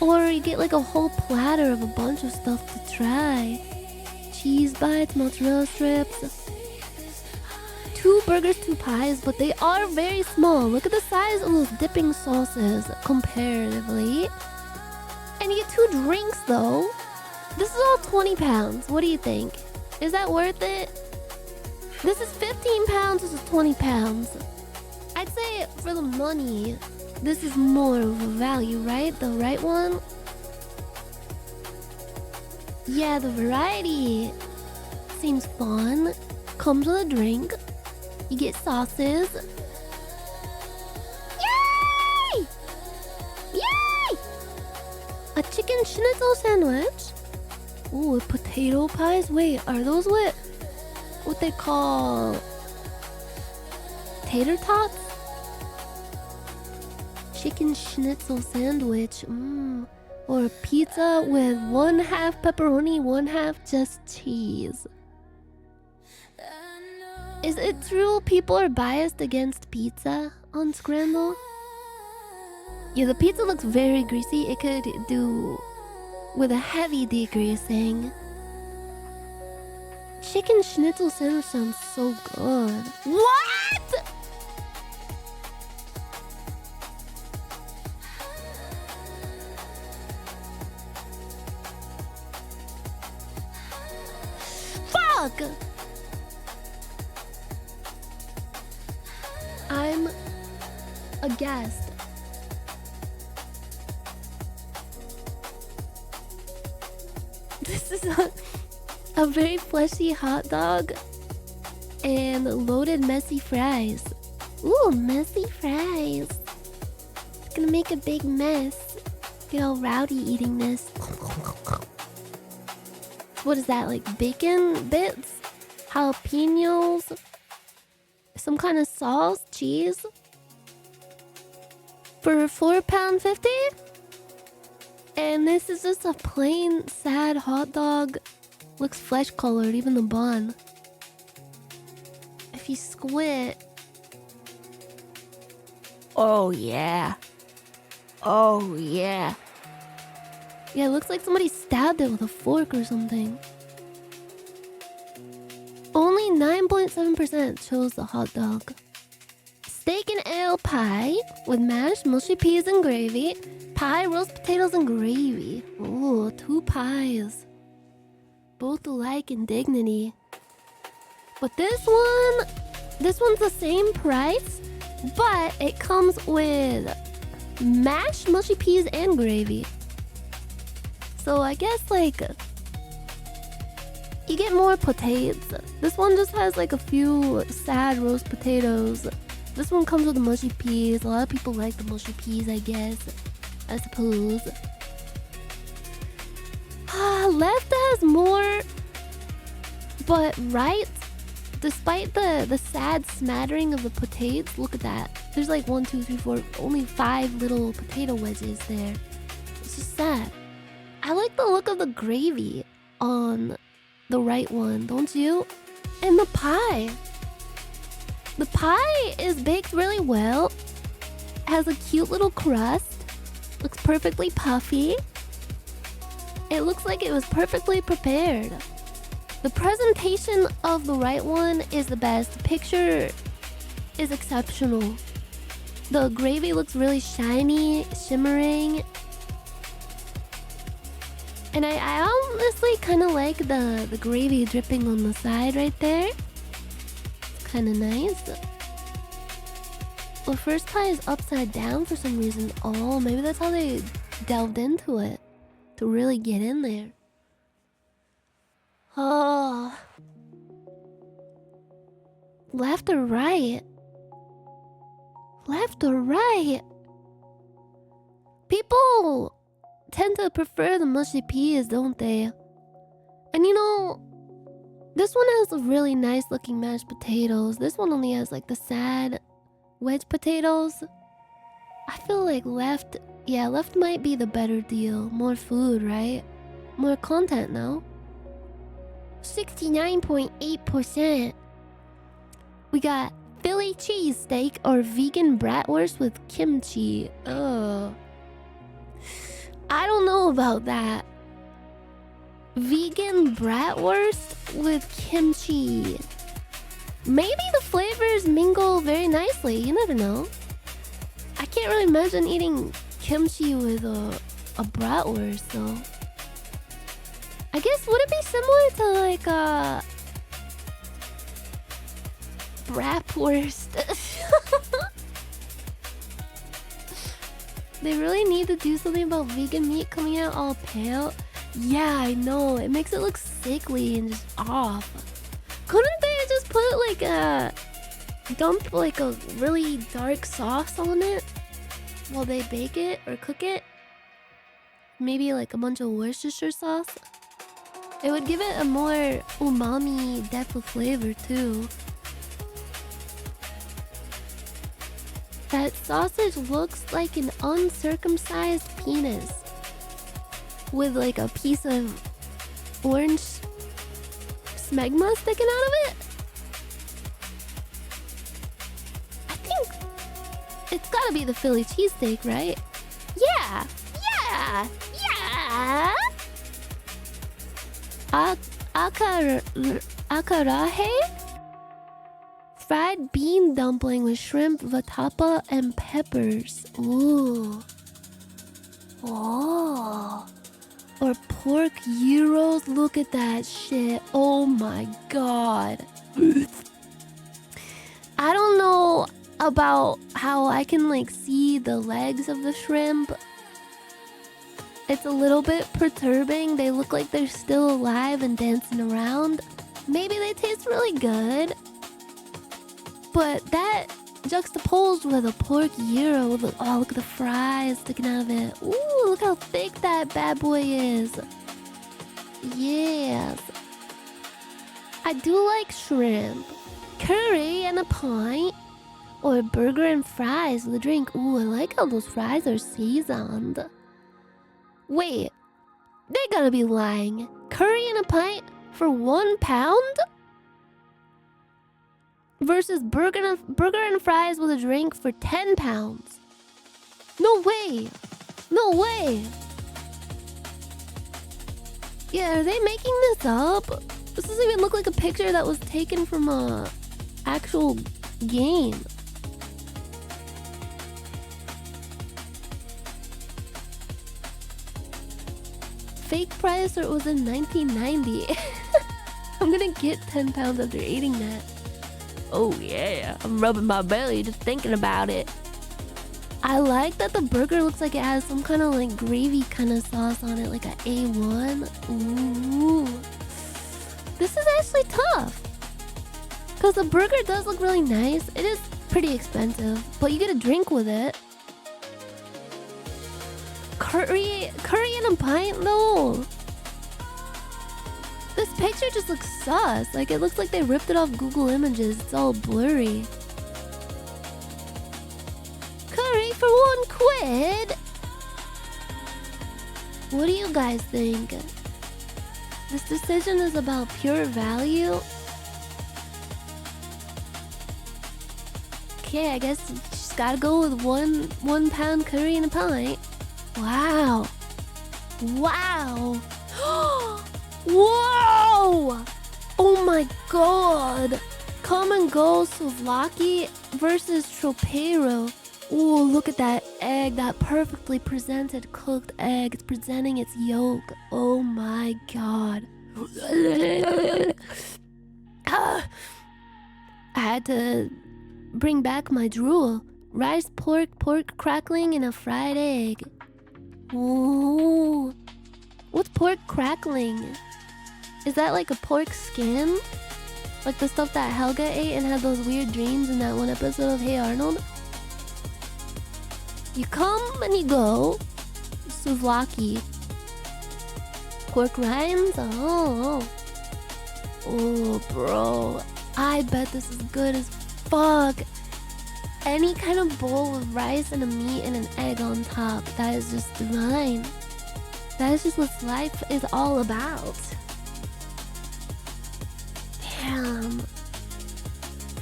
Or you get like a whole platter of a bunch of stuff to try. Cheese bites, mozzarella strips. 2 burgers, 2 pies, but they are very small. Look at the size of those dipping sauces comparatively. And you get 2 drinks though. This is all 20 pounds. What do you think? Is that worth it? This is 15 pounds, this is 20 pounds. I'd say for the money, this is more of a value, right? The right one? Yeah, the variety seems fun. Comes with a drink. You get sauces. Yay! Yay! A chicken schnitzel sandwich. Ooh, with potato pies? Wait, are those what they call tater tots? Chicken schnitzel sandwich. Or a pizza with 1/2 pepperoni, 1/2 just cheese. Is it true people are biased against pizza on Scramble? Yeah, the pizza looks very greasy. It could do with a heavy degreasing. Chicken schnitzel sandwich sounds so good. What? Fuck! I'm aghast. This is a very fleshy hot dog and loaded messy fries. Ooh, messy fries. It's gonna make a big mess. Get all rowdy eating this. What is that, like bacon bits? Jalapenos? Some kind of sauce? Cheese? For £4.50? And this is just a plain, sad hot dog. Looks flesh colored, even the bun. If you squint. Oh, yeah. Oh, yeah. Yeah, it looks like somebody stabbed it with a fork or something. Only 9.7% chose the hot dog. Steak and ale pie with mashed mushy peas and gravy. Pie, roast potatoes, and gravy. Ooh, 2 pies. Both alike in dignity. But this one's the same price, but it comes with mashed mushy peas and gravy. So I guess like you get more potatoes. This one just has like a few sad roast potatoes. This one comes with the mushy peas. A lot of people like the mushy peas, I guess. I suppose. Left has more, but right, despite the sad smattering of the potatoes, look at that. There's like 1, 2, 3, 4, only 5 little potato wedges there. It's just sad. I like the look of the gravy on the right one, don't you? And the pie. The pie is baked really well. Has a cute little crust. Looks perfectly puffy. It looks like it was perfectly prepared. The presentation of the right one is the best. The picture is exceptional. The gravy looks really shiny, shimmering. And I honestly kind of like the gravy dripping on the side right there. It's kind of nice. The first pie is upside down for some reason. Oh, maybe that's how they delved into it. To really get in there. Oh. Left or right? Left or right? People tend to prefer the mushy peas, don't they? And you know, this one has a really nice looking mashed potatoes. This one only has like the sad wedge potatoes. I feel like left might be the better deal. More food, right? More content, no? 69.8%. We got Philly cheesesteak or vegan bratwurst with kimchi. Ugh. I don't know about that. Vegan bratwurst with kimchi. Maybe the flavors mingle very nicely. You never know. I can't really imagine eating kimchi with a bratwurst though. I guess would it be similar to like a bratwurst? They really need to do something about vegan meat coming out all pale. Yeah, I know. It makes it look sickly and just off. Couldn't they just put like dump like a really dark sauce on it while they bake it or cook it? Maybe like a bunch of Worcestershire sauce. It would give it a more umami depth of flavor too. That sausage looks like an uncircumcised penis with like a piece of orange smegma sticking out of it. It's gotta be the Philly cheesesteak, right? Yeah! Yeah! Yeah! Akarahe? Fried bean dumpling with shrimp, vatapa, and peppers. Ooh. Oh. Or pork gyros. Look at that shit. Oh my god. I don't know about how I can like see the legs of the shrimp. It's a little bit perturbing. They look like they're still alive and dancing around. Maybe they taste really good. But that juxtaposed with a pork gyro. Look, oh, look at the fries sticking out of it. Ooh, look how thick that bad boy is. Yes. I do like shrimp. Curry and a pint. Or a burger and fries with a drink. Ooh, I like how those fries are seasoned. Wait, they gotta be lying. Curry and a pint for £1? Versus burger and fries with a drink for £10. No way. No way. Yeah, are they making this up? This doesn't even look like a picture that was taken from a actual game. Fake price, or it was in 1990. I'm gonna get 10 pounds after eating that. Oh yeah, I'm rubbing my belly just thinking about it. I like that the burger looks like it has some kind of like gravy kind of sauce on it, like an A1. Ooh. This is actually tough. Because the burger does look really nice. It is pretty expensive, but you get a drink with it. Curry and a pint though. This picture just looks sus. Like it looks like they ripped it off Google Images. It's all blurry. Curry for £1. What do you guys think? This decision is about pure value. Okay, I guess you just gotta go with one pound curry and a pint. Wow. Wow. Whoa! Oh my god. Come and go souvlaki versus tropeiro. Ooh, look at that egg. That perfectly presented cooked egg. It's presenting its yolk. Oh my god. I had to bring back my drool. Rice, pork crackling, and a fried egg. Ooh. What's pork crackling? Is that like a pork skin? Like the stuff that Helga ate and had those weird dreams in that one episode of Hey Arnold? You come and you go. Souvlaki. Pork rinds? Oh. Oh, bro. I bet this is good as fuck. Any kind of bowl with rice and a meat and an egg on top. That is just divine. That is just what life is all about. Damn.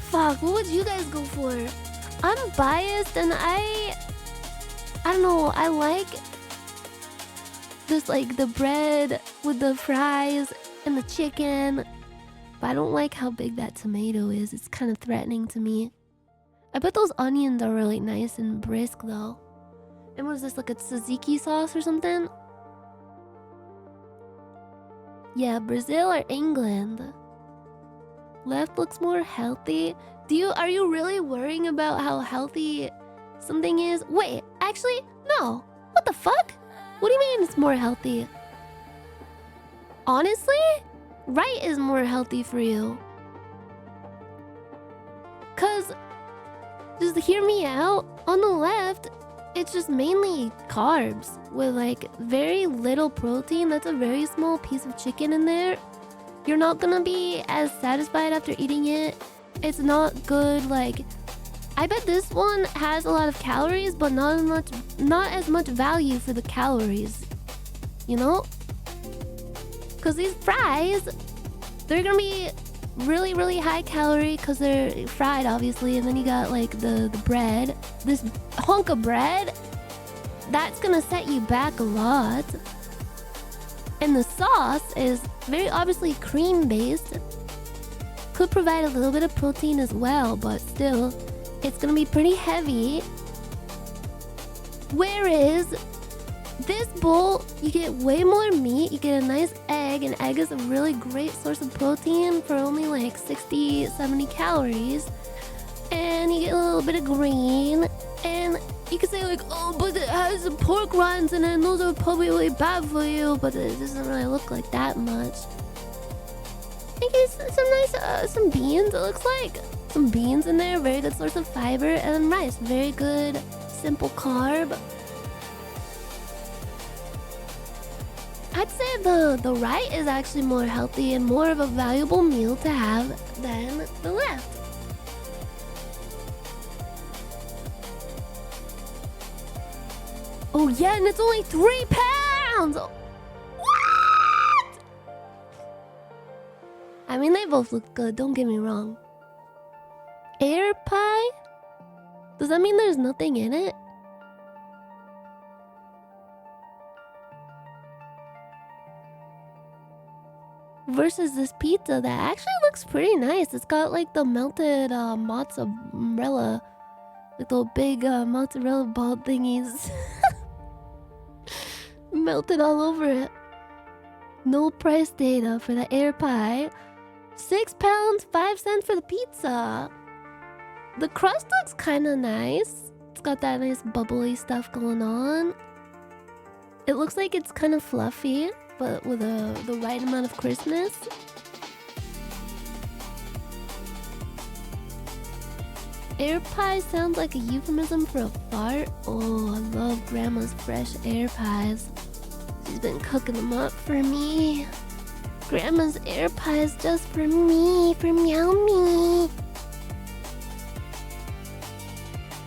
Fuck, what would you guys go for? I'm biased and I don't know, I like just like the bread with the fries and the chicken. But I don't like how big that tomato is. It's kind of threatening to me. I bet those onions are really nice and brisk though. And what is this, like a tzatziki sauce or something? Yeah, Brazil or England? Left looks more healthy. Are you really worrying about how healthy something is? Wait, actually, no. What the fuck? What do you mean it's more healthy? Honestly, right is more healthy for you. Cause, just hear me out. On the left, it's just mainly carbs with like very little protein. That's a very small piece of chicken in there. You're not gonna be as satisfied after eating it. It's not good. Like, I bet this one has a lot of calories, but not as much value for the calories. You know? Cause these fries, they're gonna be really, really high calorie because they're fried, obviously. And then you got like the bread. This hunk of bread, that's gonna set you back a lot. And the sauce is very obviously cream based. Could provide a little bit of protein as well, but still, it's gonna be pretty heavy. Whereas this bowl, you get way more meat, you get a nice egg. An egg is a really great source of protein for only like 60, 70 calories. And you get a little bit of green. And you can say like, oh, but it has some pork rinds in it, and those are probably really bad for you, but it doesn't really look like that much. I guess some nice, some beans, it looks like. Some beans in there, very good source of fiber. And then rice, very good, simple carb. I'd say the right is actually more healthy and more of a valuable meal to have than the left. Oh yeah, and it's only 3 pounds! What? I mean, they both look good, don't get me wrong. Air pie? Does that mean there's nothing in it? Versus this pizza that actually looks pretty nice. It's got like the melted mozzarella. Like the big mozzarella ball thingies. Melted all over it. No price data for the air pie. 6 pounds, 5 cents for the pizza. The crust looks kind of nice. It's got that nice bubbly stuff going on. It looks like it's kind of fluffy, but with the right amount of crispness. Air pie sounds like a euphemism for a fart. Oh, I love Grandma's fresh air pies. She's been cooking them up for me. Grandma's air pies just for me, for Meow Me.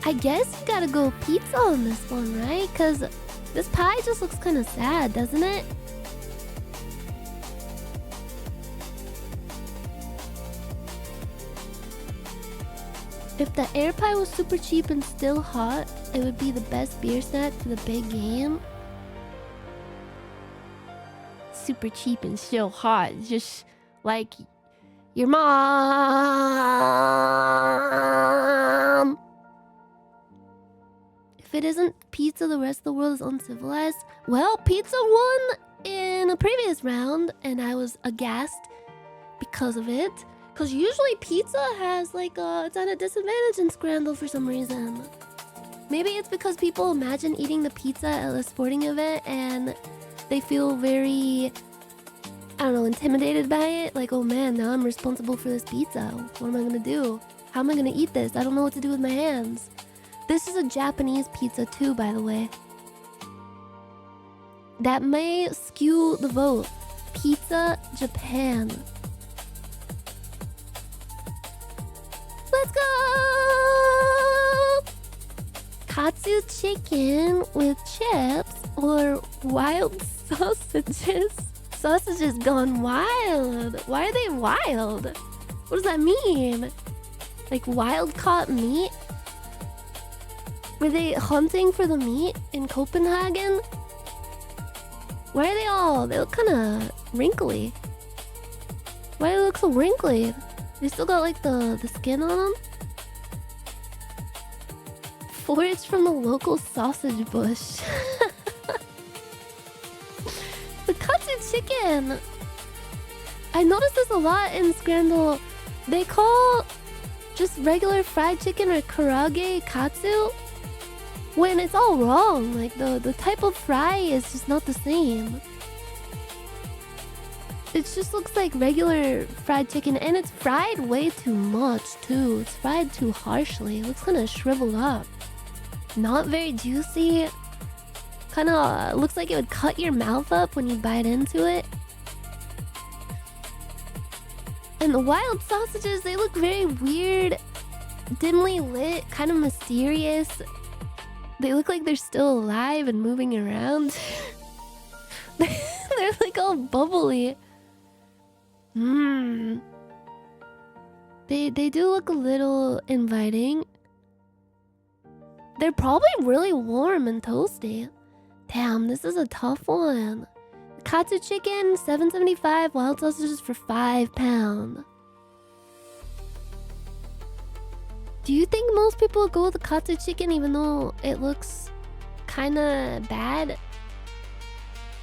I guess you gotta go pizza on this one, right? Because this pie just looks kind of sad, doesn't it? If the air pie was super cheap and still hot, it would be the best beer snack for the big game. Super cheap and still hot. Just like your mom. If it isn't pizza, the rest of the world is uncivilized. Well, pizza won in a previous round, and I was aghast because of it. Because usually pizza has like it's at a disadvantage in Scramble for some reason. Maybe it's because people imagine eating the pizza at a sporting event and they feel very, I don't know, intimidated by it. Like, oh man, now I'm responsible for this pizza. What am I gonna do? How am I gonna eat this? I don't know what to do with my hands. This is a Japanese pizza too, by the way. That may skew the vote. Pizza Japan. Let's go! Katsu chicken with chips or wild sausages? Sausages gone wild. Why are they wild? What does that mean? Like wild caught meat? Were they hunting for the meat in Copenhagen? Why are they all... They look kind of wrinkly. Why do they look so wrinkly? They still got like the skin on them? Forage from the local sausage bush. The katsu chicken! I noticed this a lot in Scramble. They call just regular fried chicken or karage katsu when it's all wrong. Like the type of fry is just not the same. It just looks like regular fried chicken, and it's fried way too much too. It's fried too harshly. It looks kind of shriveled up. Not very juicy. Kind of looks like it would cut your mouth up when you bite into it. And the wild sausages, they look very weird, dimly lit, kind of mysterious. They look like they're still alive and moving around. They're like all bubbly. They do look a little inviting. They're probably really warm and toasty. Damn, this is a tough one. Katsu chicken, $7.75. Wild sausages for £5. Do you think most people go with the katsu chicken even though it looks kinda bad?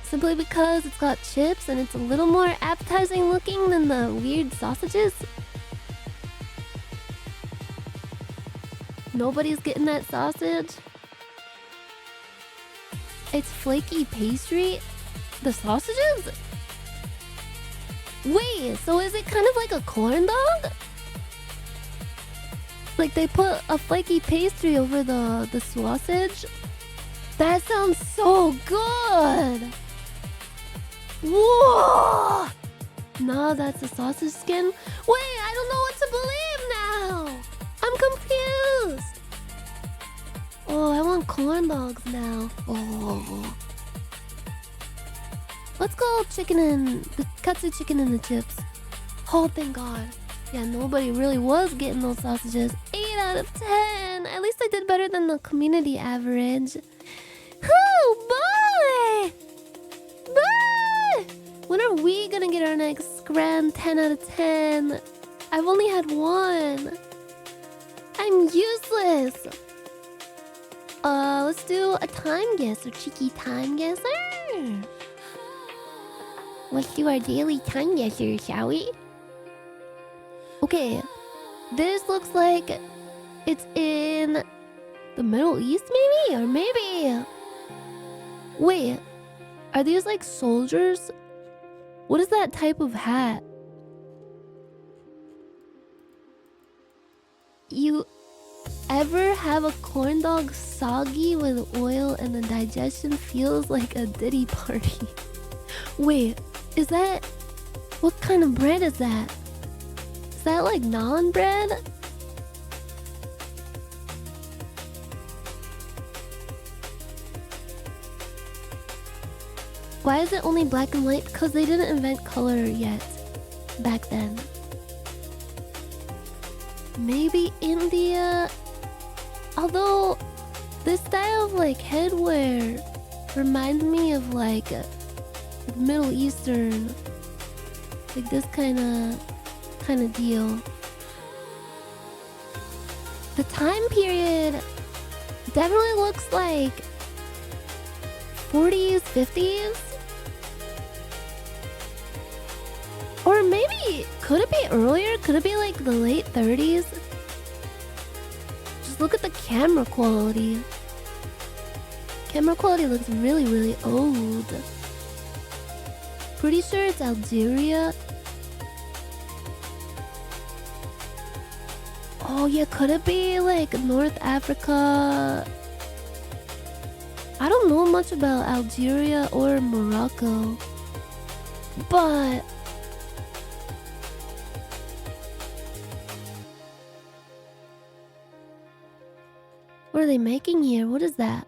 Simply because it's got chips and it's a little more appetizing looking than the weird sausages? Nobody's getting that sausage. It's flaky pastry. The sausages? Wait, so is it kind of like a corn dog? Like they put a flaky pastry over the sausage? That sounds so good! Whoa! No, that's a sausage skin? Wait, I don't know what to believe now! I'm confused! Oh, I want corn dogs now. Oh. Let's go chicken and the katsu chicken and the chips. Oh, thank God. Yeah, nobody really was getting those sausages. 8 out of 10. At least I did better than the community average. Oh, boy! Boy! When are we gonna get our next grand 10 out of 10? I've only had one. I'm useless. Let's do a time guess, a cheeky time guesser. Let's do our daily time guesser, shall we? Okay, this looks like it's in the Middle East, maybe? Or maybe... Wait, are these like soldiers? What is that type of hat? You ever have a corn dog soggy with oil and the digestion feels like a Diddy party? Wait, is that... What kind of bread is that? Is that like naan bread? Why is it only black and white? Because they didn't invent color yet back then. Maybe India. Although this style of like headwear reminds me of like Middle Eastern, like this kind of deal. The time period definitely looks like 40s, 50s. Or maybe, could it be earlier? Could it be like the late 30s? Just look at the camera quality. Camera quality looks really, really old. Pretty sure it's Algeria. Oh yeah, could it be like North Africa? I don't know much about Algeria or Morocco, but what are they making here? What is that?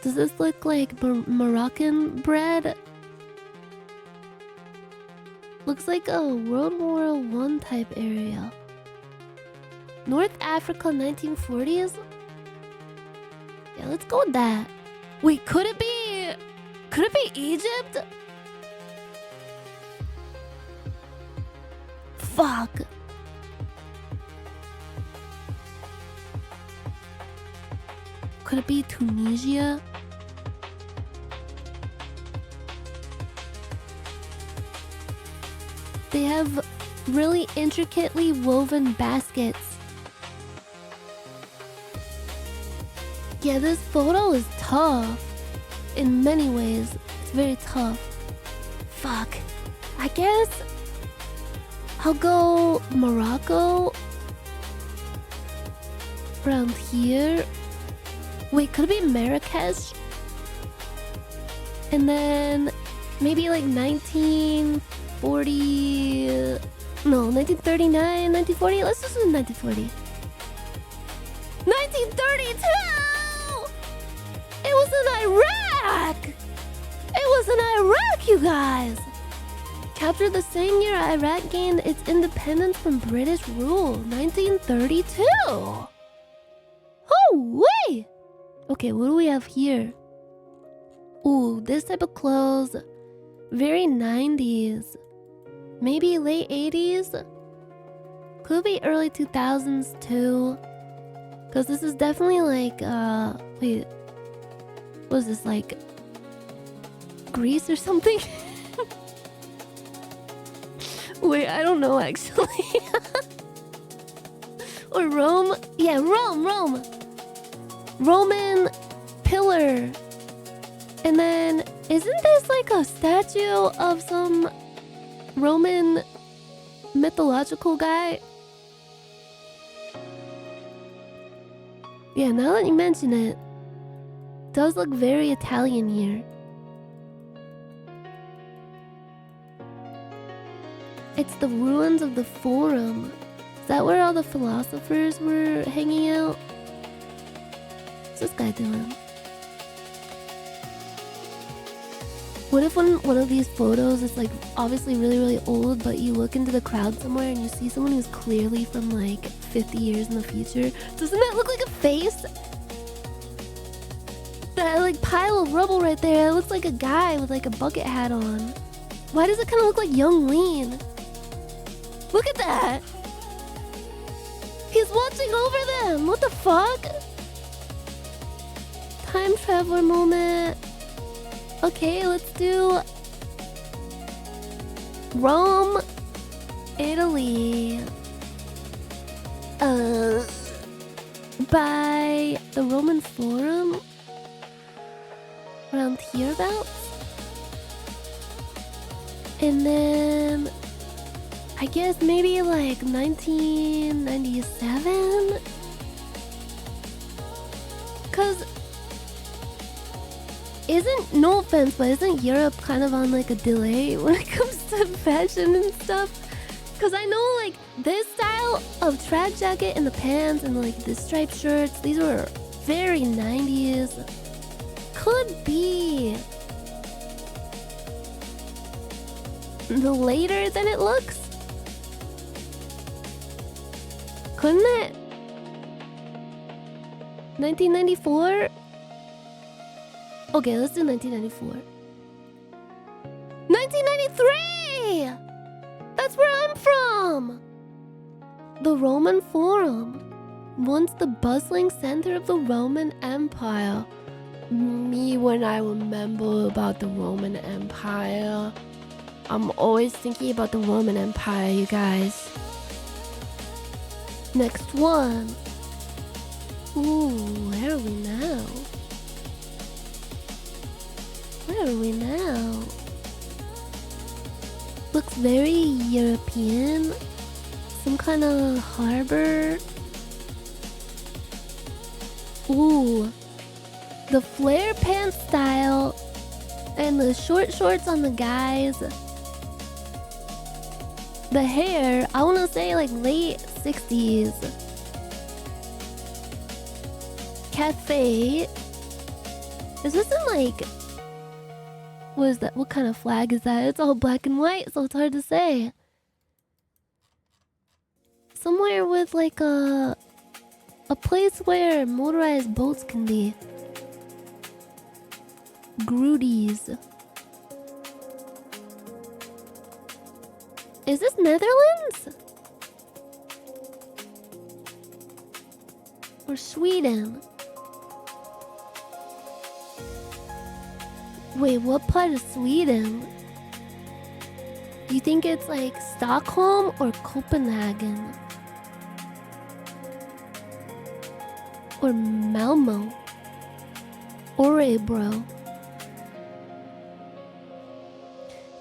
Does this look like Moroccan bread? Looks like a World War I type area. North Africa 1940s? Yeah, let's go with that. Wait, could it be Egypt? Fuck. Could it be Tunisia? They have really intricately woven baskets. Yeah, this photo is tough. In many ways, it's very tough. Fuck. I guess I'll go Morocco. Around here. Wait, could it be Marrakesh? And then maybe like 1940... No, 1939, 1940? Let's just do 1940. 1932! It was in Iraq! It was in Iraq, you guys! Captured the same year Iraq gained its independence from British rule, 1932. Oh, wait! Okay, what do we have here? Ooh, this type of clothes. Very 90s. Maybe late 80s? Could be early 2000s too. Because this is definitely like, wait. What is this, like Greece or something? Wait, I don't know actually. Or Rome? Yeah, Rome. Roman pillar. And then, isn't this like a statue of some Roman mythological guy? Yeah, now that you mention it, does look very Italian here. It's the ruins of the Forum. Is that where all the philosophers were hanging out? What's this guy doing? What if one of these photos is like obviously really, really old, but you look into the crowd somewhere and you see someone who's clearly from like 50 years in the future? Doesn't that look like a face? That like pile of rubble right there, it looks like a guy with like a bucket hat on. Why does it kind of look like Young Lean? Look at that! He's watching over them! What the fuck? Time traveler moment. Okay, let's do Rome, Italy. By the Roman Forum? Around hereabouts? And then I guess maybe like 1997? Cause no offense, but isn't Europe kind of on like a delay when it comes to fashion and stuff? Cause I know like this style of track jacket and the pants and like the striped shirts, these were very 90s. Could be later than it looks. Couldn't it? 1994? Okay, let's do 1994. 1993! That's where I'm from! The Roman Forum. Once the bustling center of the Roman Empire. Me, when I remember about the Roman Empire, I'm always thinking about the Roman Empire, you guys. Next one. Ooh, where are we now? Where are we now? Looks very European. Some kind of harbor. Ooh. The flare pants style. And the short shorts on the guys. The hair, I want to say like late 60s. Cafe. Is this in like... What is that? What kind of flag is that? It's all black and white, so it's hard to say. Somewhere with like a place where motorized boats can be. Grooties. Is this Netherlands? Or Sweden? Wait, what part of Sweden? You think it's like Stockholm or Copenhagen? Or Malmo? Örebro?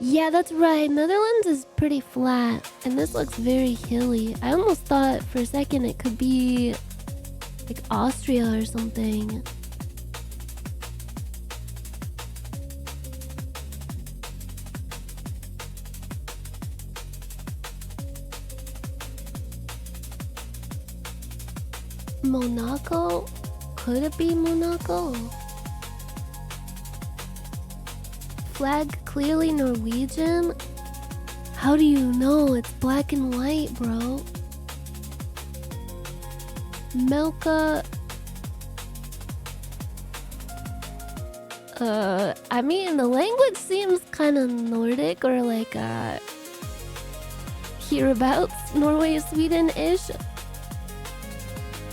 Yeah, that's right. Netherlands is pretty flat, and this looks very hilly. I almost thought for a second it could be like Austria or something. Monaco? Could it be Monaco? Flag clearly Norwegian. How do you know? It's black and white, bro. Melka. I mean, the language seems kind of Nordic or like, hereabouts, Norway, Sweden-ish.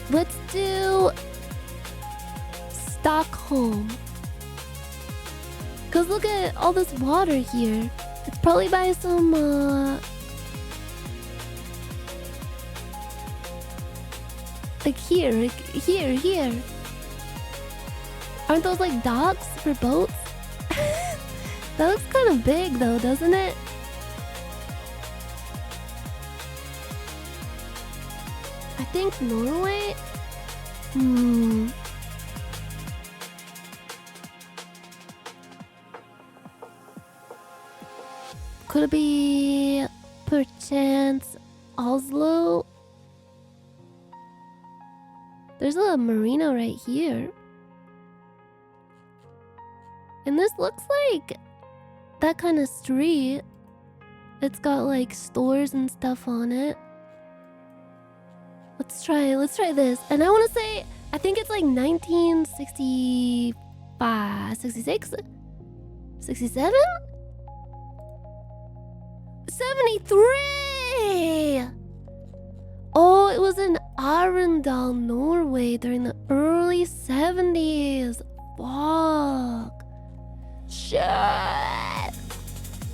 Let's do Stockholm. Cause look at all this water here. It's probably by some, like here. Aren't those like docks for boats? That looks kind of big though, doesn't it? I think Norway? Could it be perchance Oslo? There's a marina right here. And this looks like that kind of street. It's got like stores and stuff on it. Let's try this. And I want to say, I think it's like 1965, 66, 67? 73! Oh, it was in Arendal, Norway during the early 70s. Fuck. Shit.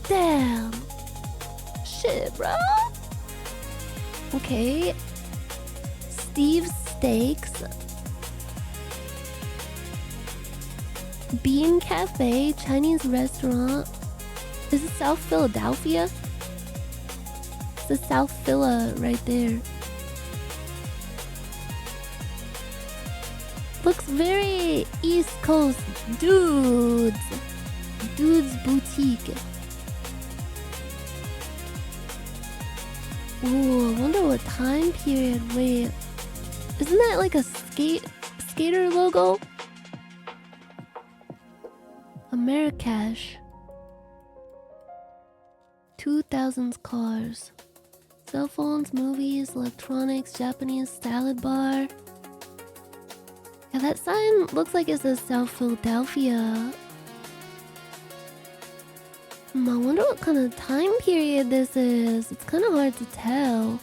Damn. Shit, bro. Okay. Steve's Steaks. Bean Cafe, Chinese restaurant. Is it South Philadelphia? It's the South Phila right there. Looks very East Coast. Dudes Boutique. Ooh, I wonder what time period. Wait, isn't that like a skater logo? Americash. 2000s cars. Cell phones, movies, electronics, Japanese salad bar. Yeah, that sign looks like it says South Philadelphia. I wonder what kind of time period this is. It's kind of hard to tell.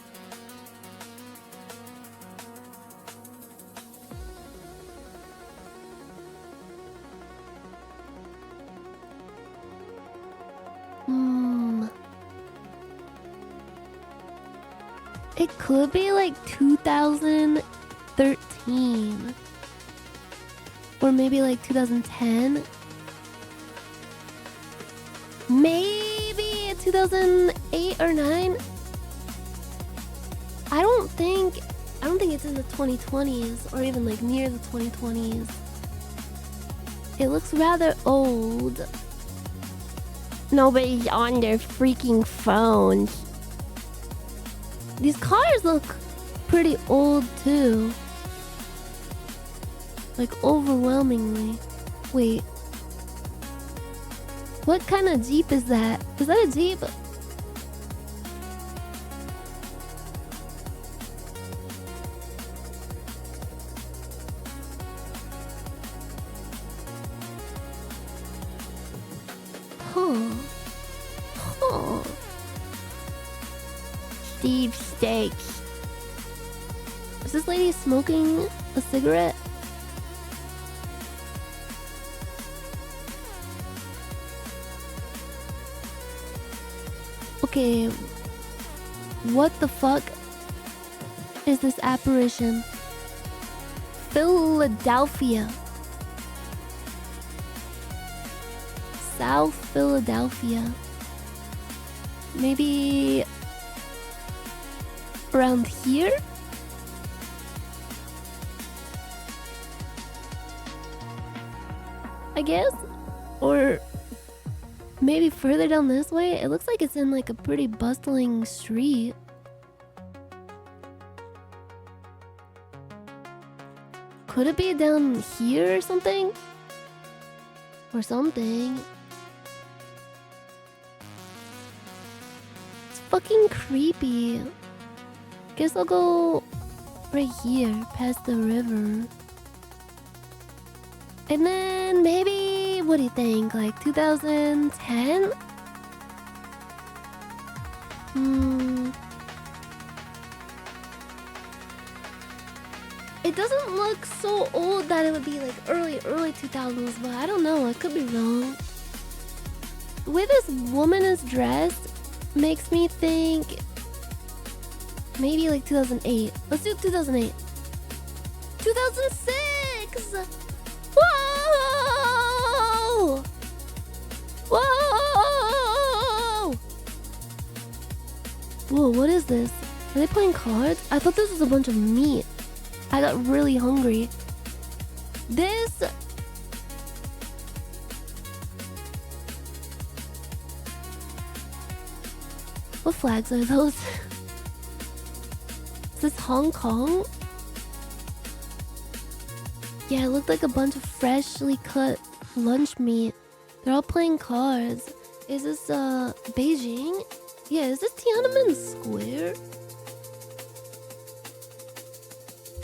It could be like 2013. Or maybe like 2010. Maybe 2008 or 9. I don't think it's in the 2020s or even like near the 2020s. It looks rather old. Nobody's on their freaking phones. These cars look pretty old too. Like overwhelmingly. Wait. What kind of Jeep is that? Is that a Jeep? Huh. Steve's Steaks. Is this lady smoking a cigarette? Okay, what the fuck is this apparition? Philadelphia. South Philadelphia. Maybe around here? I guess? Or maybe further down this way? It looks like it's in like a pretty bustling street. Could it be down here or something? Or something. fucking creepy. Guess I'll go right here, past the river. And then maybe, what do you think? Like 2010? It doesn't look so old that it would be like early 2000s, but I don't know. I could be wrong. The way this woman is dressed makes me think maybe like 2008. Let's do 2008. 2006! Whoa! Whoa! Whoa, what is this? Are they playing cards? I thought this was a bunch of meat. I got really hungry. This... What flags are those? Is this Hong Kong? Yeah, it looked like a bunch of freshly cut lunch meat. They're all playing cards. Is this Beijing? Yeah, is this Tiananmen Square?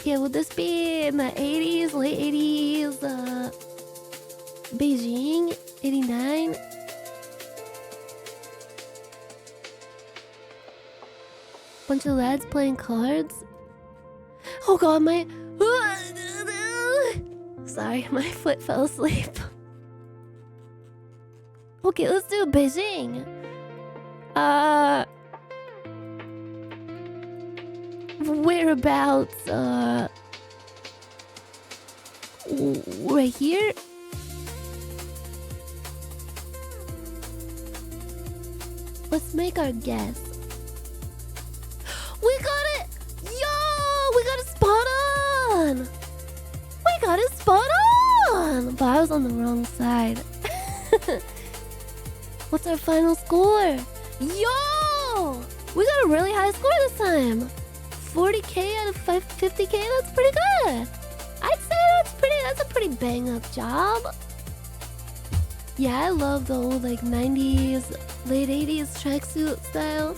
Yeah, would this be in the 80s, late 80s, Beijing, 89? Bunch of lads playing cards. Oh god, my... Sorry, my foot fell asleep. Okay, let's do Beijing. Whereabouts, right here? Let's make our guess. We got it! Yo! We got it spot on! We got it spot on! But I was on the wrong side. What's our final score? Yo! We got a really high score this time. 40k out of 50k, that's pretty good. I'd say that's a pretty bang up job. Yeah, I love the old like 90s, late 80s tracksuit style.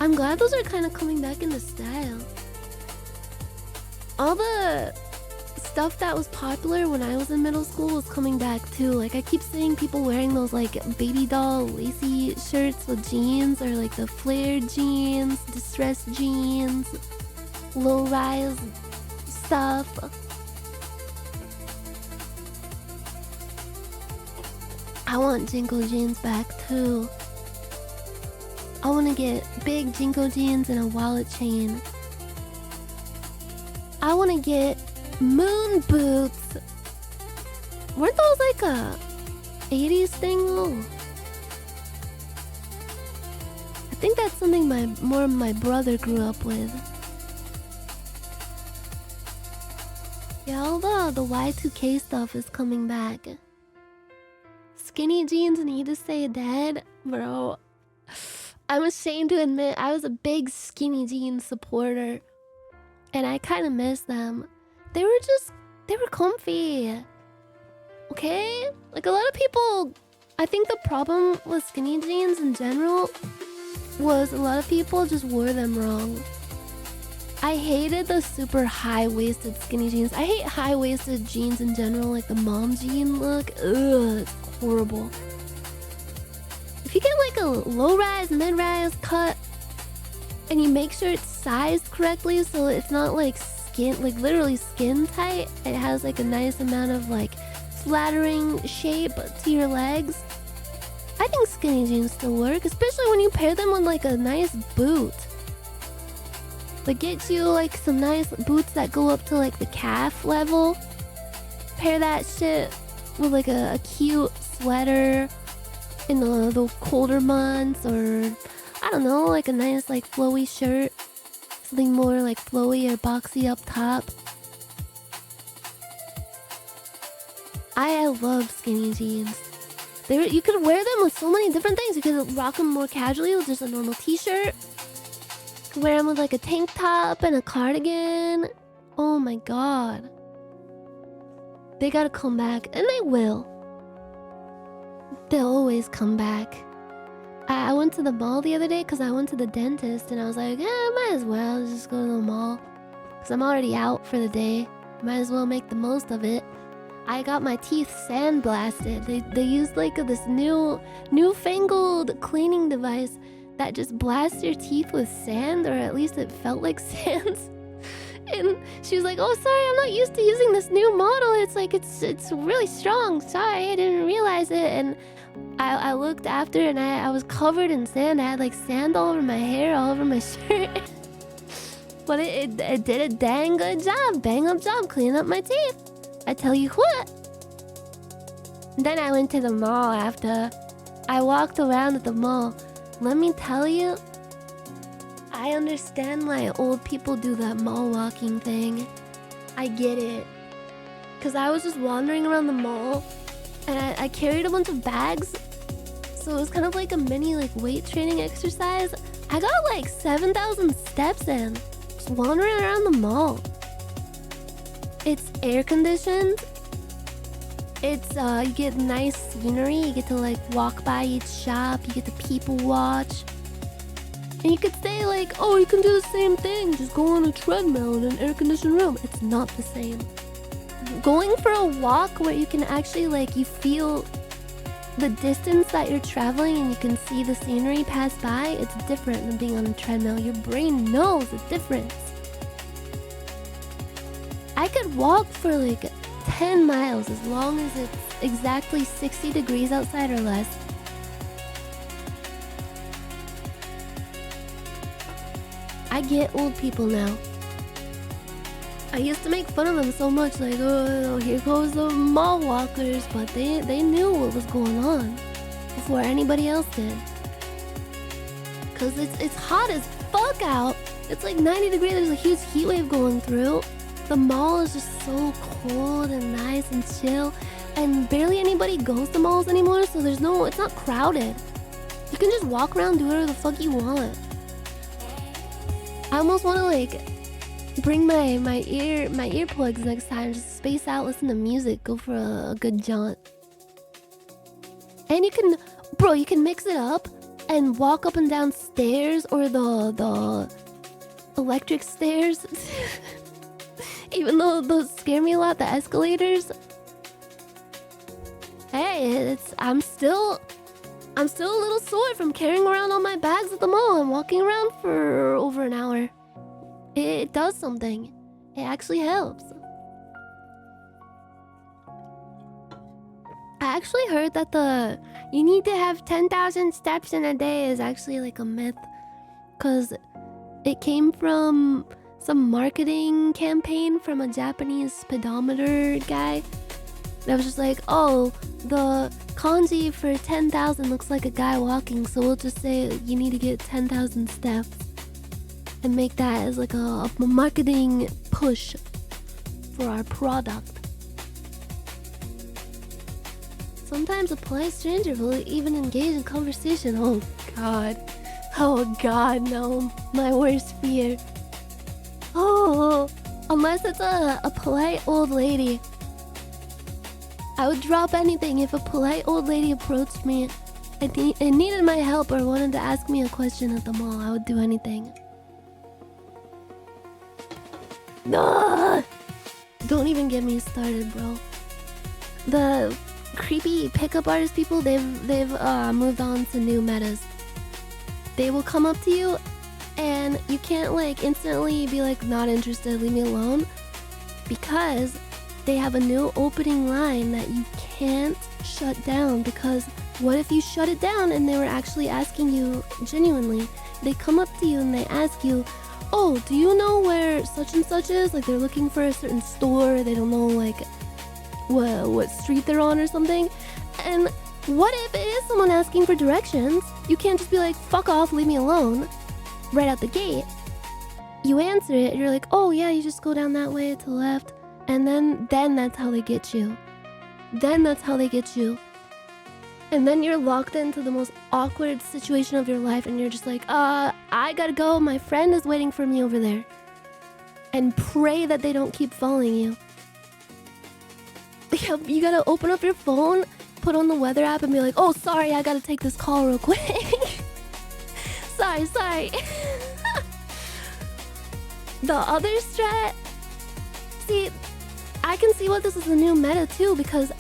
I'm glad those are kind of coming back into style. All the stuff that was popular when I was in middle school was coming back too. Like I keep seeing people wearing those like baby doll lacy shirts with jeans, or like the flared jeans, distressed jeans, low-rise stuff. I want Jinko jeans back too. I want to get big Jinko jeans and a wallet chain. I want to get moon boots. Weren't those like a 80s thing though? I think that's something more my brother grew up with. Yeah, all the Y2K stuff is coming back. Skinny jeans need to stay dead, bro. I'm ashamed to admit I was a big skinny jeans supporter, and I kind of miss them. They were comfy. Okay? Like a lot of people, I think the problem with skinny jeans in general was a lot of people just wore them wrong. I hated the super high-waisted skinny jeans. I hate high-waisted jeans in general, like the mom jean look. Ugh, it's horrible. If you get like a low-rise, mid-rise cut, and you make sure it's sized correctly so it's not like skin, like literally skin tight, it has like a nice amount of like flattering shape to your legs, I think skinny jeans still work, especially when you pair them with like a nice boot. Like get you like some nice boots that go up to like the calf level. Pair that shit with like a cute sweater in the colder months, or I don't know, like a nice like flowy shirt, something more like flowy or boxy up top. I love skinny jeans. You could wear them with so many different things. You could rock them more casually with just a normal t-shirt. You could wear them with like a tank top and a cardigan. Oh my god. They gotta come back, and they will. They'll always come back. I went to the mall the other day because I went to the dentist and I was like, might as well just go to the mall. Because I'm already out for the day. Might as well make the most of it. I got my teeth sandblasted. They used like this newfangled cleaning device that just blasts your teeth with sand, or at least it felt like sand. And she was like, oh, sorry, I'm not used to using this new model. It's like, it's really strong. Sorry, I didn't realize it. And I looked after and I was covered in sand. I had like sand all over my hair, all over my shirt. But it did a dang good job. Bang up job cleaning up my teeth. I tell you what. Then I went to the mall after. I walked around at the mall. Let me tell you, I understand why old people do that mall walking thing. I get it. Because I was just wandering around the mall and I carried a bunch of bags. So it was kind of like a mini like weight training exercise. I got like 7,000 steps in. Just wandering around the mall. It's air conditioned. It's you get nice scenery. You get to like walk by each shop. You get to people watch. And you could say like, oh, you can do the same thing. Just go on a treadmill in an air-conditioned room. It's not the same. Going for a walk where you can actually like, you feel the distance that you're traveling and you can see the scenery pass by, it's different than being on a treadmill. Your brain knows the difference. I could walk for like 10 miles as long as it's exactly 60 degrees outside or less. I get old people now. I used to make fun of them so much, like, oh, here goes the mall walkers, but they knew what was going on before anybody else did. Cause it's hot as fuck out. It's like 90 degrees, there's a huge heat wave going through. The mall is just so cold and nice and chill, and barely anybody goes to malls anymore, so it's not crowded. You can just walk around, do whatever the fuck you want. I almost want to like bring my earplugs next time, just space out, listen to music, go for a good jaunt. And you can mix it up and walk up and down stairs or the electric stairs. Even though those scare me a lot, the escalators. Hey, I'm still a little sore from carrying around all my bags at the mall and walking around for over an hour. It does something. It actually helps. I actually heard that you need to have 10,000 steps in a day is actually like a myth. Because it came from some marketing campaign from a Japanese speedometer guy. That was just like, oh, the kanji for 10,000 looks like a guy walking, so we'll just say you need to get 10,000 steps. And make that as like a marketing push for our product. Sometimes a polite stranger will even engage in conversation. Oh god, no. My worst fear. Oh, unless it's a polite old lady. I would drop anything if a polite old lady approached me and needed my help or wanted to ask me a question at the mall. I would do anything. No! Don't even get me started, bro. The creepy pickup artist people, they've moved on to new metas. They will come up to you and you can't like instantly be like, not interested, leave me alone, because they have a new opening line that you can't shut down. Because what if you shut it down and they were actually asking you genuinely? They come up to you and they ask you, oh, do you know where such and such is? Like they're looking for a certain store, they don't know like what street they're on or something. And what if it is someone asking for directions? You can't just be like, fuck off, leave me alone, right out the gate. You answer it, you're like, oh yeah, you just go down that way to the left. And then that's how they get you. And then you're locked into the most awkward situation of your life and you're just like, I gotta go, my friend is waiting for me over there. And pray that they don't keep following you. You gotta open up your phone, put on the weather app and be like, oh sorry, I gotta take this call real quick. sorry. The other strat. See, I can see what this is a new meta too, because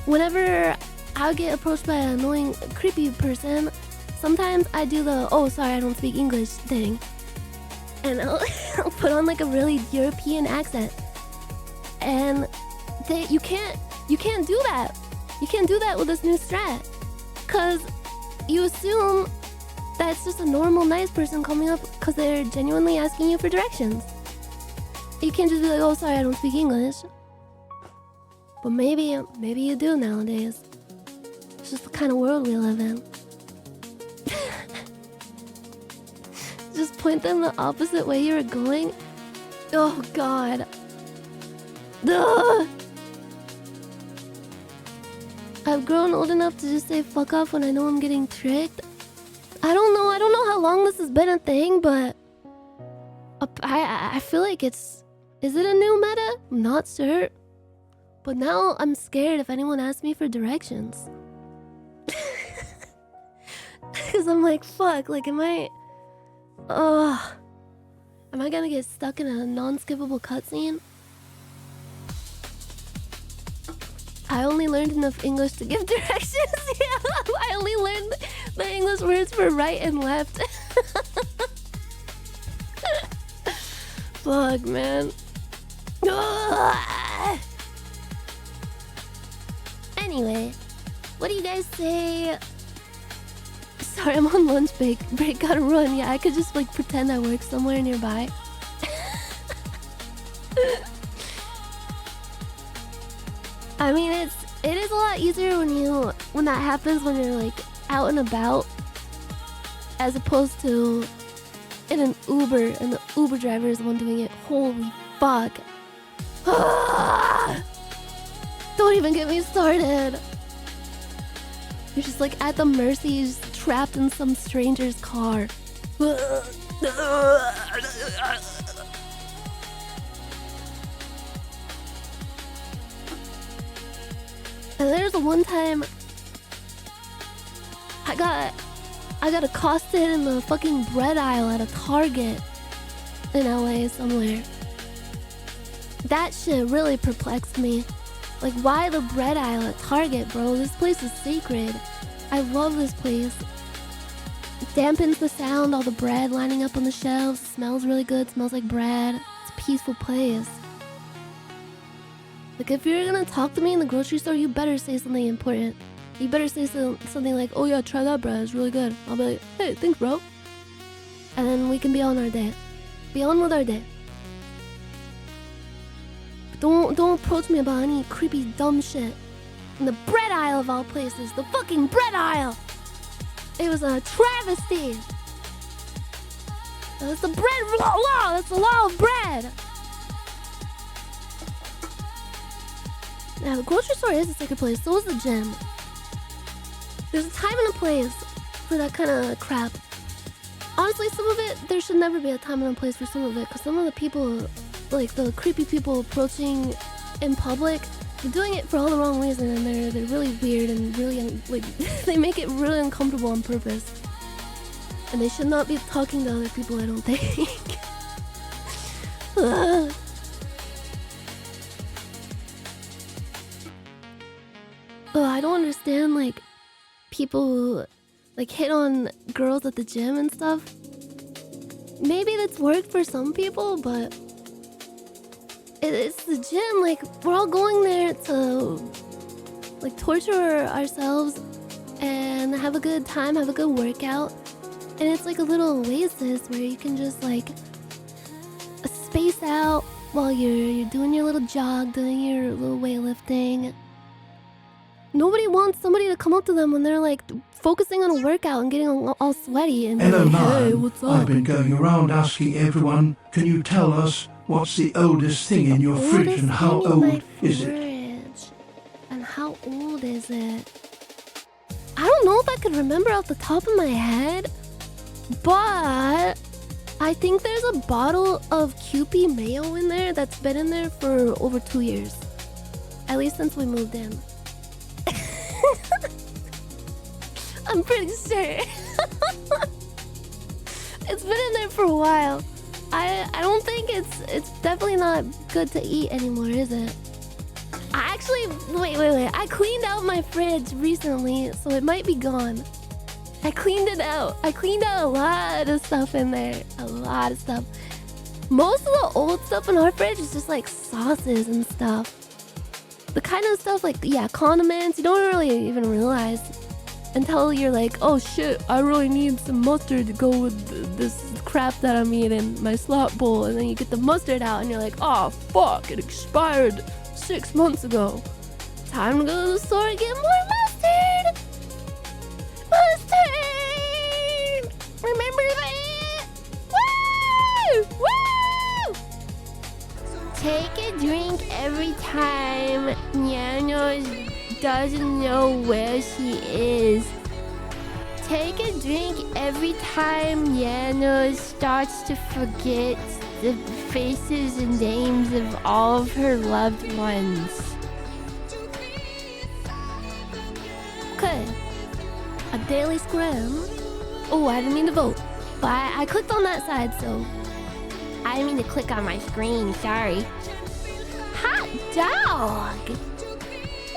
whenever I get approached by an annoying, creepy person, sometimes I do the "oh sorry, I don't speak English" thing, and I'll put on like a really European accent, and you can't do that. You can't do that with this new strat, cause you assume that it's just a normal, nice person coming up because they're genuinely asking you for directions. You can't just be like, "oh sorry, I don't speak English." But maybe you do nowadays. It's just the kind of world we live in. Just point them the opposite way you were going. Oh god. Ugh. I've grown old enough to just say fuck off when I know I'm getting tricked. I don't know how long this has been a thing, but I feel like is it a new meta? I'm not sure. But now I'm scared if anyone asks me for directions. Cause I'm like, fuck, like am I gonna get stuck in a non-skippable cutscene? I only learned enough English to give directions. Yeah, I only learned the English words for right and left. Fuck, man. Anyway, what do you guys say? Sorry, I'm on lunch break. Gotta run. Yeah, I could just like pretend I work somewhere nearby. I mean, it is a lot easier when that happens when you're like out and about, as opposed to in an Uber and the Uber driver is the one doing it. Holy fuck! Don't even get me started. You're just like at the mercy, just trapped in some stranger's car. And there's the one time I got accosted in the fucking bread aisle at a Target in LA somewhere. That shit really perplexed me. Like, why the bread aisle at Target, bro? This place is sacred. I love this place. It dampens the sound, all the bread lining up on the shelves. It smells really good, smells like bread. It's a peaceful place. Like, if you're gonna talk to me in the grocery store, you better say something important. You better say something like, "oh yeah, try that bread, it's really good." I'll be like, "hey, thanks, bro." And then we can be on our day. Be on with our day. But don't approach me about any creepy, dumb shit. In the bread aisle of all places. The fucking bread aisle! It was a travesty! That's the bread law! That's the law of bread! Yeah, the grocery store is a sacred place. So is the gym. There's a time and a place for that kind of crap. Honestly, some of it, there should never be a time and a place for some of it. Because some of the people, like the creepy people approaching in public, they're doing it for all the wrong reasons. And they're really weird and really, like, they make it really uncomfortable on purpose. And they should not be talking to other people, I don't think. I don't understand, like, people who, like, hit on girls at the gym and stuff. Maybe that's worked for some people, but it's the gym. Like, we're all going there to, like, torture ourselves and have a good time, have a good workout. And it's like a little oasis where you can just, like, space out while you're doing your little jog, doing your little weightlifting. Nobody wants somebody to come up to them when they're like focusing on a workout and getting all sweaty and Hello, like, man. "Hey, what's up?" I've been going around asking everyone, can you tell us what's the oldest thing in your fridge and how old is it? And how old is it? I don't know if I could remember off the top of my head, but I think there's a bottle of Kewpie mayo in there that's been in there for over 2 years. At least since we moved in. I'm pretty sure. It's been in there for a while. I don't think it's definitely not good to eat anymore, is it? I actually wait. I cleaned out my fridge recently, so it might be gone. I cleaned it out. I cleaned out a lot of stuff in there. A lot of stuff. Most of the old stuff in our fridge is just like sauces and stuff. The kind of stuff like, yeah, condiments, you don't really even realize until you're like, oh shit, I really need some mustard to go with this crap that I'm eating, my slop bowl. And then you get the mustard out and you're like, oh fuck, it expired 6 months ago. Time to go to the store and get more mustard. Mustard! Remember that? Woo! Woo! Take a drink every time Nyanners doesn't know where she is. Take a drink every time Nyanners starts to forget the faces and names of all of her loved ones. Okay. A daily scram. Oh, I didn't mean to vote. But I clicked on that side, so... I didn't mean to click on my screen, sorry. Hot dog!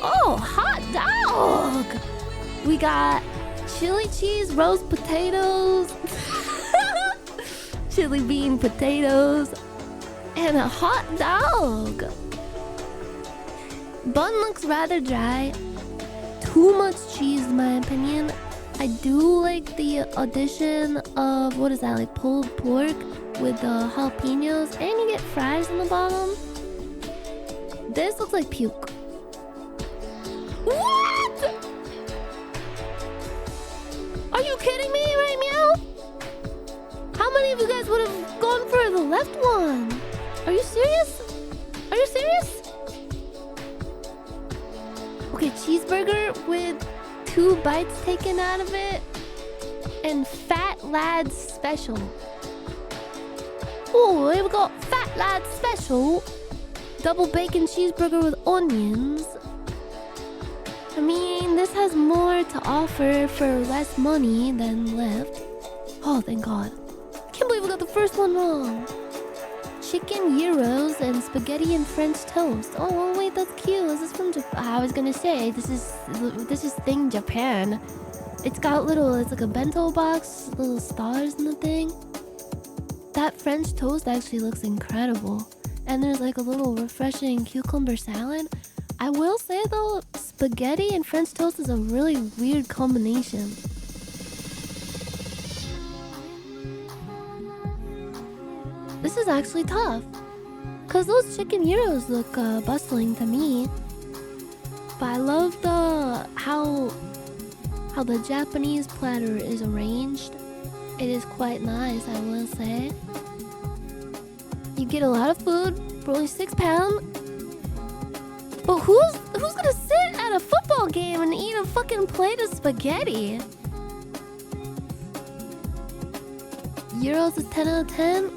Oh, hot dog! We got chili cheese, roast potatoes, chili bean potatoes, and a hot dog. Bun looks rather dry. Too much cheese, in my opinion. I do like the addition of, what is that, like pulled pork with the jalapenos, and you get fries in the bottom. This looks like puke. What? Are you kidding me right now? How many of you guys would have gone for the left one? Are you serious? Are you serious? Okay, cheeseburger with 2 bites taken out of it. And Fat Lad Special. Oh, here we go. Fat Lad Special. Double bacon cheeseburger with onions. I mean, this has more to offer for less money than left. Oh, thank God. I can't believe we got the first one wrong. Chicken gyros and spaghetti and French toast. Oh, well, wait, that's cute. Is this from Japan? I was gonna say, this is thing Japan. It's got it's like a bento box, little stars in the thing. That French toast actually looks incredible. And there's like a little refreshing cucumber salad. I will say though, spaghetti and French toast is a really weird combination. This is actually tough. Cause those chicken gyros look bustling to me. But I love how the Japanese platter is arranged. It is quite nice, I will say. You get a lot of food for only £6. But who's gonna sit at a football game and eat a fucking plate of spaghetti? Euros is 10 out of 10.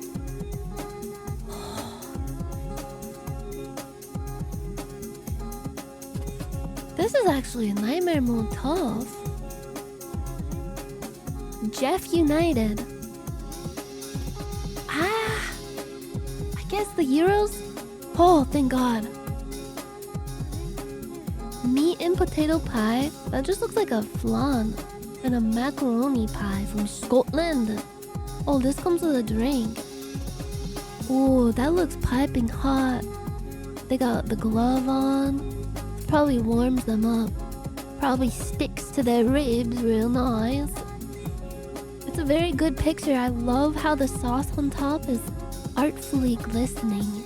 This is actually a nightmare mode tough. Jeff United. I guess the Euros. Oh, thank God. Meat and potato pie. That just looks like a flan. And a macaroni pie from Scotland. Oh, this comes with a drink. Oh, that looks piping hot. They got the glove on. Probably warms them up. Probably sticks to their ribs real nice. It's a very good picture. I love how the sauce on top is artfully glistening.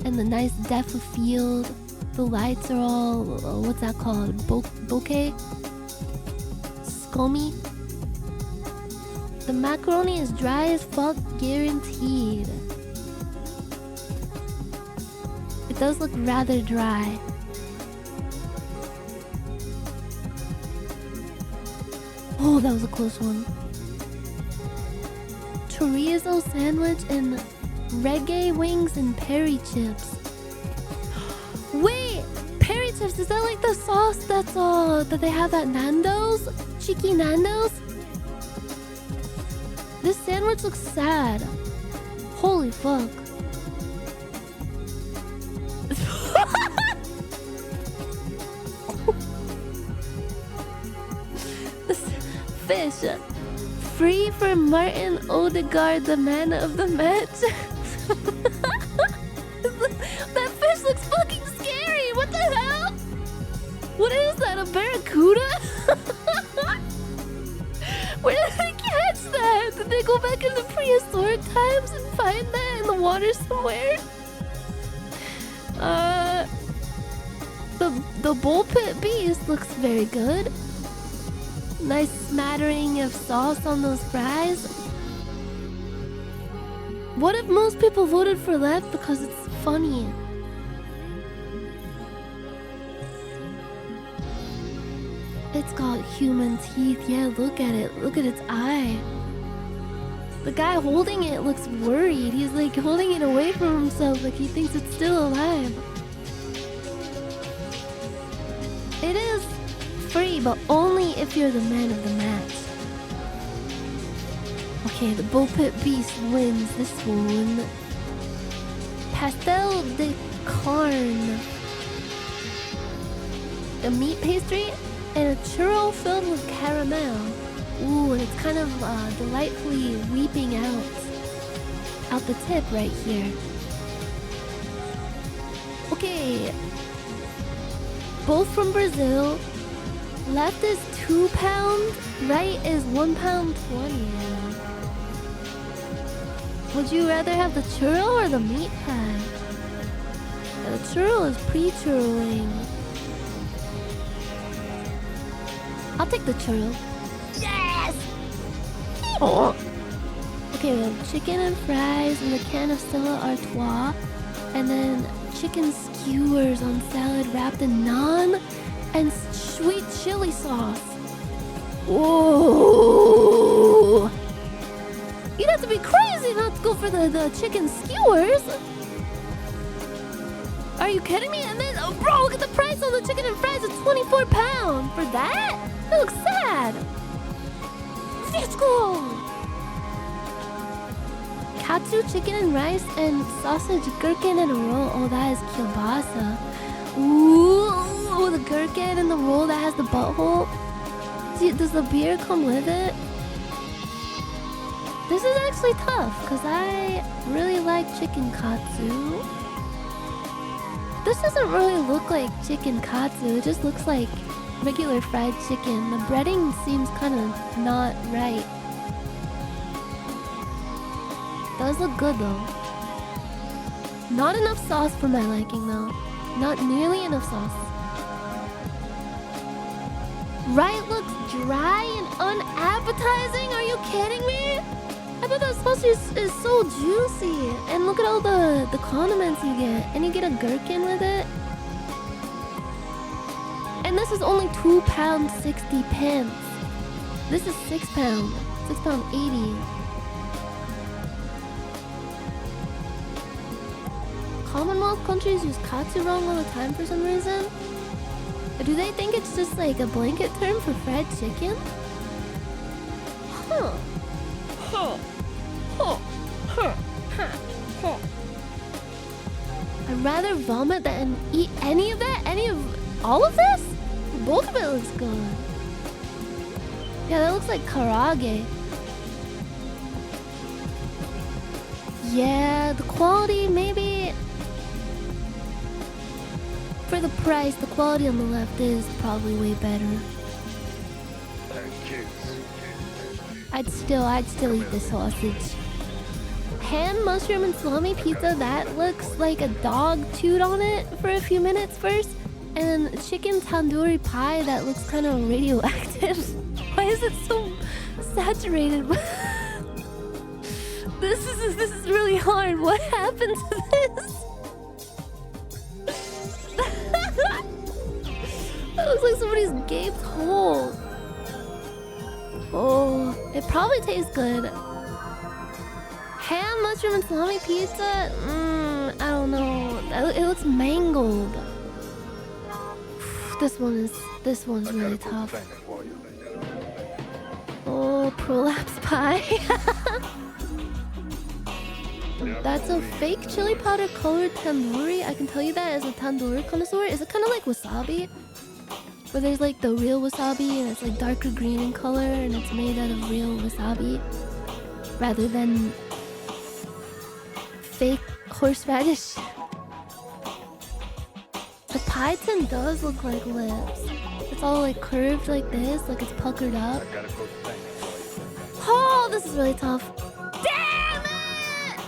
And the nice depth of field. The lights are all, what's that called? Bokeh? Scomy? The macaroni is dry as fuck, guaranteed. It does look rather dry. Oh, that was a close one. Chorizo sandwich and reggae wings and peri chips. Wait, peri chips, is that like the sauce that's that they have at Nando's? Cheeky Nando's? This sandwich looks sad. Holy fuck. This fish. Free for Martin Odegaard, the man of the match. That fish looks fucking scary. What the hell? What is that? A barracuda? Where did they catch that? Did they go back into prehistoric times and find that in the water somewhere? The bullpit beast looks very good. Nice smattering of sauce on those fries. What if most people voted for left because it's funny? It's got human teeth. Yeah, look at it. Look at its eye. The guy holding it looks worried. He's like holding it away from himself like he thinks it's still alive. It is free, but only if you're the man of the match. Okay, the bullpit beast wins this one. Pastel de carne. A meat pastry and a churro filled with caramel. Ooh, and it's kind of delightfully weeping out the tip right here. Okay. Both from Brazil. Left is £2, right is £1.20. Would you rather have the churro or the meat pie? The churro is pre-churroing. I'll take the churro. Yes! Oh. Okay, we have chicken and fries and a can of Stella Artois. And then chicken skewers on salad wrapped in naan and sweet chili sauce. Whoa! You'd have to be crazy not to go for the chicken skewers. Are you kidding me? And then, oh, bro, look at the price on the chicken and fries. It's £24 for that? That looks sad. Let's go. Katsu chicken and rice and sausage, gherkin and a roll. Oh, that is kielbasa. Ooh, the gherkin and the roll that has the butthole. Does the beer come with it? This is actually tough because I really like chicken katsu. This doesn't really look like chicken katsu. It just looks like regular fried chicken. The breading seems kind of not right. Does look good though. Not enough sauce for my liking though. Not nearly enough sauce. Right looks dry and unappetizing. Are you kidding me? I thought that sausage is so juicy. And look at all the condiments you get. And you get a gherkin with it. And this is only £2.60. This is £6. £6.80. Commonwealth countries use katsu wrong all the time for some reason. Do they think it's just like a blanket term for fried chicken? Huh. Huh. Huh. Huh. Huh. Huh. I'd rather vomit than eat any of that? Any of all of this? Both of it looks good. Yeah, that looks like karage. Yeah, the quality maybe... For the price, the quality on the left is probably way better. I'd still eat the sausage. Hand, mushroom, and salami pizza, that looks like a dog chewed on it for a few minutes first. And then chicken tandoori pie, that looks kind of radioactive. Why is it so saturated? This is really hard. What happened to this? That looks like somebody's gaped hole. Oh, it probably tastes good. Ham, mushroom, and salami pizza? I don't know. It looks mangled. This one's really tough. Oh, prolapse pie. That's a fake chili powder colored tandoori. I can tell you that as a tandoori connoisseur. Is it kind of like wasabi? Where there's like the real wasabi and it's like darker green in color and it's made out of real wasabi rather than fake horseradish. The pie tin does look like lips. It's all like curved like this, like it's puckered up. Oh, this is really tough. Damn it!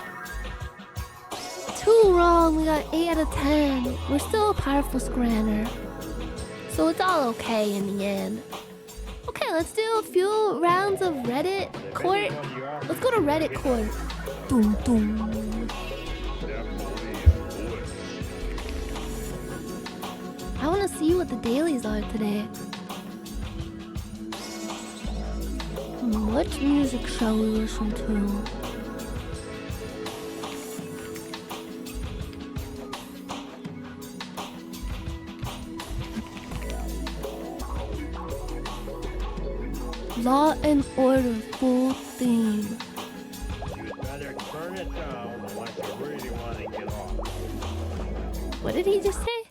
2 wrong, we got 8 out of 10. We're still a powerful scranner. So it's all okay in the end. Okay, let's do a few rounds of Reddit court. Let's go to Reddit court. Boom, boom. I want to see what the dailies are today. What music shall we listen to? Law and Order full theme. You'd better turn it down unless you really want to get off. What did he just say?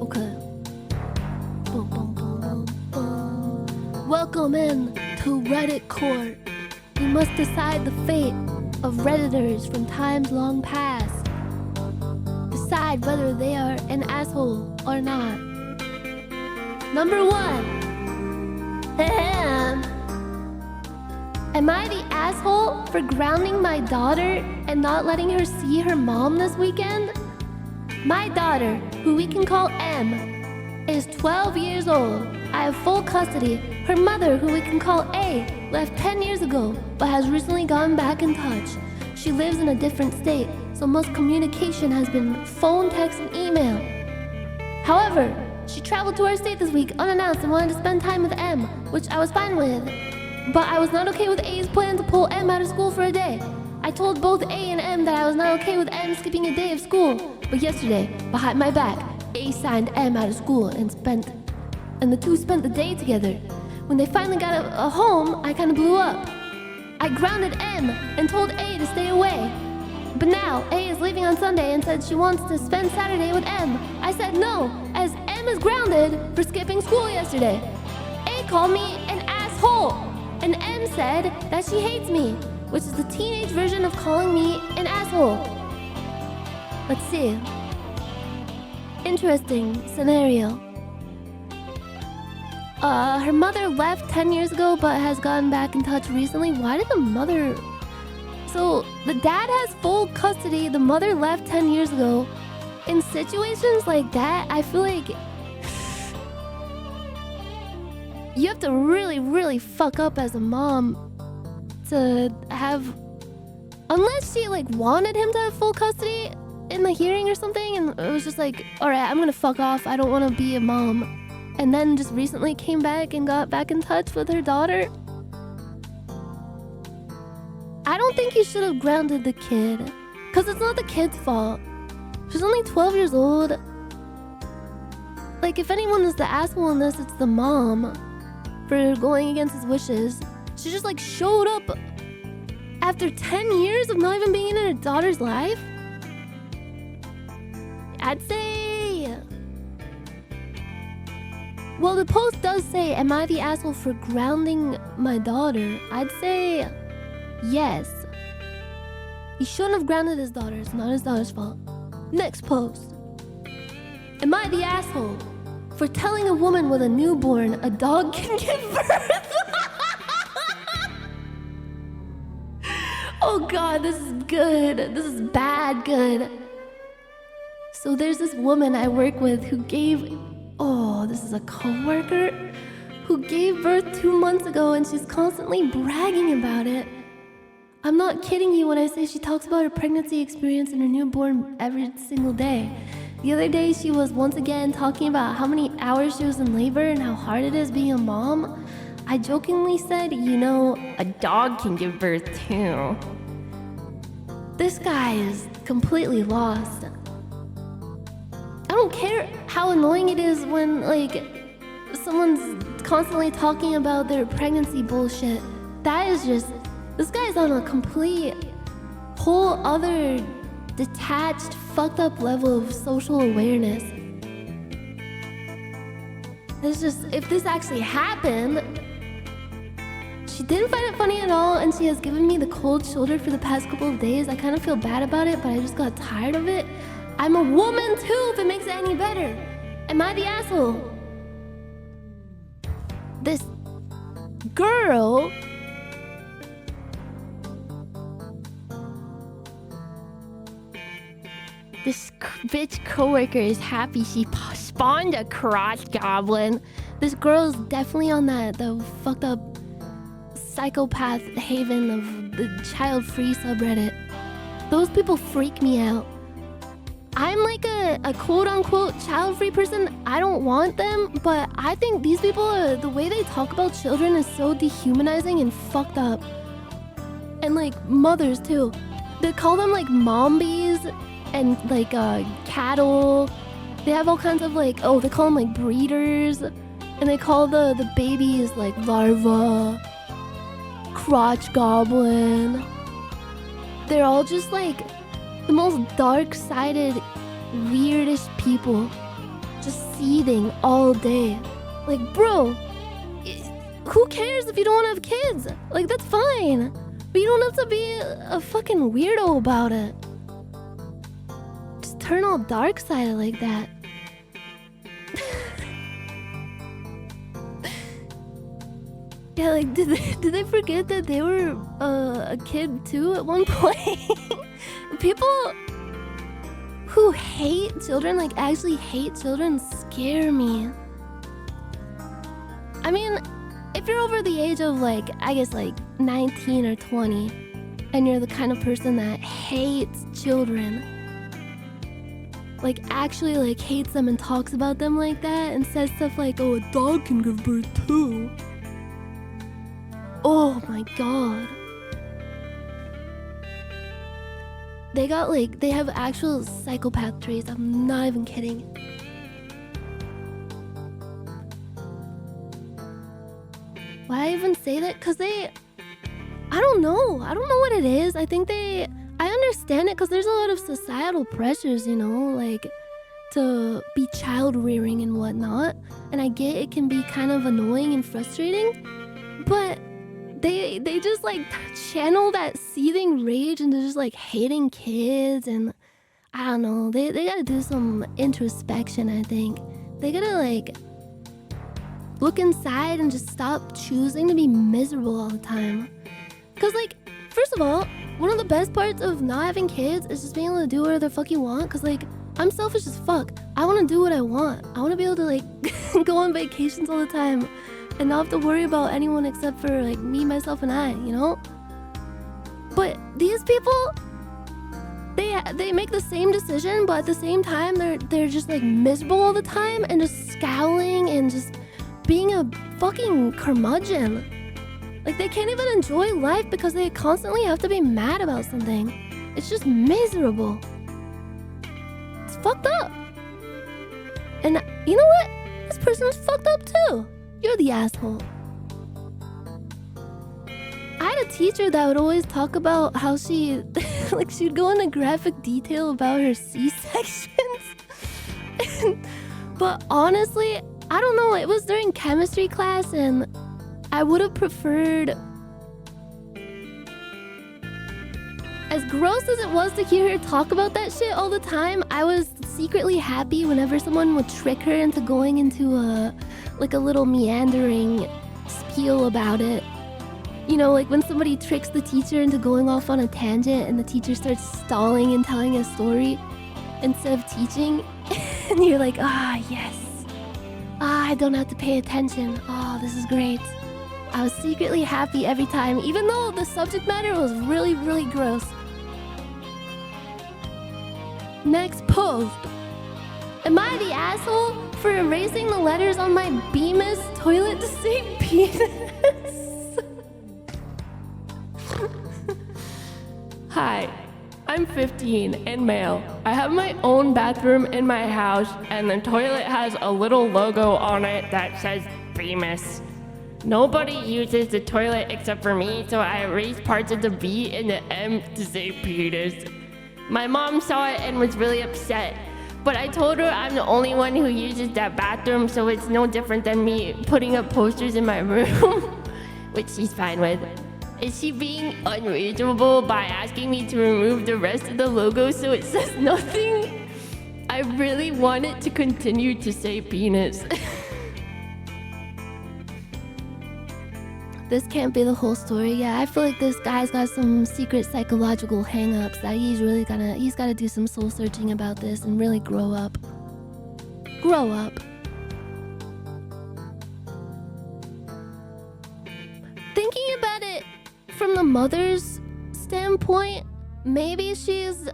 Okay. Boom, boom, boom, boom, boom. Welcome in to Reddit Court. We must decide the fate of Redditors from times long past. Decide whether they are an asshole or not. Number 1. Am I the asshole for grounding my daughter and not letting her see her mom this weekend? My daughter, who we can call M, is 12 years old. I have full custody. Her mother, who we can call A, left 10 years ago, but has recently gotten back in touch. She lives in a different state, so most communication has been phone, text, and email. However, she traveled to our state this week unannounced and wanted to spend time with M, which I was fine with. But I was not okay with A's plan to pull M out of school for a day. I told both A and M that I was not okay with M skipping a day of school. But yesterday, behind my back, A signed M out of school and the two spent the day together. When they finally got a home, I kind of blew up. I grounded M and told A to stay away. But now, A is leaving on Sunday and said she wants to spend Saturday with M. I said no, as M is grounded for skipping school yesterday. A called me an asshole, and M said that she hates me, which is the teenage version of calling me an asshole. Let's see. Interesting scenario. Her mother left 10 years ago but has gotten back in touch recently. Why did the mother... So, the dad has full custody, the mother left 10 years ago. In situations like that, I feel like... you have to really, really fuck up as a mom to have... Unless she, like, wanted him to have full custody in the hearing or something, and it was just like, alright, I'm gonna fuck off, I don't want to be a mom. And then just recently came back and got back in touch with her daughter. I don't think you should have grounded the kid, because it's not the kid's fault. She's only 12 years old. Like, if anyone is the asshole in this, it's the mom for going against his wishes. She just, like, showed up after 10 years of not even being in her daughter's life. I'd say... Well, the post does say, am I the asshole for grounding my daughter? I'd say... yes. He shouldn't have grounded his daughter. It's not his daughter's fault. Next post. Am I the asshole for telling a woman with a newborn a dog can give birth? Oh god, this is good. This is bad good. So there's this woman I work with who gave... Oh, this is a coworker who gave birth 2 months ago and she's constantly bragging about it. I'm not kidding you when I say she talks about her pregnancy experience and her newborn every single day. The other day, she was once again talking about how many hours she was in labor and how hard it is being a mom. I jokingly said, you know, A dog can give birth too. this guy is completely lost. I don't care how annoying it is when, like, someone's constantly talking about their pregnancy bullshit. That is just, this guy's on a complete whole other detached, fucked up level of social awareness. It's just, if this actually happened, she didn't find it funny at all, and she has given me the cold shoulder for the past couple of days. I kind of feel bad about it, but I just got tired of it. I'm a woman too, if it makes it any better. Am I the asshole? This girl This bitch coworker is happy she spawned a cross goblin. This girl is definitely on the fucked up psychopath haven of the child-free subreddit. Those people freak me out. I'm like a quote-unquote child-free person. I don't want them, but I think these people, the way they talk about children is so dehumanizing and fucked up. And like mothers too. They call them like mombies and like cattle. They have all kinds of like, oh, they call them like breeders. And they call the babies like larva, crotch goblin. They're all just like the most dark-sided, weirdest people, just seething all day. Like, bro, who cares if you don't want to have kids? Like, that's fine, but you don't have to be a fucking weirdo about it. Just turn all dark-sided like that. Yeah, like, did they forget that they were a kid too at one point? People who hate children, like actually hate children, scare me. I mean, if you're over the age of like, I guess like 19 or 20, and you're the kind of person that hates children, like actually like hates them and talks about them like that and says stuff like, oh, a dog can give birth too. Oh my god. They have actual psychopath traits. I'm not even kidding. Why I even say that? Cause I don't know what it is. I understand it cause there's a lot of societal pressures, you know, like to be child rearing and whatnot. And I get it can be kind of annoying and frustrating, but they just like channel that seething rage into just like hating kids, and I don't know, they gotta do some introspection. I think they gotta like look inside and just stop choosing to be miserable all the time. Cause like, first of all, one of the best parts of not having kids is just being able to do whatever the fuck you want. Cause like, I'm selfish as fuck. I want to do what I want. I want to be able to like go on vacations all the time and not have to worry about anyone except for like me, myself, and I, you know? But these people, they make the same decision, but at the same time, they're just like miserable all the time and just scowling and just being a fucking curmudgeon. Like they can't even enjoy life because they constantly have to be mad about something. It's just miserable. It's fucked up. And you know what? This person is fucked up too. You're the asshole. I had a teacher that would always talk about how she, like she'd go into graphic detail about her C-sections. But honestly, I don't know, it was during chemistry class and I would have preferred, as gross as it was to hear her talk about that shit all the time, I was secretly happy whenever someone would trick her into going into a little meandering spiel about it. You know, like when somebody tricks the teacher into going off on a tangent and the teacher starts stalling and telling a story instead of teaching. And you're like, yes. I don't have to pay attention. Oh, this is great. I was secretly happy every time, even though the subject matter was really, really gross. Next post. Am I the asshole for erasing the letters on my Bemis toilet to say penis? Hi, I'm 15 and male. I have my own bathroom in my house, and the toilet has a little logo on it that says famous. Nobody uses the toilet except for me, so I erased parts of the B and the M to say penis. My mom saw it and was really upset, but I told her I'm the only one who uses that bathroom, so it's no different than me putting up posters in my room, which she's fine with. Is she being unreasonable by asking me to remove the rest of the logo so it says nothing? I really want it to continue to say penis. This can't be the whole story. Yeah, I feel like this guy's got some secret psychological hang-ups that he's gotta do some soul searching about this and really grow up. Grow up. Thinking about it from the mother's standpoint, maybe she's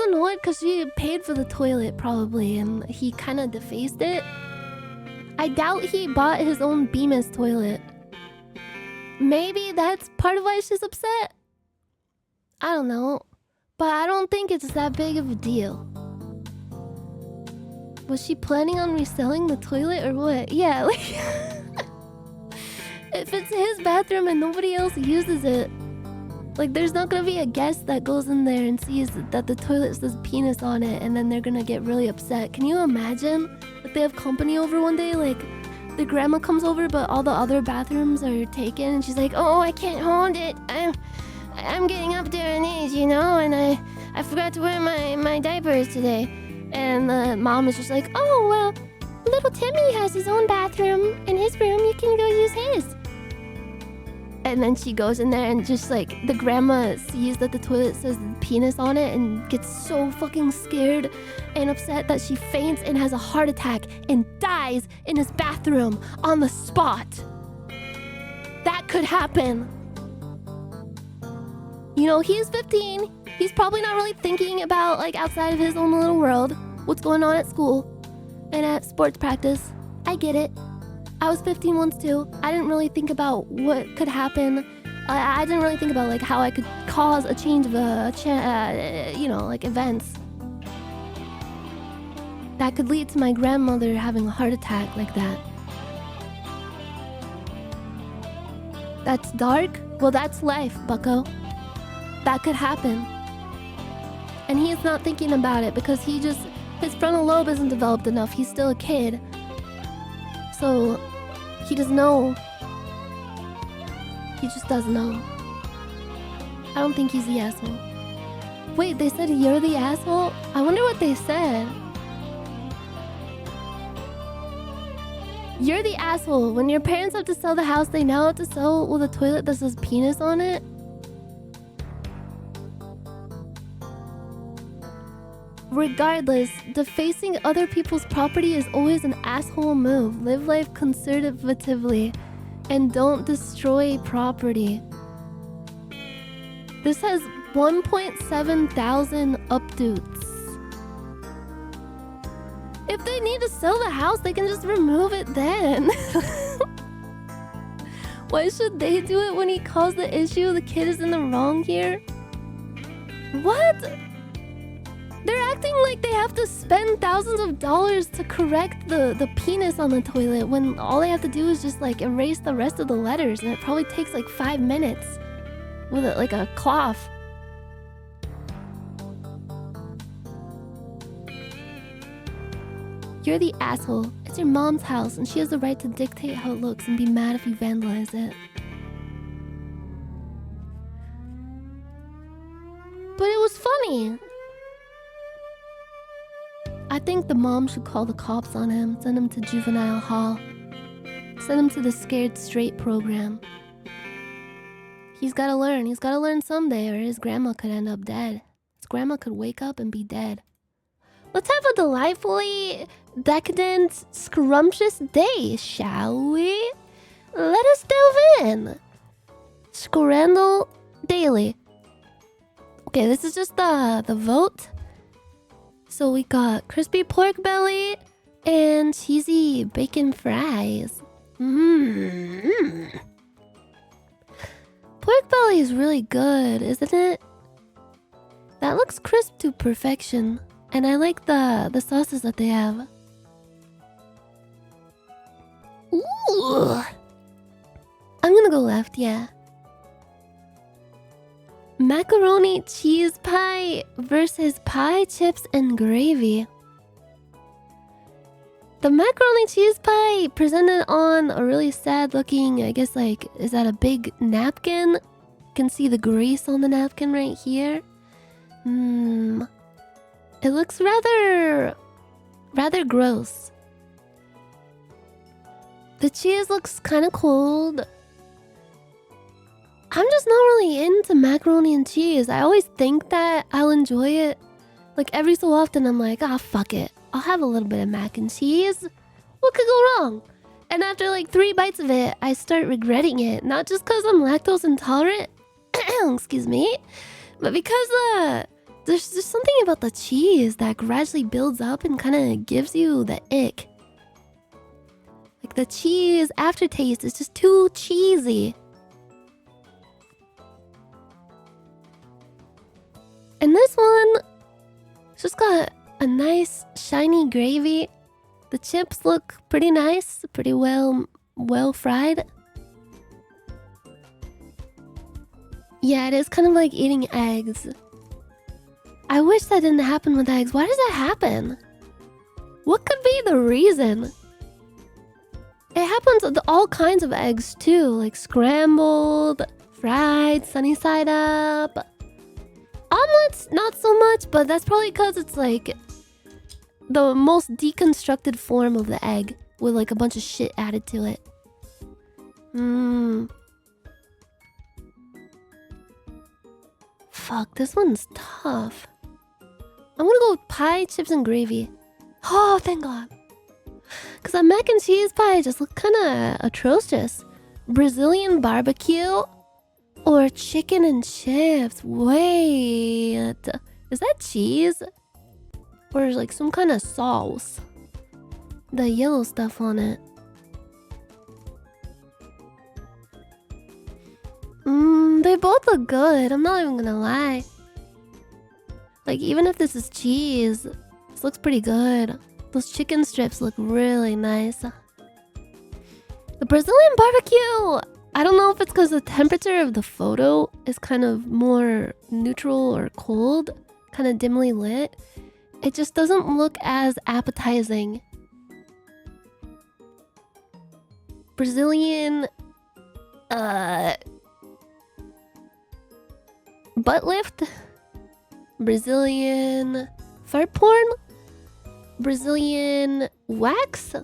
annoyed because she paid for the toilet probably and he kind of defaced it. I doubt he bought his own Bemis toilet. Maybe that's part of why she's upset. I don't know. But I don't think it's that big of a deal. Was she planning on reselling the toilet or what? Yeah, like... if it's his bathroom and nobody else uses it, like there's not gonna be a guest that goes in there and sees that the toilet says penis on it and then they're gonna get really upset. Can you imagine? Like they have company over one day, like the grandma comes over but all the other bathrooms are taken and she's like, oh, I can't hold it. I'm getting up there in age, you know, and I forgot to wear my diapers today. And the mom is just like, oh, well, little Timmy has his own bathroom in his room. You can go use his. And then she goes in there and just like the grandma sees that the toilet says penis on it and gets so fucking scared and upset that she faints and has a heart attack and dies in his bathroom on the spot. That could happen. You know, he's 15. He's probably not really thinking about like outside of his own little world. What's going on at school and at sports practice. I get it. I was 15 once too. I didn't really think about what could happen. I didn't really think about like how I could cause a change of you know, like events that could lead to my grandmother having a heart attack like that. That's dark? Well, that's life, bucko. That could happen. And he's not thinking about it because his frontal lobe isn't developed enough. He's still a kid. So he doesn't know. He just doesn't know. I don't think he's the asshole. Wait, they said you're the asshole? I wonder what they said. You're the asshole. When your parents have to sell the house, they now have to sell with a toilet that says penis on it? Regardless, defacing other people's property is always an asshole move. Live life conservatively and don't destroy property. This has 1.7 thousand updates. If they need to sell the house, they can just remove it then. Why should they do it when he caused the issue? The kid is in the wrong here. What? They're acting like they have to spend thousands of dollars to correct the penis on the toilet when all they have to do is just like erase the rest of the letters, and it probably takes like 5 minutes with like a cloth. You're the asshole. It's your mom's house and she has the right to dictate how it looks and be mad if you vandalize it. But it was funny. I think the mom should call the cops on him, send him to juvenile hall, send him to the Scared Straight program. He's gotta learn someday or his grandma could end up dead. His grandma could wake up and be dead. Let's have a delightfully decadent, scrumptious day, shall we? Let us delve in. Scrandle Daily. Okay, this is just the vote. So we got crispy pork belly and cheesy bacon fries. Pork belly is really good, isn't it? That looks crisp to perfection. And I like the sauces that they have. Ugh. I'm gonna go left, yeah. Macaroni cheese pie versus pie, chips, and gravy. The macaroni cheese pie presented on a really sad looking, I guess, like, is that a big napkin? You can see the grease on the napkin right here. It looks rather gross. The cheese looks kind of cold. I'm just not really into macaroni and cheese. I always think that I'll enjoy it. Like every so often I'm like, ah, fuck it. I'll have a little bit of mac and cheese. What could go wrong? And after like 3 bites of it, I start regretting it. Not just because I'm lactose intolerant, excuse me, but because there's something about the cheese that gradually builds up and kind of gives you the ick. Like the cheese aftertaste is just too cheesy. And this one, it's just got a nice shiny gravy. The chips look pretty nice, pretty well fried. Yeah, it is kind of like eating eggs. I wish that didn't happen with eggs. Why does that happen? What could be the reason? It happens with all kinds of eggs too, like scrambled, fried, sunny side up. Omelets, not so much, but that's probably because it's like the most deconstructed form of the egg with like a bunch of shit added to it. Fuck, this one's tough. I'm gonna go with pie, chips, and gravy. Oh, thank God. Because that mac and cheese pie just looked kind of atrocious. Brazilian barbecue or chicken and chips. Wait, is that cheese? Or like some kind of sauce? The yellow stuff on it. They both look good. I'm not even gonna lie. Like, even if this is cheese, this looks pretty good. Those chicken strips look really nice. The Brazilian barbecue, I don't know if it's because the temperature of the photo is kind of more neutral or cold, kind of dimly lit. It just doesn't look as appetizing. Brazilian butt lift, Brazilian fart porn, Brazilian wax,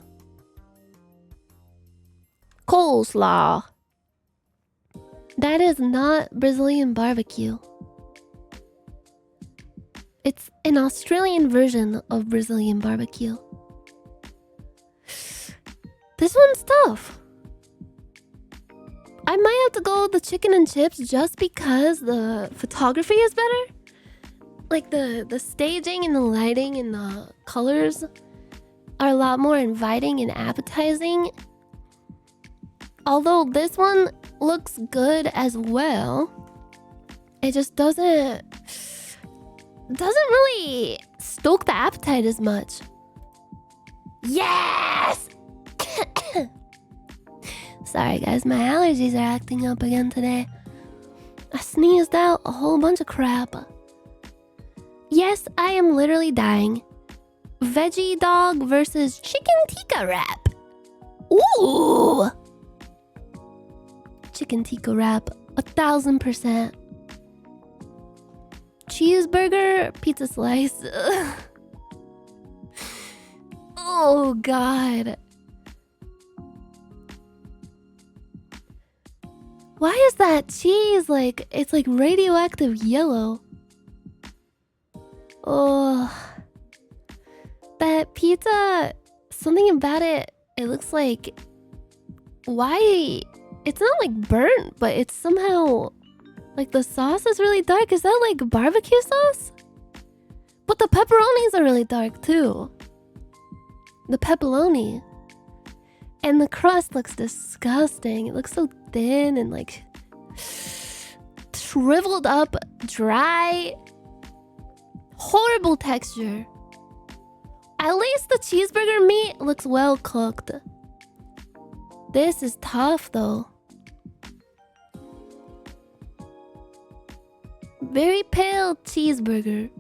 coleslaw. That is not Brazilian barbecue. It's an Australian version of Brazilian barbecue. This one's tough. I might have to go with the chicken and chips just because the photography is better. Like the staging and the lighting and the colors are a lot more inviting and appetizing. Although this one looks good as well, it just doesn't really stoke the appetite as much. Yes! Sorry guys, my allergies are acting up again today. I sneezed out a whole bunch of crap. Yes, I am literally dying. Veggie dog versus chicken tikka wrap. Ooh! Chicken tikka wrap, 1000%. Cheeseburger, pizza slice. Oh God. Why is that cheese like, it's like radioactive yellow? Oh. That pizza, something about it, it looks like... Why? It's not like burnt, but it's somehow... Like the sauce is really dark. Is that like barbecue sauce? But the pepperonis are really dark too. The pepperoni. And the crust looks disgusting. It looks so thin and like shriveled up, dry. Horrible texture. At least the cheeseburger meat looks well cooked. This is tough though. Very pale cheeseburger.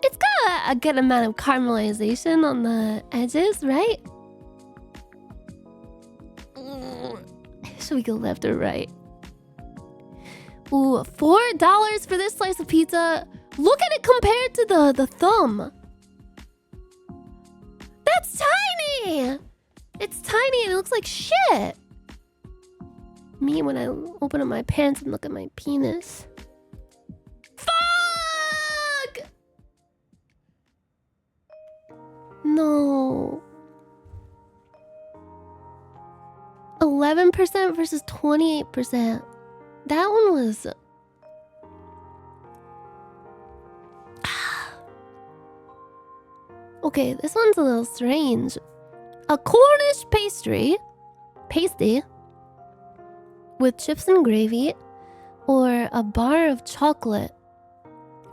It's got a good amount of caramelization on the edges, right? Should we go left or right? Ooh, $4 for this slice of pizza. Look at it compared to the thumb. That's tiny! It's tiny and it looks like shit. Me when I open up my pants and look at my penis. Fuck! No. 11% versus 28%. That one was... Okay, this one's a little strange. A Cornish pasty with chips and gravy, or a bar of chocolate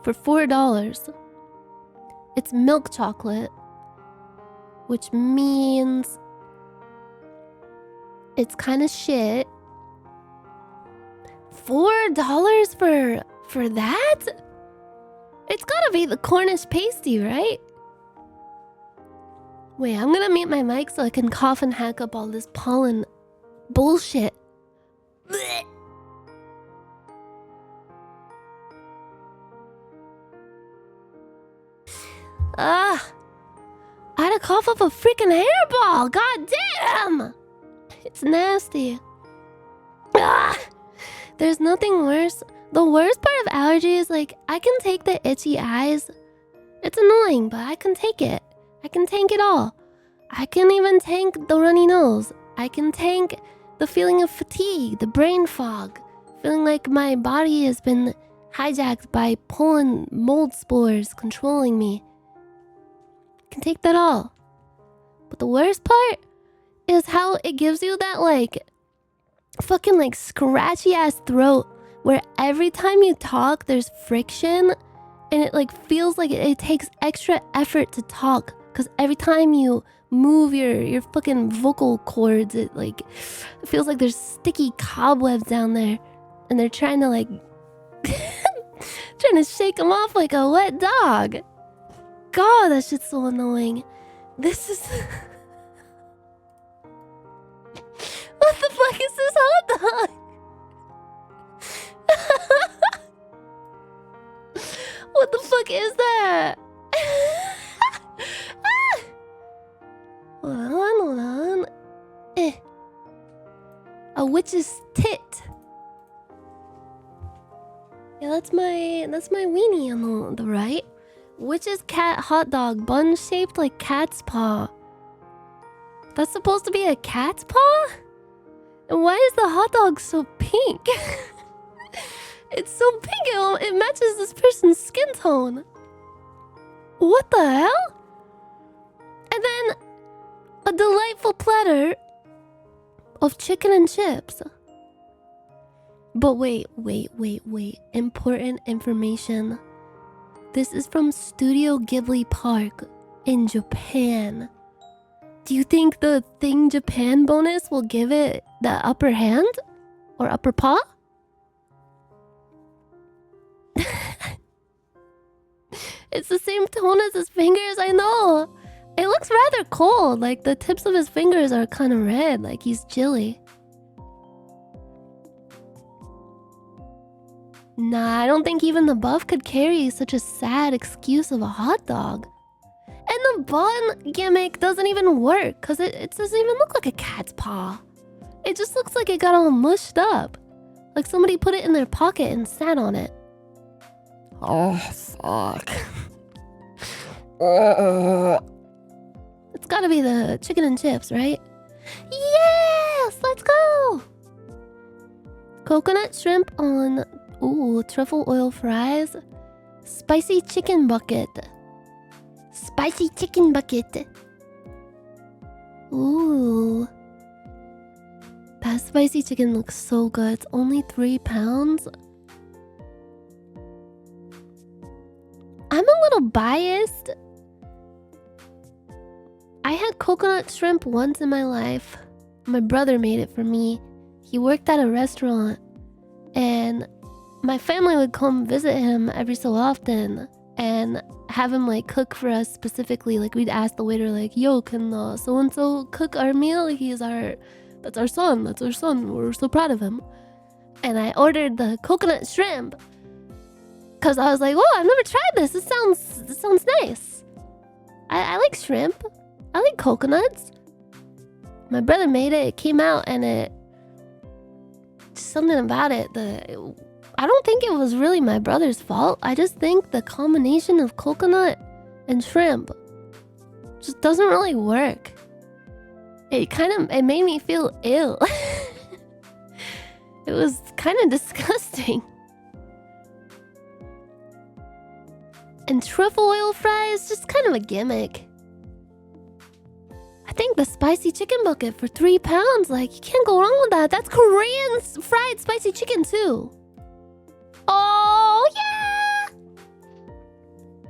for $4. It's milk chocolate, which means it's kind of shit. $4 for that? It's gotta be the Cornish pasty, right? Wait, I'm gonna mute my mic so I can cough and hack up all this pollen bullshit. Blech. I had to cough up a freaking hairball. God damn! It's nasty. There's nothing worse. The worst part of allergy is like, I can take the itchy eyes. It's annoying, but I can take it. I can tank it all. I can even tank the runny nose. I can tank the feeling of fatigue, the brain fog, feeling like my body has been hijacked by pollen mold spores controlling me. I can take that all. But the worst part is how it gives you that like fucking like scratchy ass throat where every time you talk there's friction and it like feels like it takes extra effort to talk because every time you move your fucking vocal cords it feels like there's sticky cobwebs down there and they're trying to like trying to shake them off like a wet dog. God, that shit's so annoying. This is what the fuck is this hot dog? What the fuck is that? Hold on. A witch's tit. Yeah, that's my weenie on the right. Witch's cat hot dog, bun shaped like cat's paw. That's supposed to be a cat's paw? And why is the hot dog so pink? It's so pink, it matches this person's skin tone. What the hell? And then a delightful platter of chicken and chips. But wait. Important information. This is from Studio Ghibli Park in Japan. Do you think the Thing Japan bonus will give it the upper hand? Or upper paw? It's the same tone as his fingers, I know. It looks rather cold, like the tips of his fingers are kind of red, like he's chilly. Nah, I don't think even the buff could carry such a sad excuse of a hot dog. And the bun gimmick doesn't even work, because it doesn't even look like a cat's paw. It just looks like it got all mushed up. Like somebody put it in their pocket and sat on it. Oh, fuck. It's gotta be the chicken and chips, right? Yes! Let's go! Coconut shrimp on... Ooh, truffle oil fries. Spicy chicken bucket. Spicy chicken bucket. Ooh. That spicy chicken looks so good. It's only £3. I'm a little biased. I had coconut shrimp once in my life. My brother made it for me. He worked at a restaurant, and my family would come visit him every so often and have him like cook for us specifically. Like we'd ask the waiter like, yo, can so and so cook our meal? That's our son. We're so proud of him. And I ordered the coconut shrimp because I was like, whoa, I've never tried this. This sounds nice. I like shrimp. I like coconuts. My brother made it. It came out, and something about it. I don't think it was really my brother's fault. I just think the combination of coconut and shrimp just doesn't really work. It made me feel ill. It was kind of disgusting. And truffle oil fries, just kind of a gimmick. I think the spicy chicken bucket for £3, like, you can't go wrong with that. That's Korean fried spicy chicken too. Oh, yeah!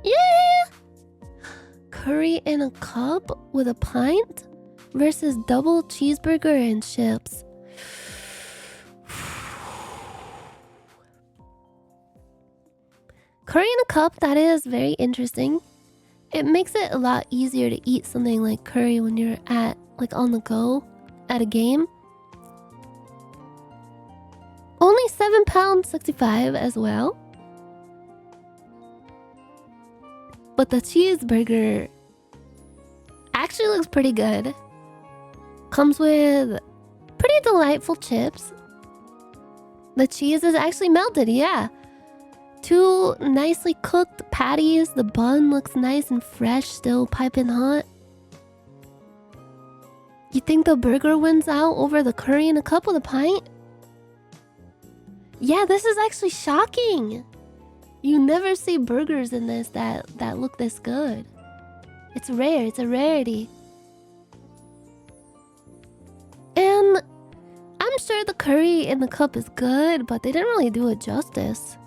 Yeah! Curry in a cup with a pint versus double cheeseburger and chips. Curry in a cup, that is very interesting. It makes it a lot easier to eat something like curry when you're on the go at a game. Only £7.65 as well. But the cheeseburger actually looks pretty good. Comes with pretty delightful chips. The cheese is actually melted, yeah. 2 nicely cooked patties. The bun looks nice and fresh, still piping hot. You think the burger wins out over the curry in a cup with a pint? Yeah, this is actually shocking. You never see burgers in this that look this good. It's rare, it's a rarity. And I'm sure the curry in the cup is good, but they didn't really do it justice.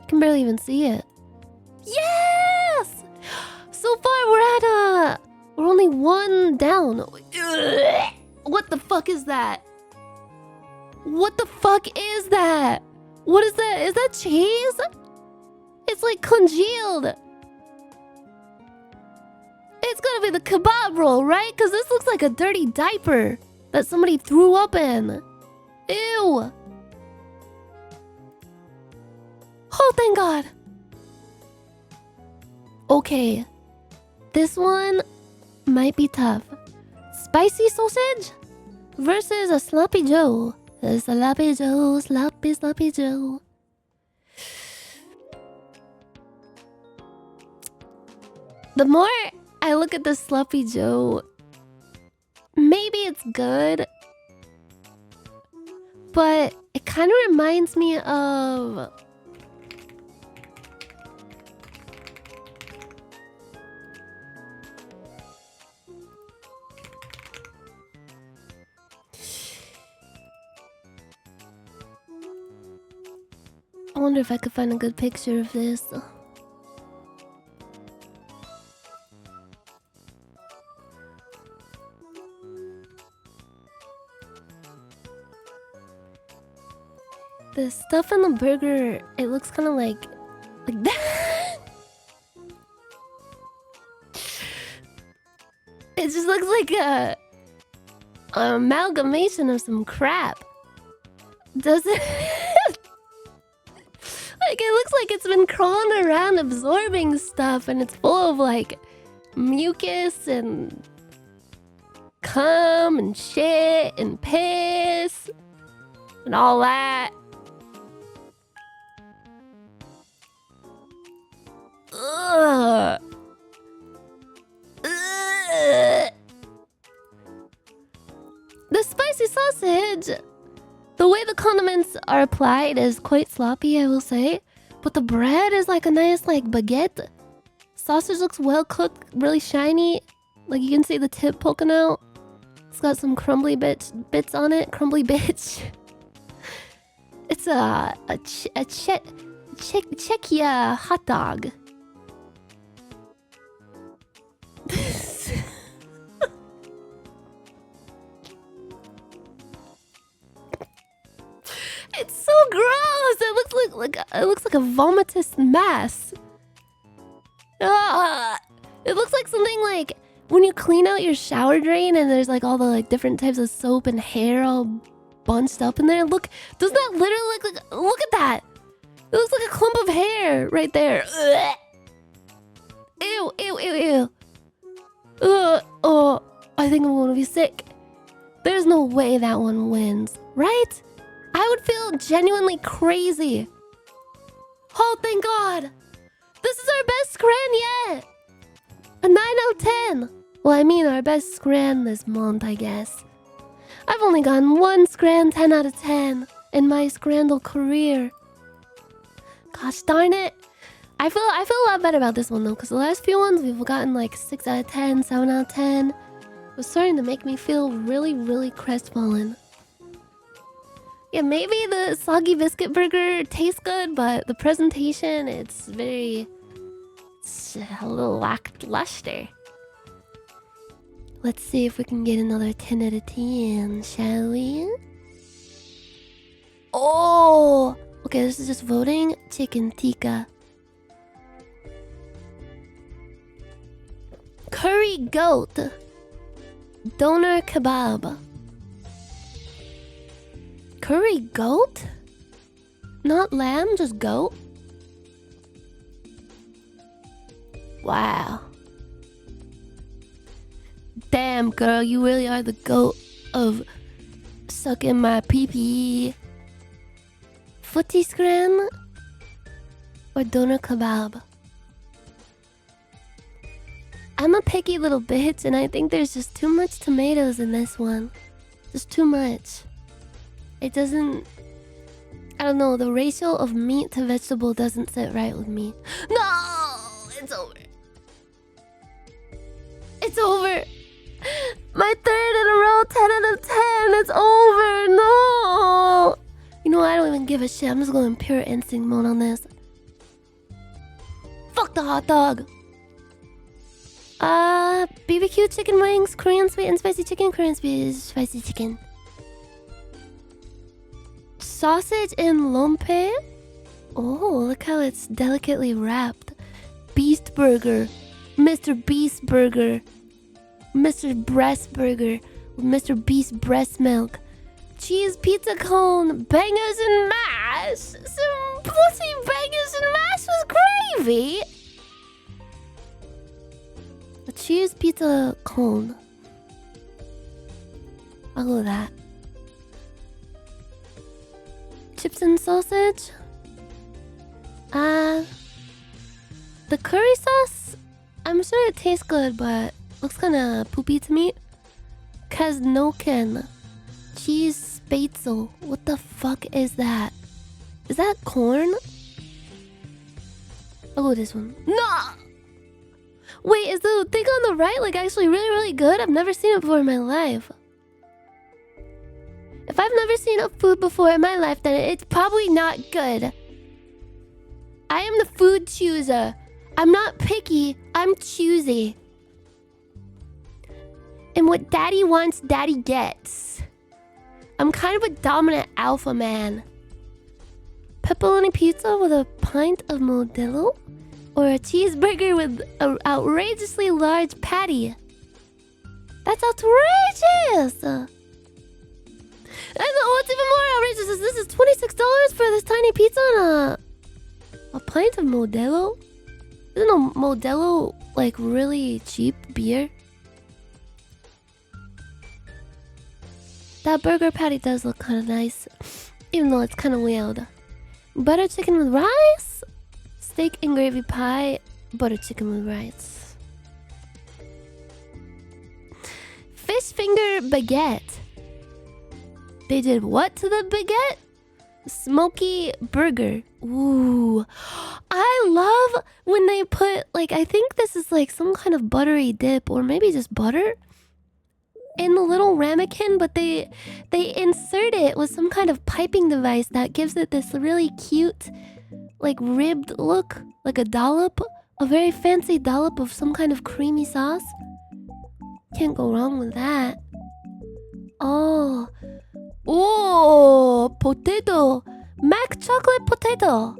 You can barely even see it. Yes! So far we're only 1 down. What the fuck is that? What the fuck is that? What is that? Is that cheese? It's like congealed. It's gotta be the kebab roll, right? Because this looks like a dirty diaper that somebody threw up in. Ew. Oh, thank God. Okay. This one might be tough. Spicy sausage versus a sloppy Joe. A sloppy Joe, sloppy Joe. The more I look at the sloppy Joe, maybe it's good, but it kind of reminds me of... I wonder if I could find a good picture of this. The stuff in the burger, it looks kind of like that. It just looks like an amalgamation of some crap. Does it? Like, it looks like it's been crawling around absorbing stuff, and it's full of like mucus and cum and shit and piss and all that. Ugh. Ugh. The spicy sausage, the way the condiments are applied is quite sloppy, I will say. But the bread is like a nice like baguette. Sausage looks well cooked, really shiny. Like you can see the tip poking out. It's got some crumbly bits on it. Crumbly bitch. It's a Czechia hot dog. It's so gross. It looks like a vomitous mass. Ah, it looks like something like when you clean out your shower drain and there's like all the like different types of soap and hair all bunched up in there. Look, doesn't that literally look at that? It looks like a clump of hair right there. Ugh. Ew, ew, ew, ew. Oh, I think I'm gonna be sick. There's no way that one wins, right? I would feel genuinely crazy. Oh, thank God. This is our best scran yet. A 9 out of 10. Well, I mean our best scran this month, I guess. I've only gotten one scran 10 out of 10 in my scrandal career. Gosh darn it. I feel a lot better about this one though, because the last few ones we've gotten like 6 out of 10, 7 out of 10. It was starting to make me feel really, really crestfallen. Yeah, maybe the soggy biscuit burger tastes good, but the presentation, it's a little lackluster. Let's see if we can get another 10 out of 10, shall we? Oh! Okay, this is just voting. Chicken tikka. Curry goat. Doner kebab. Curry goat? Not lamb, just goat? Wow. Damn, girl, you really are the goat of sucking my pee-pee. Footy scran or doner kebab? I'm a picky little bitch, and I think there's just too much tomatoes in this one. Just too much. It doesn't... I don't know, the ratio of meat to vegetable doesn't sit right with me. No! It's over. It's over. My third in a row, 10 out of 10. It's over. No! You know, I don't even give a shit. I'm just going pure instinct mode on this. Fuck the hot dog. BBQ chicken wings, Korean sweet and spicy chicken, Korean sweet spicy chicken. Sausage and lompe. Oh, look how it's delicately wrapped. Beast burger. Mr. Beast burger. Mr. Breast burger with Mr. Beast breast milk. Cheese pizza cone. Bangers and mash. Some pussy bangers and mash with gravy. A cheese pizza cone. I'll go with that. Chips and sausage. The curry sauce, I'm sure it tastes good, but looks kinda poopy to me. Kaznoken. Cheese spatzel. What the fuck is that? Is that corn? I'll go with this one. No! Wait, is the thing on the right like actually really, really good? I've never seen it before in my life. If I've never seen a food before in my life, then it's probably not good. I am the food chooser. I'm not picky, I'm choosy. And what daddy wants, daddy gets. I'm kind of a dominant alpha man. Pepperoni pizza with a pint of Modelo? Or a cheeseburger with an outrageously large patty? That's outrageous! And what's even more outrageous is this is $26 for this tiny pizza and a pint of Modelo? Isn't a Modelo like really cheap beer? That burger patty does look kind of nice, even though it's kind of weird. Butter chicken with rice? Steak and gravy pie, butter chicken with rice. Fish finger baguette. They did what to the baguette? Smoky burger. Ooh. I love when they put, like, I think this is like some kind of buttery dip, or maybe just butter in the little ramekin, but they insert it with some kind of piping device that gives it this really cute, like, ribbed look, like a dollop, a very fancy dollop of some kind of creamy sauce. Can't go wrong with that. Oh, potato. Mac chocolate potato.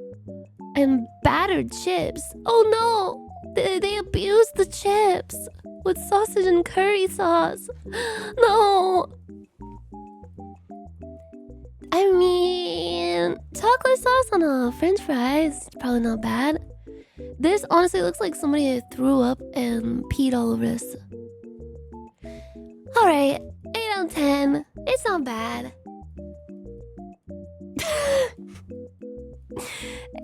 And battered chips. Oh no! They abused the chips with sausage and curry sauce. No! I mean, chocolate sauce on a french fries is probably not bad. This honestly looks like somebody threw up and peed all over this. Alright, 8 out of 10. It's not bad.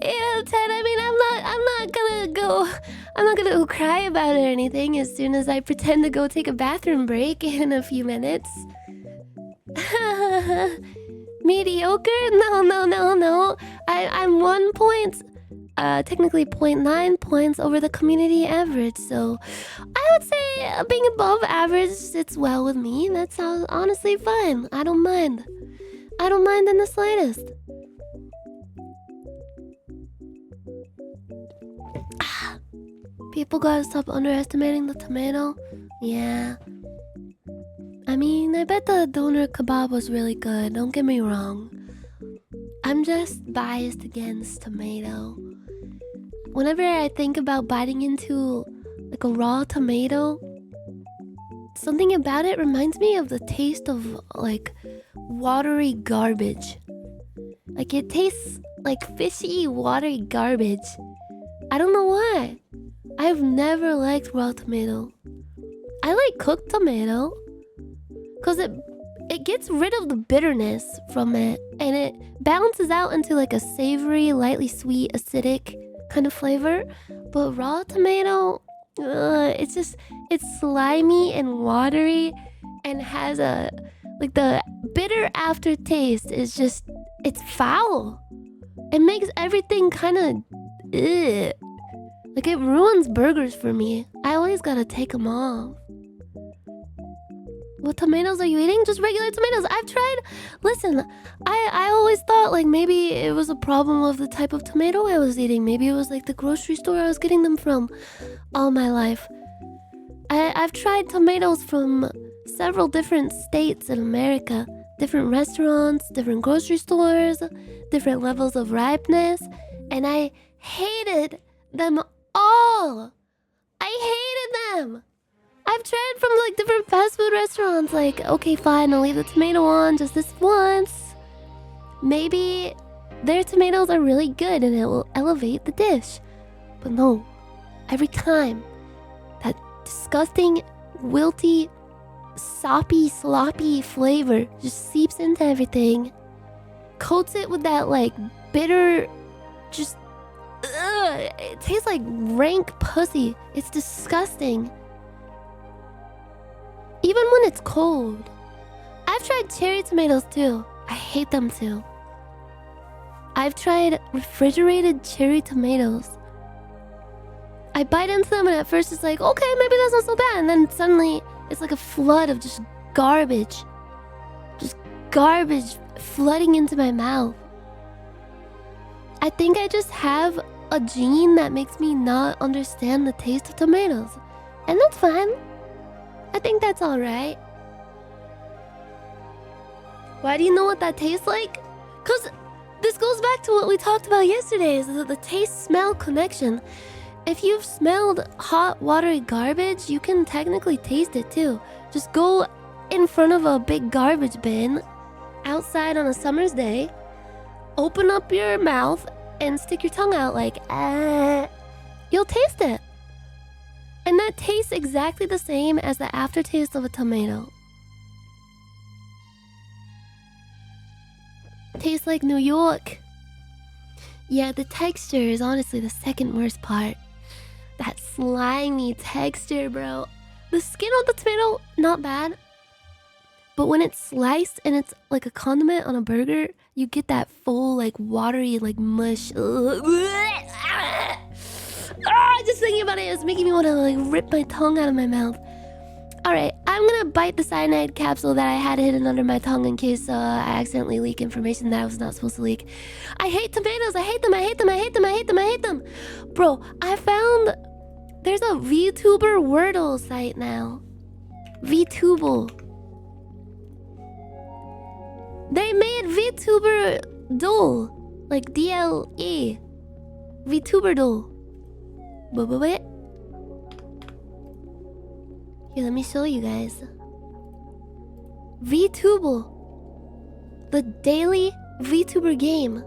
8 out of 10. I mean, I'm not gonna go cry about it or anything as soon as I pretend to go take a bathroom break in a few minutes. Mediocre? No. I'm 1 point, technically 0.9 points over the community average, so I would say being above average sits well with me. That's honestly fine. I don't mind. I don't mind in the slightest. People gotta stop underestimating the tomato. Yeah. I mean, I bet the doner kebab was really good, don't get me wrong. I'm just biased against tomato. Whenever I think about biting into like a raw tomato, something about it reminds me of the taste of like watery garbage. Like it tastes like fishy, watery garbage. I don't know why. I've never liked raw tomato. I like cooked tomato because it gets rid of the bitterness from it and it balances out into like a savory, lightly sweet, acidic kind of flavor. But raw tomato, it's slimy and watery and has a like the bitter aftertaste is just, it's foul. It makes everything kind of like it ruins burgers for me. I always gotta take them off. What tomatoes are you eating? Just regular tomatoes. I've tried. Listen, I always thought like maybe it was a problem of the type of tomato I was eating. Maybe it was like the grocery store I was getting them from all my life. I've tried tomatoes from several different states in America. Different restaurants, different grocery stores, different levels of ripeness. And I hated them all. I hated them. I've tried from like different fast food restaurants. Like, okay, fine, I'll leave the tomato on just this once. Maybe their tomatoes are really good and it will elevate the dish. But no, every time that disgusting, wilty, soppy, sloppy flavor just seeps into everything, coats it with that like bitter, just it tastes like rank pussy. It's disgusting. Even when it's cold. I've tried cherry tomatoes too. I hate them too. I've tried refrigerated cherry tomatoes. I bite into them and at first it's like, okay, maybe that's not so bad. And then suddenly it's like a flood of just garbage. Just garbage flooding into my mouth. I think I just have a gene that makes me not understand the taste of tomatoes. And that's fine. I think that's alright. Why do you know what that tastes like? Because this goes back to what we talked about yesterday, is the taste-smell connection. If you've smelled hot, watery garbage, you can technically taste it too. Just go in front of a big garbage bin outside on a summer's day, open up your mouth, and stick your tongue out like, you'll taste it. And that tastes exactly the same as the aftertaste of a tomato. Tastes like New York. Yeah, the texture is honestly the second worst part. That slimy texture, bro. The skin on the tomato, not bad. But when it's sliced and it's like a condiment on a burger, you get that full, like, watery, like, mush. Just thinking about it is making me want to, like, rip my tongue out of my mouth. Alright, I'm gonna bite the cyanide capsule that I had hidden under my tongue in case I accidentally leak information that I was not supposed to leak. I hate tomatoes. I hate them. I hate them. I hate them. I hate them. I hate them. Bro, I found there's a VTuber Wordle site now. Vtuber. They made Vtuber doll. Like DLE. Vtuber doll. Wait. Here, let me show you guys. Vtuber. The daily Vtuber game.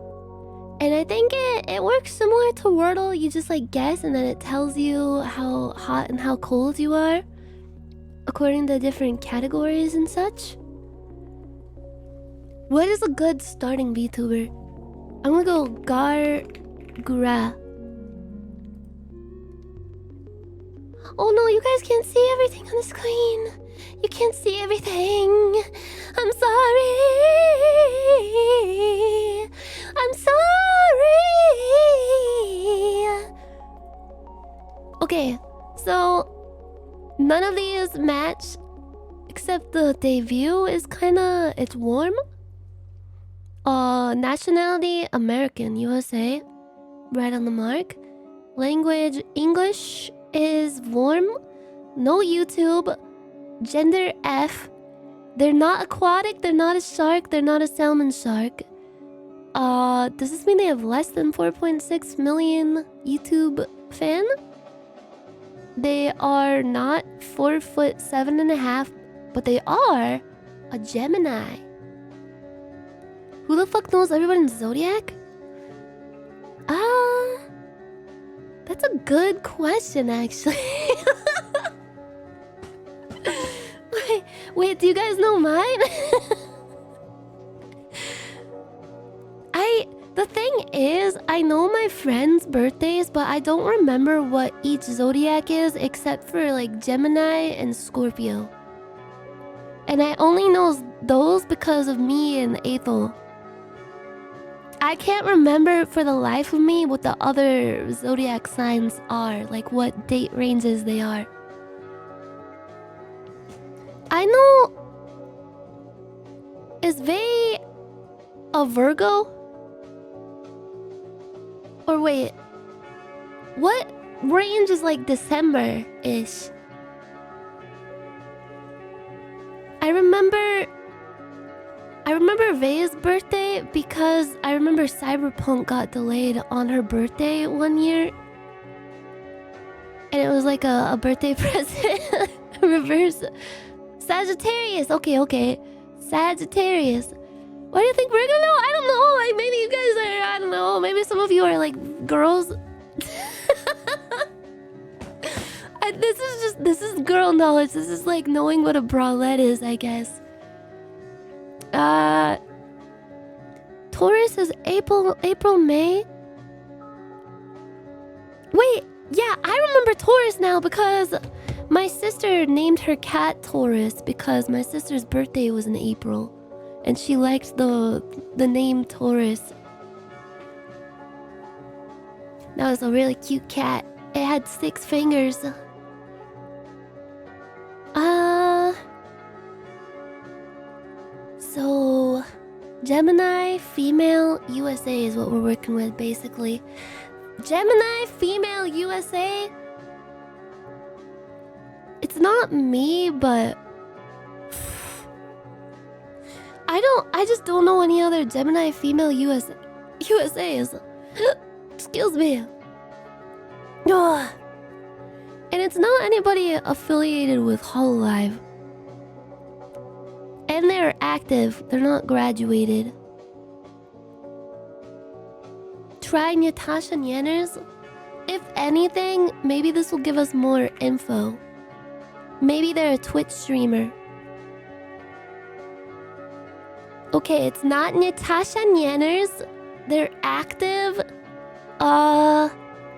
And I think it works similar to Wordle. You just like guess and then it tells you how hot and how cold you are according to different categories and such. What is a good starting VTuber? I'm gonna go Gra. Oh no, you guys can't see everything on the screen. You can't see everything. I'm sorry. I'm sorry. Okay, so none of these match except the debut is kinda, it's warm. Nationality American, USA. Right on the mark. Language English is warm. No YouTube. Gender F. They're not aquatic, they're not a shark, they're not a salmon shark. Does this mean they have less than 4.6 million YouTube fan? They are not 4'7.5", but they are a Gemini. Who the fuck knows everyone's zodiac? That's a good question, actually. Wait, do you guys know mine? The thing is, I know my friends' birthdays, but I don't remember what each zodiac is except for like Gemini and Scorpio. And I only know those because of me and Ethel. I can't remember for the life of me what the other zodiac signs are, like what date ranges they are. I know... Is Vay a Virgo? Or wait, what range is like December-ish? I remember Vay's birthday because I remember Cyberpunk got delayed on her birthday one year. And it was like a birthday present. Reverse. Sagittarius. Okay. Sagittarius. What do you think we're gonna know? I don't know. Like maybe you guys are, I don't know. Maybe some of you are like girls. This is girl knowledge. This is like knowing what a bralette is, I guess. Taurus is April, May. Wait, yeah, I remember Taurus now because my sister named her cat Taurus because my sister's birthday was in April. And she liked the name Taurus. That was a really cute cat. It had 6 fingers. So Gemini female USA is what we're working with basically. Gemini female USA. It's not me, but I just don't know any other Gemini female USAs. Excuse me. Ugh. And it's not anybody affiliated with Hololive. And they're active. They're not graduated. Try Natasha Nyanners. If anything, maybe this will give us more info. Maybe they're a Twitch streamer. Okay, it's not Natasha Nyanners. They're active.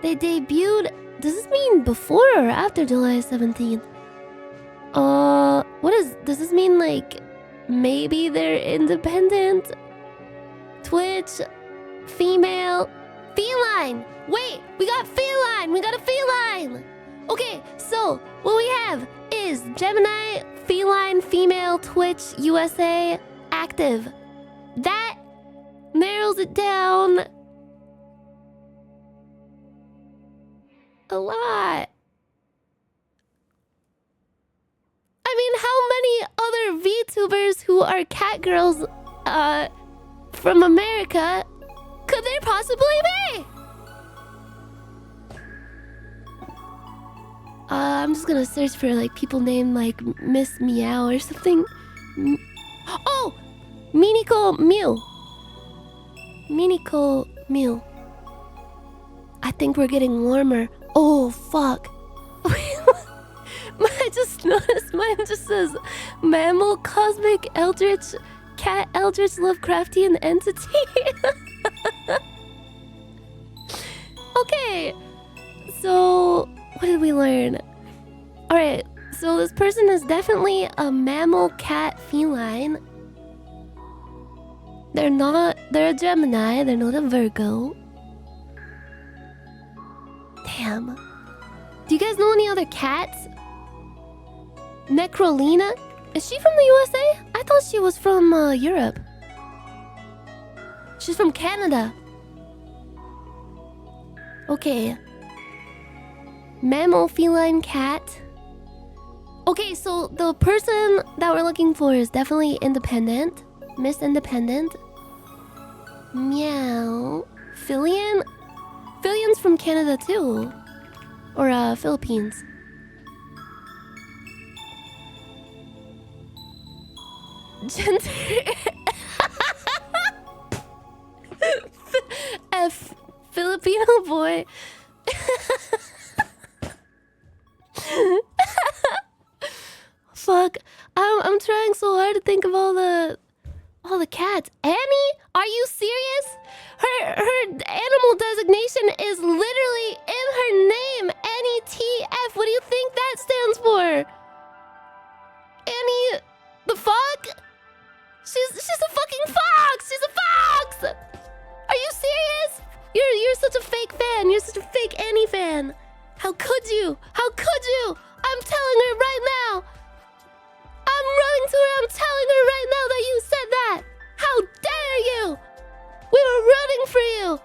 They debuted... Does this mean before or after July 17th? Does this mean like... Maybe they're independent? Twitch... Female... Feline! Wait! We got feline! We got a feline! Okay, so what we have is Gemini, feline, female, Twitch, USA... active. That narrows it down a lot. I mean, how many other VTubers who are cat girls from America could there possibly be? I'm just gonna search for like people named like Miss Meow or something. Oh, Miniko Mew. Miniko Mew. I think we're getting warmer. Oh fuck. I just noticed mine just says Mammal Cosmic Eldritch Cat Eldritch Lovecraftian Entity. Okay. So what did we learn? Alright, so this person is definitely a mammal cat feline. They're a Gemini, they're not a Virgo. Damn. Do you guys know any other cats? Necrolina? Is she from the USA? I thought she was from Europe. She's from Canada. Okay. Mammal feline cat. Okay, so the person that we're looking for is definitely independent. Miss Independent. Meow. Philian? Philian's from Canada too. Or Philippines. Gender. F. Filipino boy. Fuck. I'm trying so hard to think of all the cats. Annie? Are you serious? Her animal designation is literally in her name. NETF. What do you think that stands for? Annie the fuck? She's a fucking fox. She's a fox. Are you serious? You're such a fake fan. You're such a fake Annie fan. How could you? How could you? I'm telling her right now. I'm running to her. I'm telling her right now that you said that. How dare you? We were rooting for you.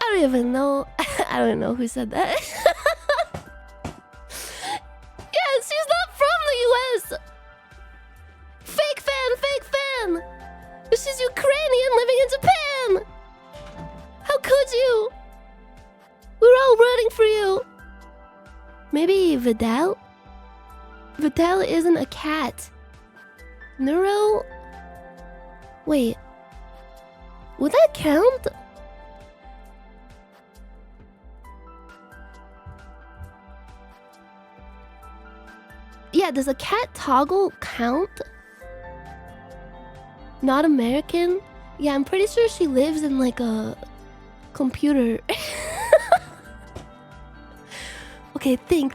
I don't even know. I don't know who said that. Yeah, she's not from the US. Fake fan, fake fan. She's Ukrainian living in Japan. How could you? We were all rooting for you. Maybe Vidal? Vidal isn't a cat. Neuro? Wait. Would that count? Yeah, does a cat toggle count? Not American? Yeah, I'm pretty sure she lives in like a computer. Okay, think.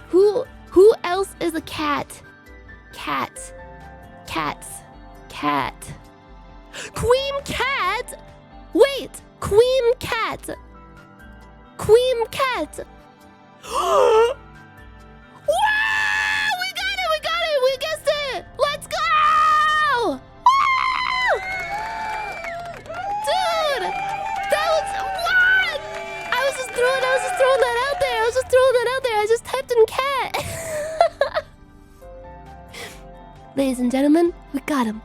Who else is a cat? Cats. Queen cat? Wait, Queen cat. Wow! We got it! We guessed it! Let's go! Woo! Dude! That was what? I was just throwing that out there. I just typed in cat. Ladies and gentlemen, we got him.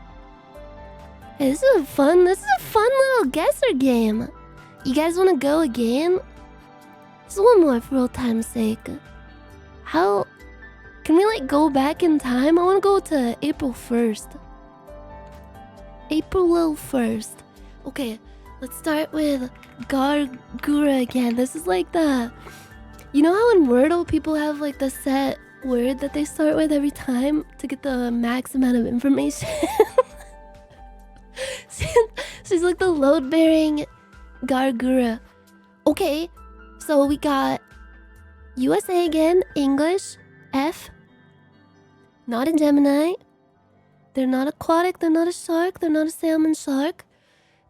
Hey, this is a fun little guesser game. You guys want to go again? Just one more for old time's sake. How can we like go back in time? I want to go to April 1st. April 1st. Okay, let's start with Gargura again. This is like the... You know how in Wordle people have like the set word that they start with every time to get the max amount of information? She's like the load-bearing Gargura. Okay, so we got USA again, English, F. Not a Gemini. They're not aquatic, they're not a shark, they're not a salmon shark.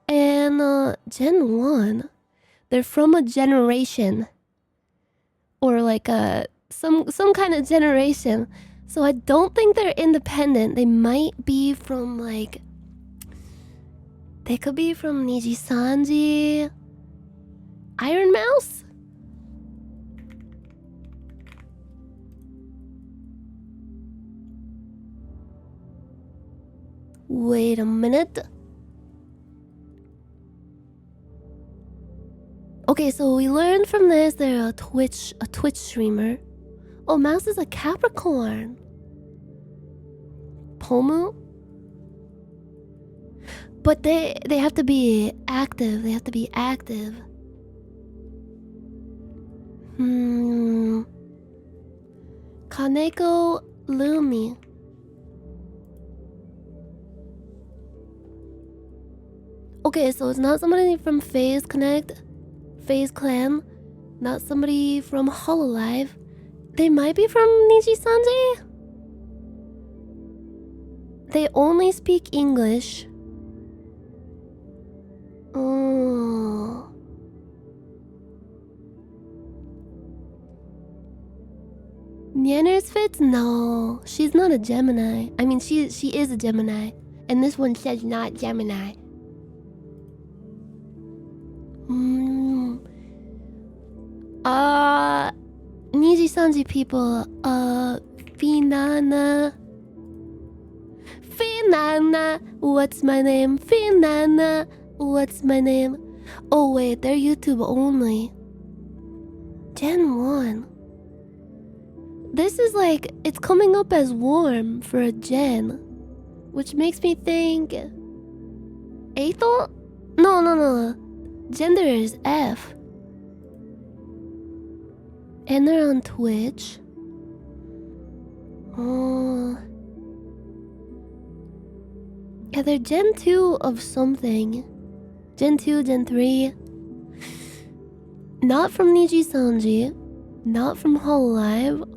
And Gen 1. They're from a generation. Or like some kind of generation. So I don't think they're independent. They might be from like... They could be from Nijisanji. Iron Mouse? Wait a minute. Okay, so we learned from this they're a Twitch streamer. Oh, Mouse is a Capricorn. Pomu? But they have to be active. They have to be active. Kaneko Lumi. Okay, so it's not somebody from FaZe Connect, FaZe Clan, not somebody from Hololive. They might be from Niji Sanji. They only speak English. Oh. Nyanners fits? No, she's not a Gemini. I mean, she is a Gemini, and this one says not Gemini. Niji Sanji people, Finana. Finana, what's my name? Finana, what's my name? Oh wait, they're YouTube only. Gen 1. This is like, it's coming up as warm for a gen. Which makes me think... Aethel? No. Gender is F. And they're on Twitch. Oh. Yeah, they're Gen 2 of something. Gen 2, Gen 3. Not from Niji Sanji. Not from Hololive.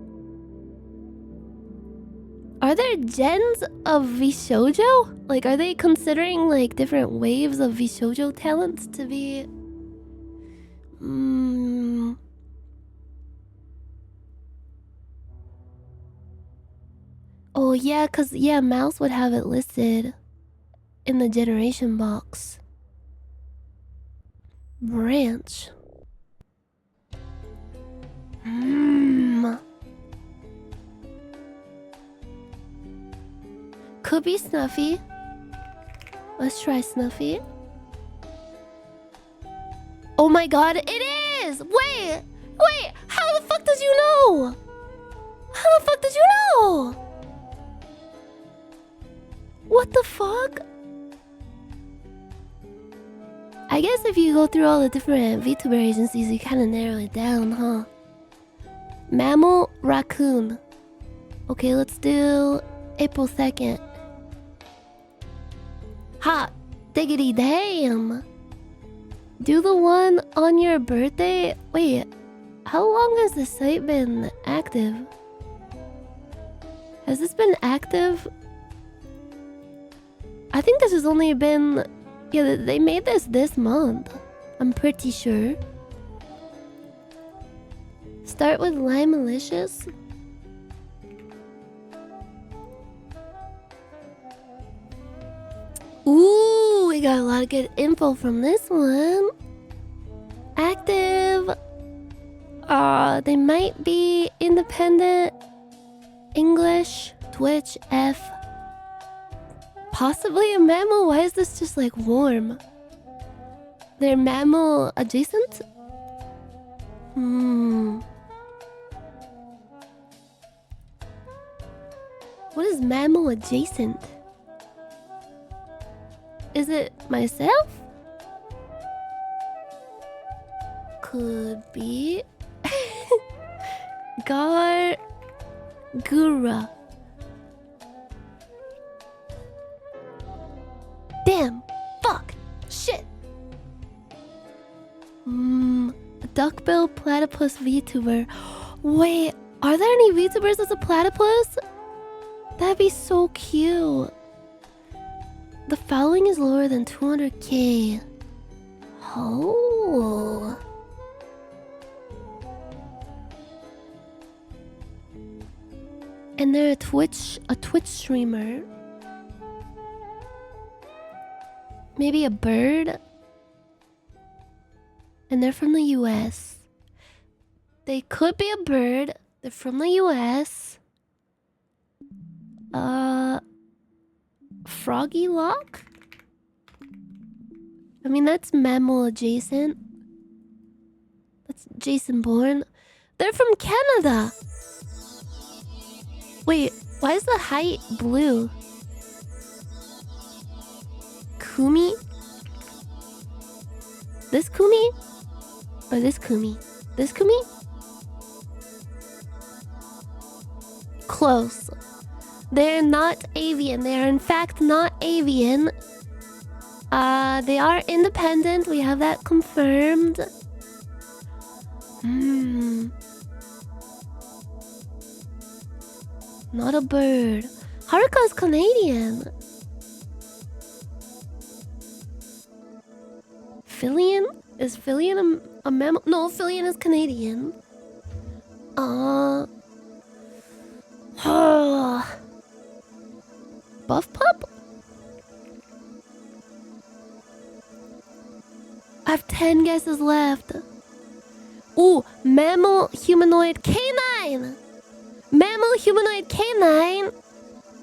Are there gens of Vshoujo? Like, are they considering, like, different waves of Vshoujo talents to be... Oh, yeah, because, yeah, Mouse would have it listed in the generation box. Branch. Could be Snuffy. Let's try Snuffy. Oh my god, it is! Wait! How the fuck did you know? How the fuck did you know? What the fuck? I guess if you go through all the different VTuber agencies, you kind of narrow it down, huh? Mammal, raccoon. Okay, let's do April 2nd. Hot diggity damn. Do the one on your birthday? Wait, how long has the site been active? Has this been active? I think this has only been... Yeah, they made this month. I'm pretty sure. Start with Lime Malicious. Ooh, we got a lot of good info from this one. Active. They might be independent. English, Twitch, F. Possibly a mammal? Why is this just like warm? They're mammal adjacent? What is mammal adjacent? Is it myself? Could be. Gura. Damn. Fuck. Shit. Duckbill platypus VTuber. Wait, are there any VTubers as a platypus? That'd be so cute. The following is lower than 200k. Oh. And they're a Twitch streamer. Maybe a bird. And they're from the US. They could be a bird. They're from the US. Froggy Lock? I mean, that's mammal adjacent. That's Jason Bourne. They're from Canada. Wait, why is the height blue? Kumi? This Kumi? Or this Kumi? This Kumi? Close. They're not avian. They are in fact not avian. They are independent. We have that confirmed. Not a bird. Haruka's Canadian. Phillian? Is Phillian a mammal? No, Phillian is Canadian. Buff Pup? I have 10 guesses left. Ooh, mammal humanoid canine. Mammal humanoid canine.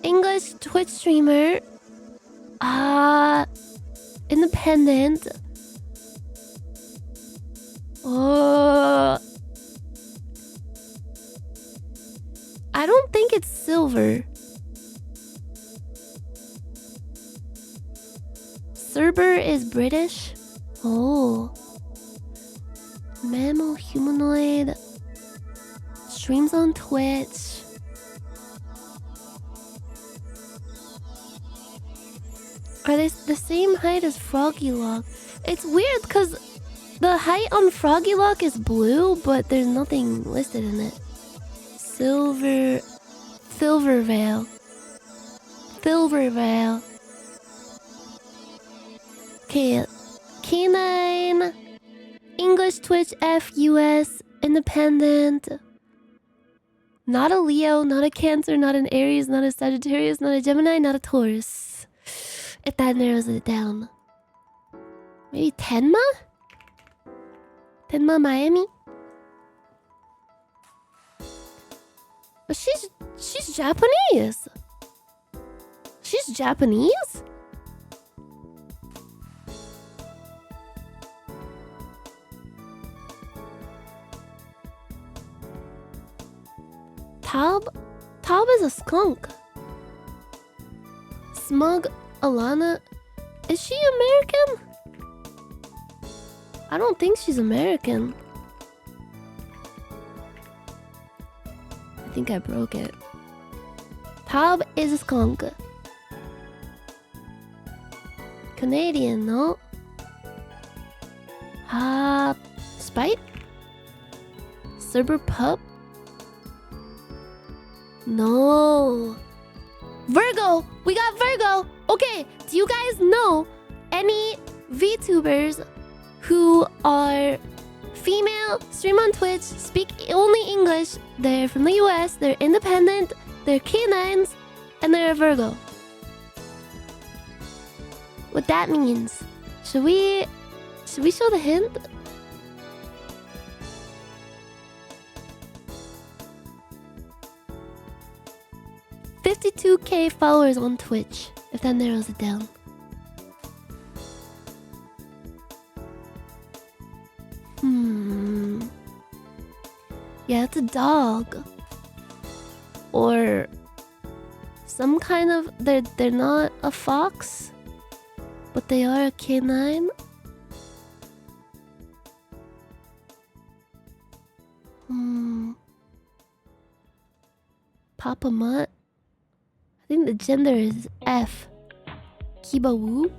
English Twitch streamer. Independent. I don't think it's silver. Cerber is British. Oh. Mammal humanoid. Streams on Twitch. Are they the same height as Froggy Lock? It's weird because the height on Froggy Lock is blue, but there's nothing listed in it. Silver Veil. Okay, canine. English Twitch FUS. Independent. Not a Leo, not a Cancer, not an Aries, not a Sagittarius, not a Gemini, not a Taurus. If that narrows it down. Maybe Tenma? Tenma Miami? But she's Japanese. She's Japanese? Taub is a skunk. Smug Alana. Is she American? I don't think she's American. I think I broke it. Taub is a skunk. Canadian, no? Spite? Cerber Pup? No. Virgo! We got Virgo! Okay, do you guys know any VTubers who are female, stream on Twitch, speak only English, they're from the US, they're independent, they're canines, and they're a Virgo? What that means? Should we show the hint? $52K followers on Twitch, if that narrows it down. Yeah, it's a dog. Or some kind of... They're not a fox, but they are a canine. Papa Mutt. I think the gender is F. Kiba Wu.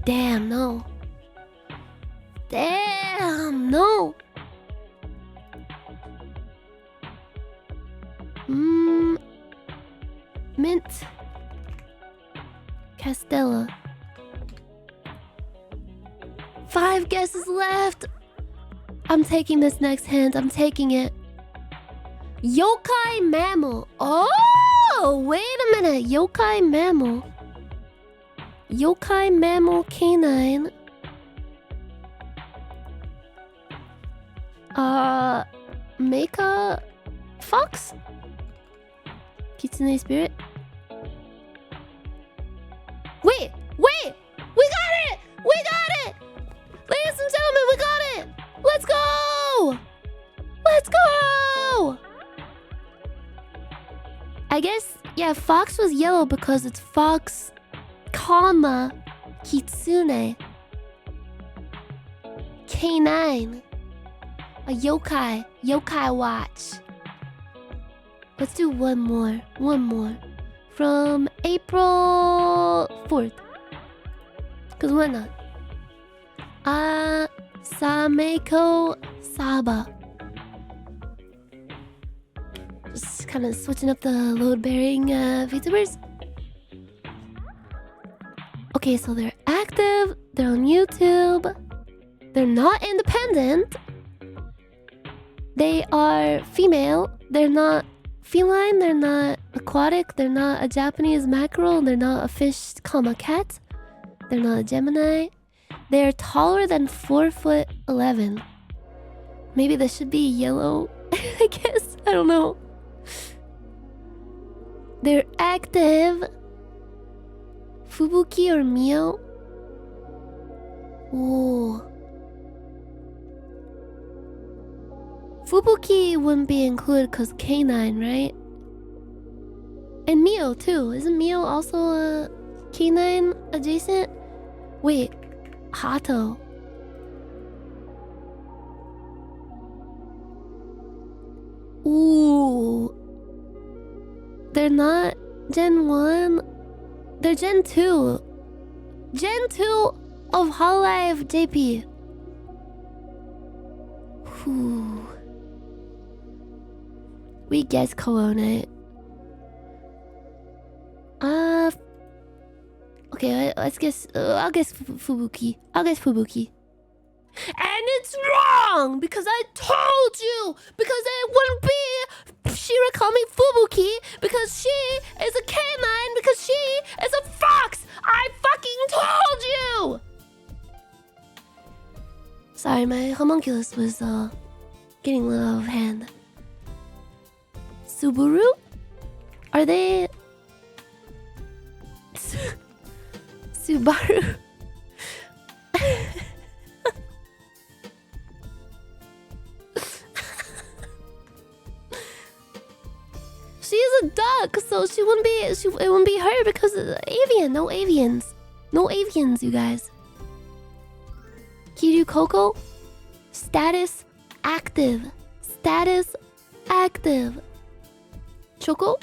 Damn, no. Damn, no. Mint. Castella. 5 guesses left. I'm taking this next hint. I'm taking it. Yokai mammal. Oh, wait a minute. Yokai mammal. Yokai mammal canine. Mecha fox? Kitsune spirit. Wait! Wait! We got it! We got it! Ladies and gentlemen, we got it! Let's go! Let's go! I guess, yeah, fox was yellow because it's fox, comma, kitsune. K9. A yokai. Yokai watch. Let's do one more. One more. From April 4th. Because why not? Sameko Saba. Just kind of switching up the load-bearing VTubers. Okay, so they're active. They're on YouTube. They're not independent. They are female. They're not feline. They're not aquatic. They're not a Japanese mackerel. They're not a fish, comma, cat. They're not a Gemini. They're taller than 4'11". Maybe this should be yellow. I guess. I don't know. They're active. Fubuki or Mio? Ooh. Fubuki wouldn't be included because K9, right? And Mio too. Isn't Mio also a K9 adjacent? Wait, Hato. Ooh. They're not Gen 1. They're Gen 2. Gen 2 of Hololive JP. Whew. We guess Corona. Okay, let's guess. I'll guess Fubuki. I'll guess Fubuki. And it's wrong! Because I told you! Because it wouldn't be Shirakami Fubuki! Because she is a canine! Because she is a fox! I fucking told you! Sorry, my homunculus was getting a little out of hand. Subaru? Are they... Subaru? She's a duck, so she wouldn't be. It wouldn't be her because of avian. No avians. No avians, you guys. Kiryu Coco. Status active. Status active. Choco.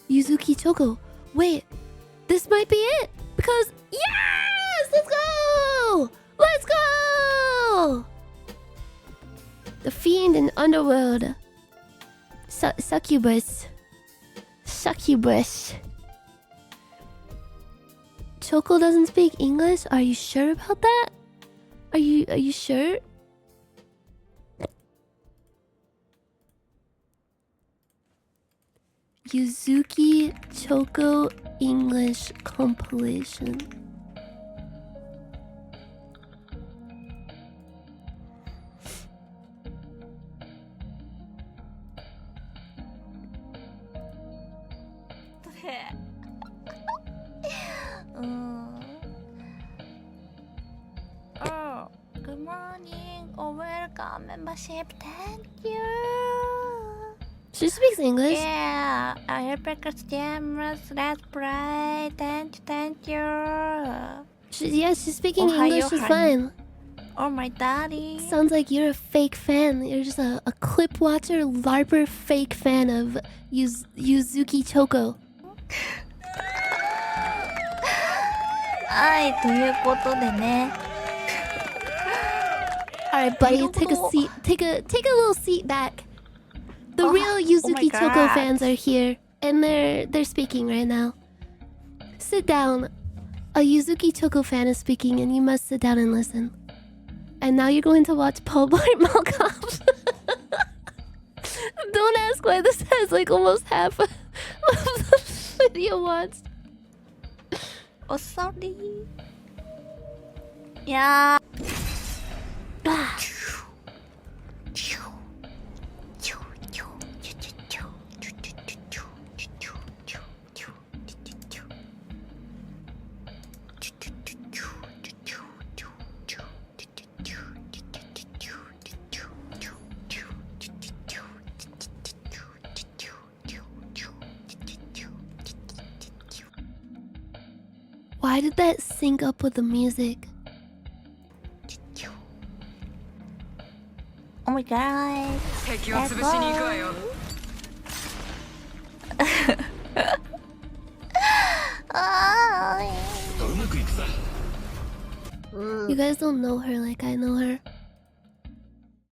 Yuzuki Choco. Wait, this might be it because yes, let's go. Let's go. The fiend in underworld. Succubus. Succubus. Choco doesn't speak English? Are you sure about that? Are you sure? Yuzuki Choco English compilation. Oh, good morning. Oh, welcome membership. Thank you. She speaks English. Yeah, I hope I could let's pray. Thank you. She's speaking Ohio, English. She's honey. fine. Oh, my daddy. Sounds like you're a fake fan. You're just a clip watcher, LARPer fake fan of Yuzuki Choco. はい、ということでね。 Alright, buddy, take a seat. Take a little seat back. The real Yuzuki my Choco God. fans are here, and they're speaking right now. Sit down. A Yuzuki Choco fan is speaking, and you must sit down and listen. And now you're going to watch Paul Blart Mall Cop. Don't ask why this has like almost half of the video watched. Oh, sorry. Yeah. Why did that sync up with the music? Oh my god. Let's go. Oh. You guys don't know her like I know her.